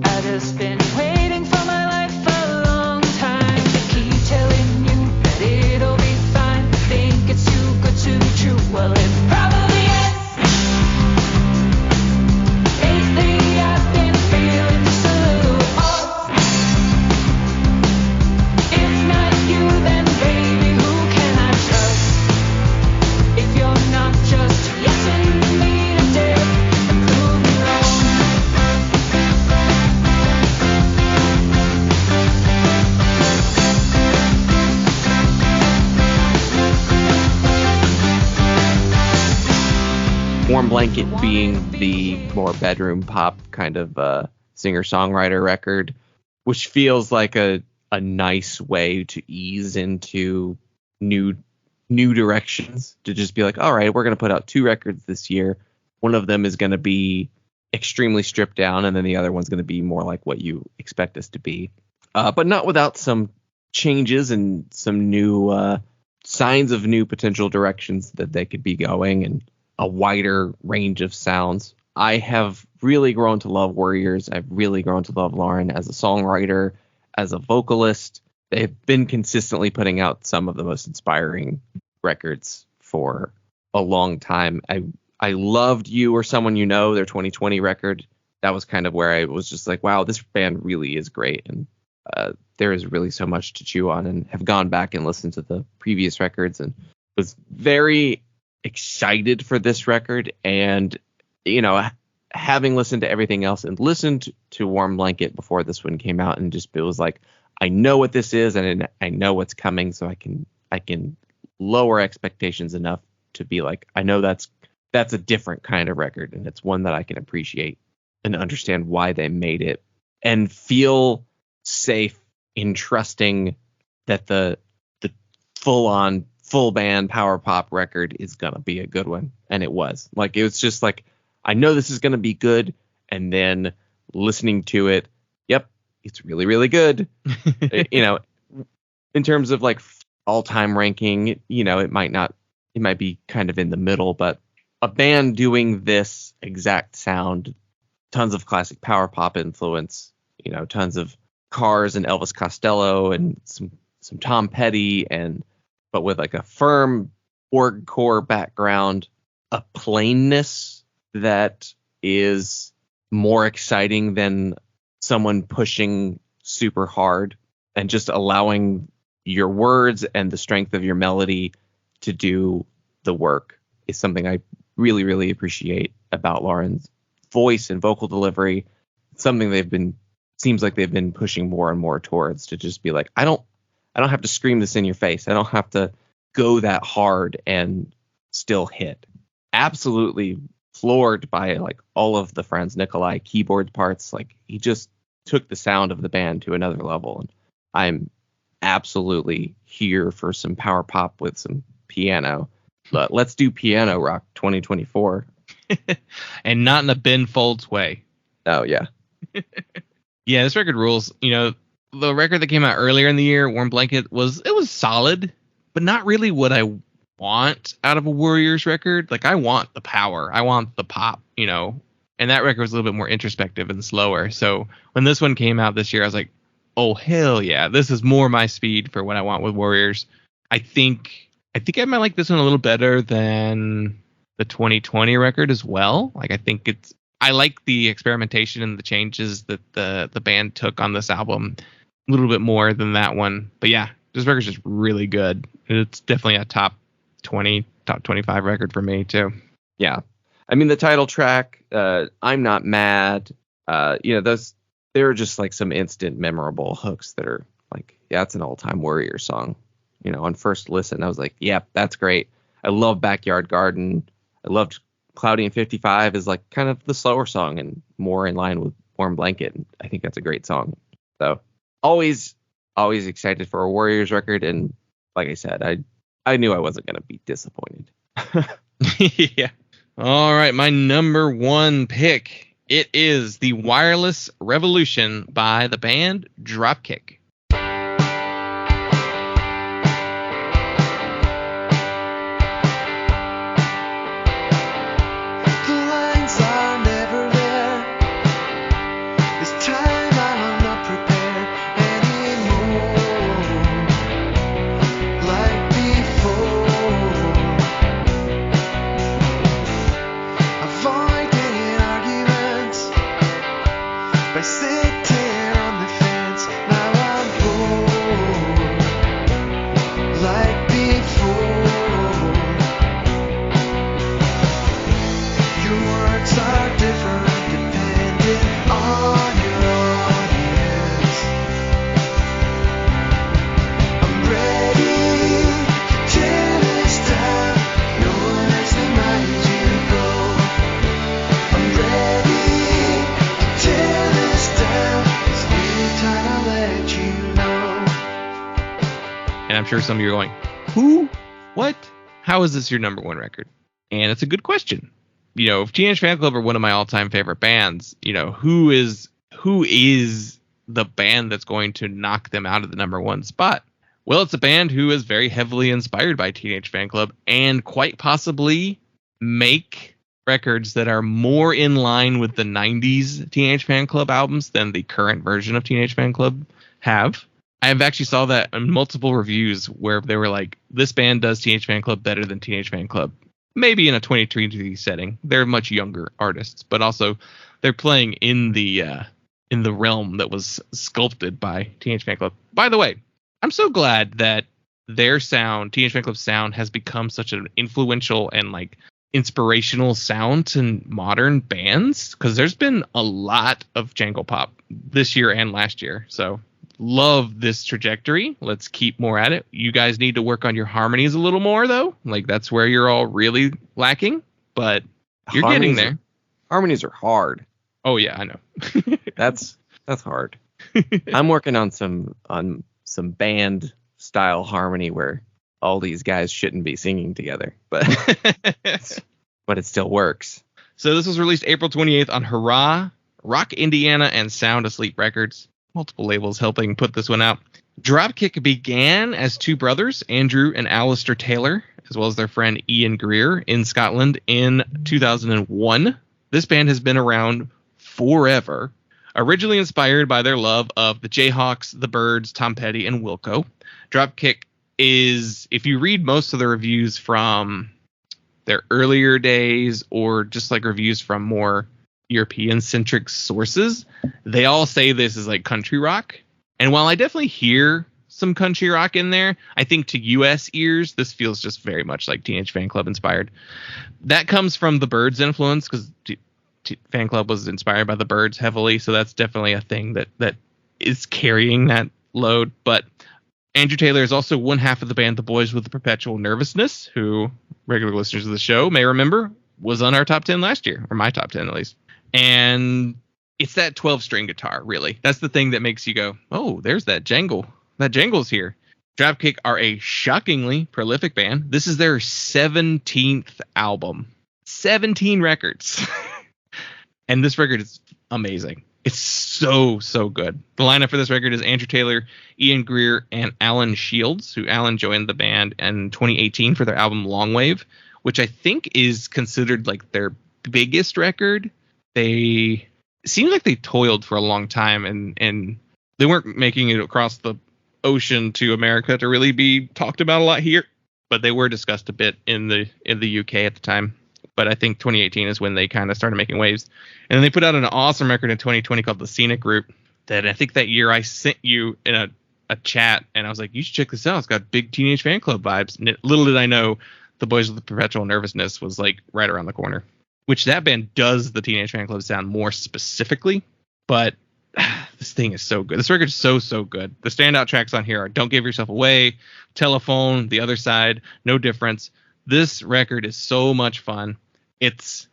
I've just been waiting for my life for a long time. They keep telling you that it'll be fine. Think it's too good to be true. Well, it probably is. Lately I've been feeling just a little off. If not you, then baby, who can I trust? If you're not just yesing me to death and prove me wrong. Warm Blanket being the more bedroom pop kind of singer-songwriter record, which feels like a nice way to ease into new directions, to just be like, all right, we're going to put out 2 records this year. One of them is going to be extremely stripped down, and then the other one's going to be more like what you expect us to be. But not without some changes and some new signs of new potential directions that they could be going. And a wider range of sounds. I have really grown to love Worriers. I've really grown to love Lauren as a songwriter, as a vocalist. They've been consistently putting out some of the most inspiring records for a long time. I loved You or Someone You Know, their 2020 record. That was kind of where I was just like, wow, this band really is great. And there is really so much to chew on, and have gone back and listened to the previous records and was very excited for this record. And, you know, having listened to everything else and listened to Warm Blanket before this one came out, and just, it was like, I know what this is and I know what's coming, so I can lower expectations enough to be like, I know that's a different kind of record, and it's one that I can appreciate and understand why they made it, and feel safe in trusting that the full band power pop record is gonna be a good one. And it was. Like, it was just like, I know this is gonna be good, and then listening to it, yep, it's really, really good. You know, in terms of like all-time ranking, you know, it might be kind of in the middle, but a band doing this exact sound, tons of classic power pop influence, you know, tons of Cars and Elvis Costello and some Tom Petty, but with like a firm org core background, a plainness that is more exciting than someone pushing super hard, and just allowing your words and the strength of your melody to do the work is something I really, really appreciate about Lauren's voice and vocal delivery. It's something seems like they've been pushing more and more towards, to just be like, I don't have to scream this in your face. I don't have to go that hard and still hit. Absolutely floored by like all of the Franz Nicolai keyboard parts. Like, he just took the sound of the band to another level, and I'm absolutely here for some power pop with some piano. But let's do piano rock 2024. And not in a Ben Folds way. Oh yeah. Yeah, this record rules. You know, the record that came out earlier in the year, Warm Blanket, was solid, but not really what I want out of a Worriers record. Like, I want the power, I want the pop, you know. And that record was a little bit more introspective and slower. So when this one came out this year, I was like, oh hell yeah, this is more my speed for what I want with Worriers. I think I might like this one a little better than the 2020 record as well. Like, I like the experimentation and the changes that the band took on this album a little bit more than that one. But yeah, this record's just really good. It's definitely a top 20, top 25 record for me too. Yeah. I mean, the title track, I'm Not Mad, you know, there are just like some instant memorable hooks that are like, yeah, it's an all-time Warrior song. You know, on first listen, I was like, yeah, that's great. I love Backyard Garden. I loved Cloudy and 55 is like kind of the slower song and more in line with Warm Blanket. And I think that's a great song. So always excited for a Warriors record. And like I said, I knew I wasn't going to be disappointed. Yeah. All right. My number one pick. It is The Wireless Revolution by the band Dropkick. I'm sure some of you are going, who? What? How is this your number one record? And it's a good question. You know, if Teenage Fanclub are one of my all-time favorite bands, you know, who is the band that's going to knock them out of the number one spot? Well, it's a band who is very heavily inspired by Teenage Fanclub and quite possibly make records that are more in line with the 90s Teenage Fanclub albums than the current version of Teenage Fanclub have. I have actually saw that in multiple reviews where they were like, this band does Teenage Fanclub better than Teenage Fanclub. Maybe in a 2023 setting. They're much younger artists, but also they're playing in the realm that was sculpted by Teenage Fanclub. By the way, I'm so glad that their sound, Teenage Fanclub's sound, has become such an influential and like inspirational sound to modern bands, because there's been a lot of jangle pop this year and last year. So love this trajectory. Let's keep more at it. You guys need to work on your harmonies a little more, though. Like, that's where you're all really lacking, but you're getting there. Harmonies are hard. Oh yeah, I know. That's hard. I'm working on some band style harmony where all these guys shouldn't be singing together, but it still works. So this was released April 28th on Hurrah, Rock Indiana, and Sound Asleep Records. Multiple labels helping put this one out. Dropkick began as two brothers, Andrew and Alistair Taylor, as well as their friend Ian Greer, in Scotland in 2001. This band has been around forever. Originally inspired by their love of the Jayhawks, the Byrds, Tom Petty, and Wilco. Dropkick is, if you read most of the reviews from their earlier days or just like reviews from more European-centric sources, they all say this is like country rock. And while I definitely hear some country rock in there, I think to U.S. ears, this feels just very much like Teenage Fanclub inspired. That comes from the Byrds influence, because Fanclub was inspired by the Byrds heavily, so that's definitely a thing that is carrying that load. But Andrew Taylor is also one half of the band The Boys with the Perpetual Nervousness, who regular listeners of the show may remember was on our top 10 last year, or my top 10 at least. And it's that 12-string guitar, really. That's the thing that makes you go, oh, there's that jangle. That jangle's here. Dropkick are a shockingly prolific band. This is their 17th album. 17 records. And this record is amazing. It's so good. The lineup for this record is Andrew Taylor, Ian Greer, and Alan Shields, who Alan joined the band in 2018 for their album Long Wave, which I think is considered like their biggest record. They seemed like they toiled for a long time, and they weren't making it across the ocean to America to really be talked about a lot here, but they were discussed a bit in the UK at the time. But I think 2018 is when they kind of started making waves. And then they put out an awesome record in 2020 called The Scenic Route that I think that year I sent you in a chat, and I was like, you should check this out. It's got big Teenage Fanclub vibes. And little did I know The Boys with the Perpetual Nervousness was like right around the corner, which that band does the Teenage Fanclub sound more specifically. But this thing is so good. This record's so good. The standout tracks on here are Don't Give Yourself Away, Telephone, The Other Side, No Difference. This record is so much fun. It's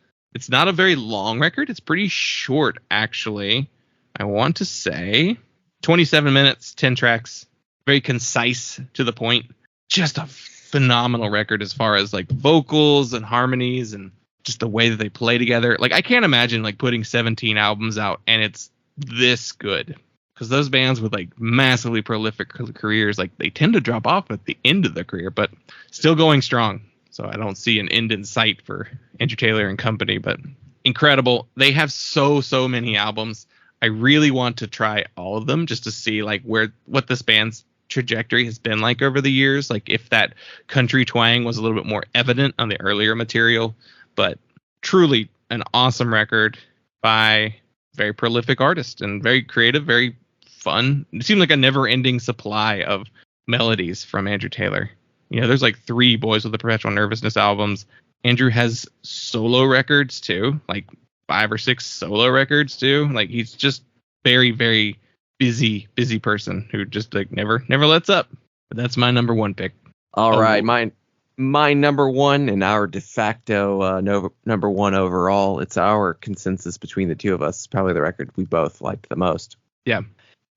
not a very long record. It's pretty short, actually. I want to say 27 minutes, 10 tracks, very concise, to the point. Just a phenomenal record as far as like vocals and harmonies and just the way that they play together. Like, I can't imagine like putting 17 albums out and it's this good, because those bands with like massively prolific careers, like they tend to drop off at the end of their career, but still going strong. So I don't see an end in sight for Andrew Taylor and company, but incredible. They have so many albums. I really want to try all of them just to see like what this band's trajectory has been like over the years. Like if that country twang was a little bit more evident on the earlier material, but truly an awesome record by a very prolific artist and very creative, very fun. It seemed like a never ending supply of melodies from Andrew Taylor. You know, there's like 3 Boys with the Perpetual Nervousness albums. Andrew has solo records too, like 5 or 6 solo records too. Like he's just very, very busy person who just like never lets up. But that's my number 1 pick. All right, my number 1 and our de facto number 1 overall. It's our consensus between the two of us. Probably the record we both liked the most. Yeah,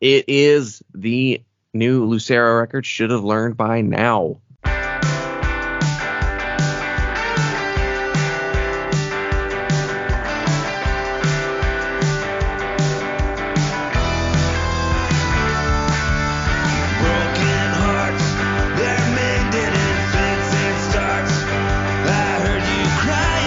it is the new Lucero record. Should Have Learned by Now. Crying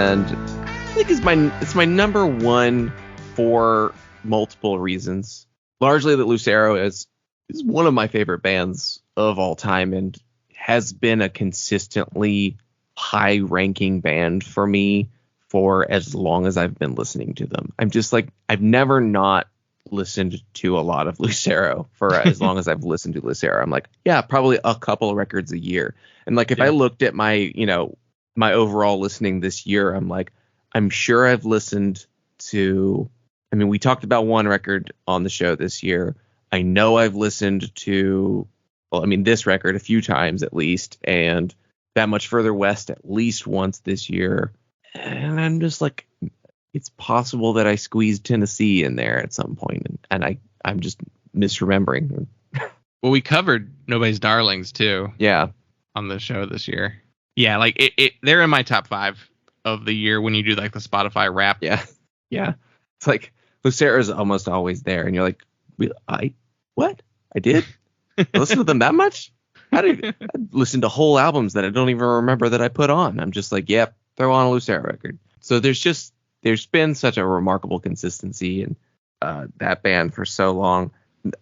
and I think it's my number one for multiple reasons. Largely that Lucero is one of my favorite bands of all time and has been a consistently high-ranking band for me for as long as I've been listening to them. I'm just like, I've never not listened to a lot of Lucero for as long as I've listened to Lucero. I'm like, yeah, probably a couple of records a year. And like, if I looked at my, my overall listening this year, I'm like, I'm sure I've listened to, I mean, we talked about one record on the show this year. I know I've listened to, well, I mean, this record a few times at least, and That Much Further West at least once this year. And I'm just like, it's possible that I squeezed Tennessee in there at some point, and I'm just misremembering. Well, we covered Nobody's Darlings too. Yeah. On the show this year. Yeah, like they're in my top 5 of the year when you do like the Spotify rap. Yeah. Yeah. It's like Lucero's almost always there, and you're like, what? I did? I listened to them that much? I listened to whole albums that I don't even remember that I put on. I'm just like, yep, throw on a Lucero record. So there's been such a remarkable consistency in that band for so long.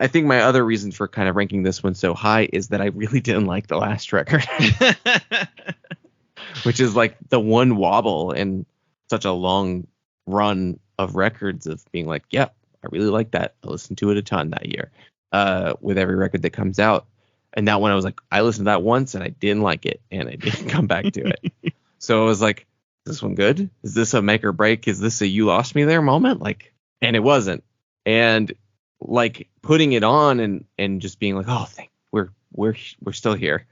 I think my other reason for kind of ranking this one so high is that I really didn't like the last record, which is like the one wobble in such a long run of records of being like, yeah, I really like that. I listened to it a ton that year with every record that comes out. And that one I was like, I listened to that once and I didn't like it and I didn't come back to it. So I was like, is this one good? Is this a make or break? Is this a you lost me there moment? Like, and it wasn't. And like putting it on and just being like, oh, we're still here,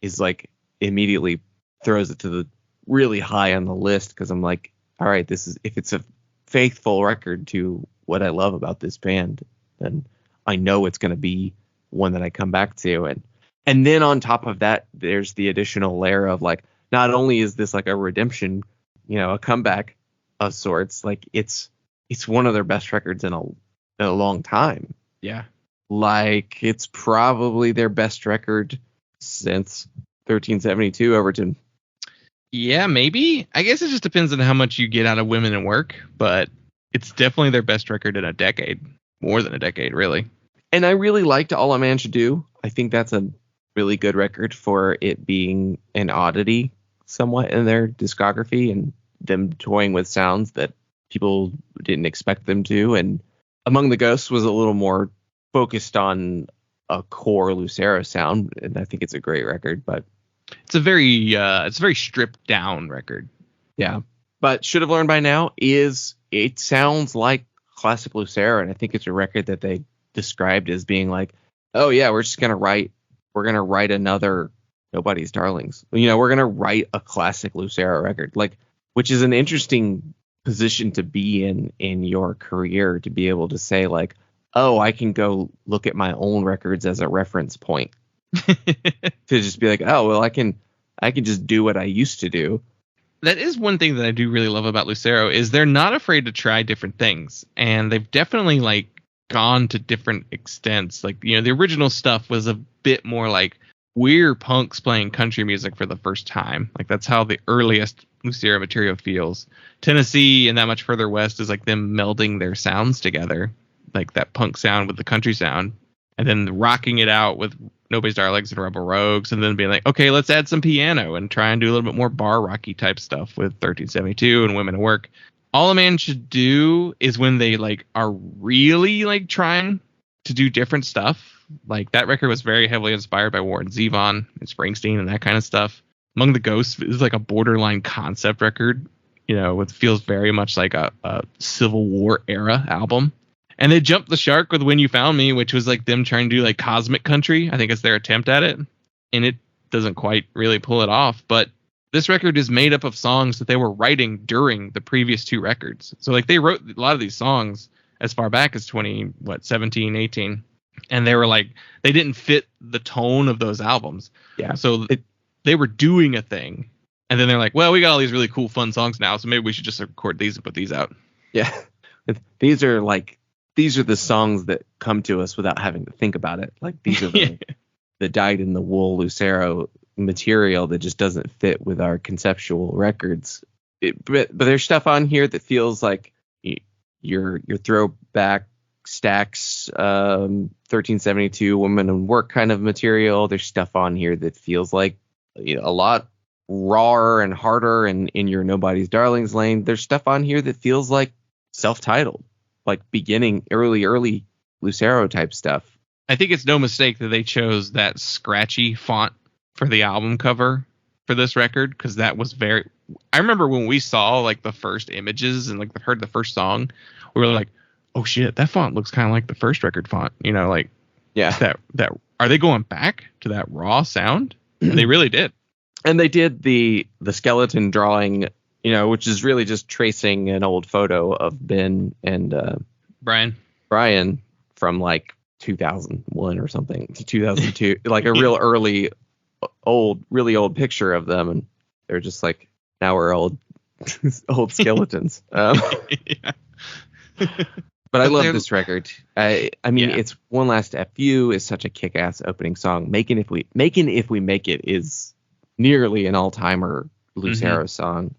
is like immediately throws it to the really high on the list, because I'm like, all right, this is, if it's a faithful record to what I love about this band, then I know it's going to be one that I come back to. And then on top of that, there's the additional layer of like, not only is this like a redemption, a comeback of sorts, like it's one of their best records in a long time. Yeah. Like it's probably their best record since 1372 Overton. Yeah, maybe. I guess it just depends on how much you get out of Women in Work, but it's definitely their best record in a decade. More than a decade, really. And I really liked All a Man Should Do. I think that's a really good record for it being an oddity somewhat in their discography and them toying with sounds that people didn't expect them to. And Among the Ghosts was a little more focused on a core Lucero sound, and I think it's a great record, but it's a very stripped down record. Yeah. But Should Have Learned by Now it sounds like classic Lucero, and I think it's a record that they described as being like, oh yeah, we're going to write another Nobody's Darlings. We're going to write a classic Lucero record, like, which is an interesting position to be in your career, to be able to say like, oh, I can go look at my own records as a reference point. To just be like, oh, well, I can just do what I used to do. That is one thing that I do really love about Lucero, is they're not afraid to try different things. And they've definitely like gone to different extents. Like, the original stuff was a bit more like, we're punks playing country music for the first time. Like that's how the earliest Lucero material feels. Tennessee and That Much Further West is like them melding their sounds together, like that punk sound with the country sound, and then rocking it out with Nobody's Darlings and Rebel Rogues, and then being like, okay, let's add some piano and try and do a little bit more bar rocky type stuff with 1372 and Women at Work. All a Man Should Do is when they like are really like trying to do different stuff. Like that record was very heavily inspired by Warren Zevon and Springsteen and that kind of stuff. Among the Ghosts is like a borderline concept record, it feels very much like a Civil War era album. And they jumped the shark with When You Found Me, which was like them trying to do like cosmic country. I think it's their attempt at it. And it doesn't quite really pull it off. But this record is made up of songs that they were writing during the previous 2 records. So like they wrote a lot of these songs as far back as 17, 18. And they were like, they didn't fit the tone of those albums. Yeah. So they were doing a thing. And then they're like, well, we got all these really cool, fun songs now, so maybe we should just record these and put these out. Yeah. These are the songs that come to us without having to think about it. Like these are the dyed in the wool Lucero material that just doesn't fit with our conceptual records. But there's stuff on here that feels like your throwback Stax 1372 Woman and Work kind of material. There's stuff on here that feels like a lot rawer and harder and in your Nobody's Darlings lane. There's stuff on here that feels like self-titled, like beginning early Lucero type stuff. I think it's no mistake that they chose that scratchy font for the album cover for this record, because that was very... I remember when we saw like the first images and like heard the first song, we were like, oh shit, that font looks kind of like the first record font. Like, yeah, that are they going back to that raw sound? And they really did. And they did the skeleton drawing, which is really just tracing an old photo of Ben and Brian from like 2001 or something to 2002, like a real really old picture of them, and they're just like, now we're old skeletons. Yeah. But I love this record. I mean, It's One Last FU is such a kick-ass opening song. Macon If We Make It is nearly an all-timer Lucero song.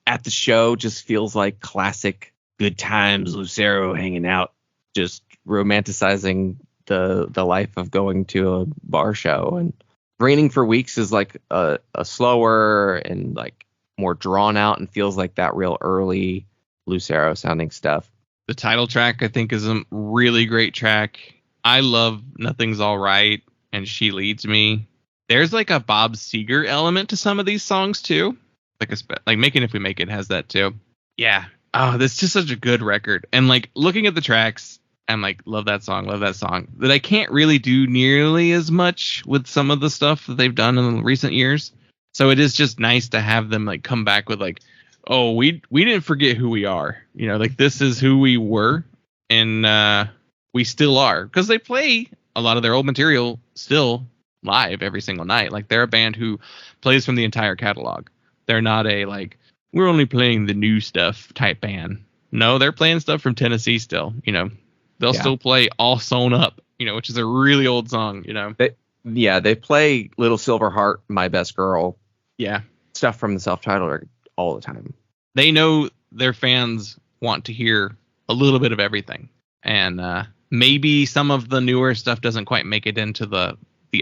At the Show just feels like classic good times Lucero hanging out, just romanticizing the life of going to a bar show. And Raining for Weeks is like a slower and like more drawn out and feels like that real early Lucero sounding stuff. The title track, I think, is a really great track. I love Nothing's All Right and She Leads Me. There's like a Bob Seger element to some of these songs too. Like Macon If We Make It has that too. Yeah. Oh, that's just such a good record. And like looking at the tracks, I'm like, love that song. That I can't really do nearly as much with some of the stuff that they've done in recent years. So it is just nice to have them like come back with like, oh, we didn't forget who we are. Like this is who we were, and we still are, because they play a lot of their old material still live every single night. Like they're a band who plays from the entire catalog. They're not a like, we're only playing the new stuff type band. No, they're playing stuff from Tennessee still. They'll still play All Sewn Up, which is a really old song. They play Little Silver Heart, My Best Girl. Yeah, stuff from the self-titled record all the time. They know their fans want to hear a little bit of everything, and maybe some of the newer stuff doesn't quite make it into the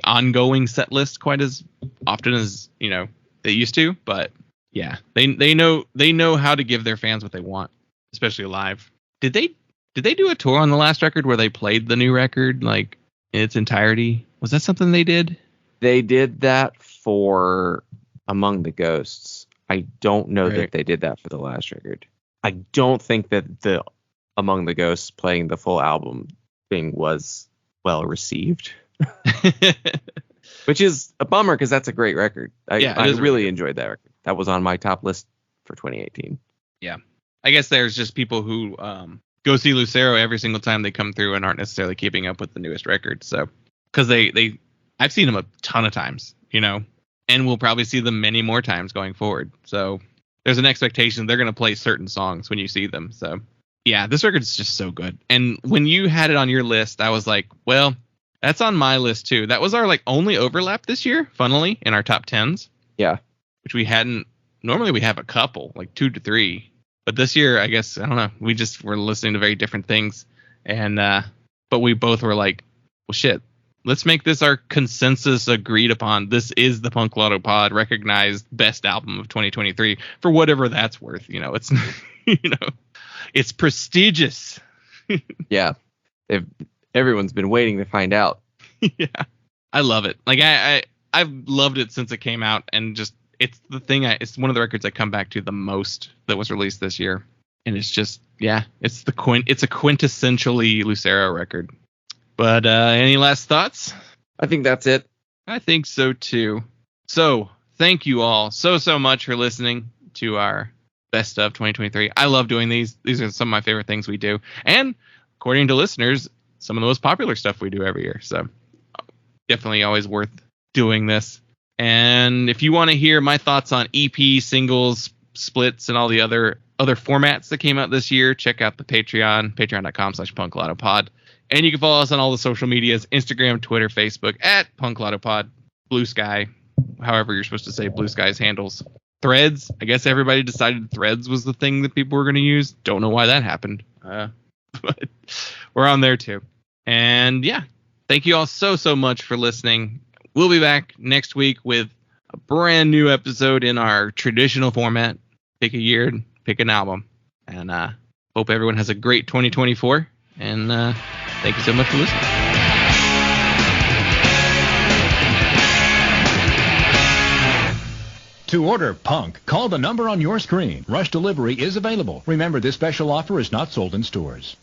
ongoing set list quite as often as they used to. But yeah, they know how to give their fans what they want, especially live. Did they do a tour on the last record where they played the new record like in its entirety? Was that something they did? They did that for Among the Ghosts. I don't know that they did that for the last record. I don't think that the Among the Ghosts playing the full album thing was well received. Which is a bummer, because that's a great record. I really enjoyed that record. That was on my top list for 2018. Yeah. I guess there's just people who go see Lucero every single time they come through and aren't necessarily keeping up with the newest record. So, because I've seen them a ton of times, and we'll probably see them many more times going forward. So there's an expectation they're going to play certain songs when you see them. So yeah, this record is just so good. And when you had it on your list, I was like, well, that's on my list too. That was our like only overlap this year, funnily, in our top 10s. Yeah. Which we hadn't. Normally we have a couple, like 2 to 3. But this year, I guess, I don't know. We just were listening to very different things. And, but we both were like, well, shit, let's make this our consensus agreed upon. This is the Punk Lotto Pod recognized best album of 2023 for whatever that's worth. It's, it's prestigious. Yeah. Everyone's been waiting to find out. Yeah. I love it. Like I've loved it since it came out, and just, it's the thing. It's one of the records I come back to the most that was released this year, and it's just, yeah, it's a quintessentially Lucero record. But any last thoughts? I think that's it. I think so too. So thank you all so much for listening to our best of 2023. I love doing these. These are some of my favorite things we do, and according to listeners, some of the most popular stuff we do every year. So definitely always worth doing this. And if you want to hear my thoughts on EP, singles, splits, and all the other formats that came out this year, check out the Patreon, patreon.com/punklautopod. And you can follow us on all the social medias, Instagram, Twitter, Facebook, at punklautopod, Blue Sky, however you're supposed to say Blue Sky's handles. Threads. I guess everybody decided Threads was the thing that people were going to use. Don't know why that happened. But we're on there too. And yeah, thank you all so much for listening. We'll be back next week with a brand new episode in our traditional format. Pick a year, pick an album. And hope everyone has a great 2024. And thank you so much for listening. To order Punk, call the number on your screen. Rush delivery is available. Remember, this special offer is not sold in stores.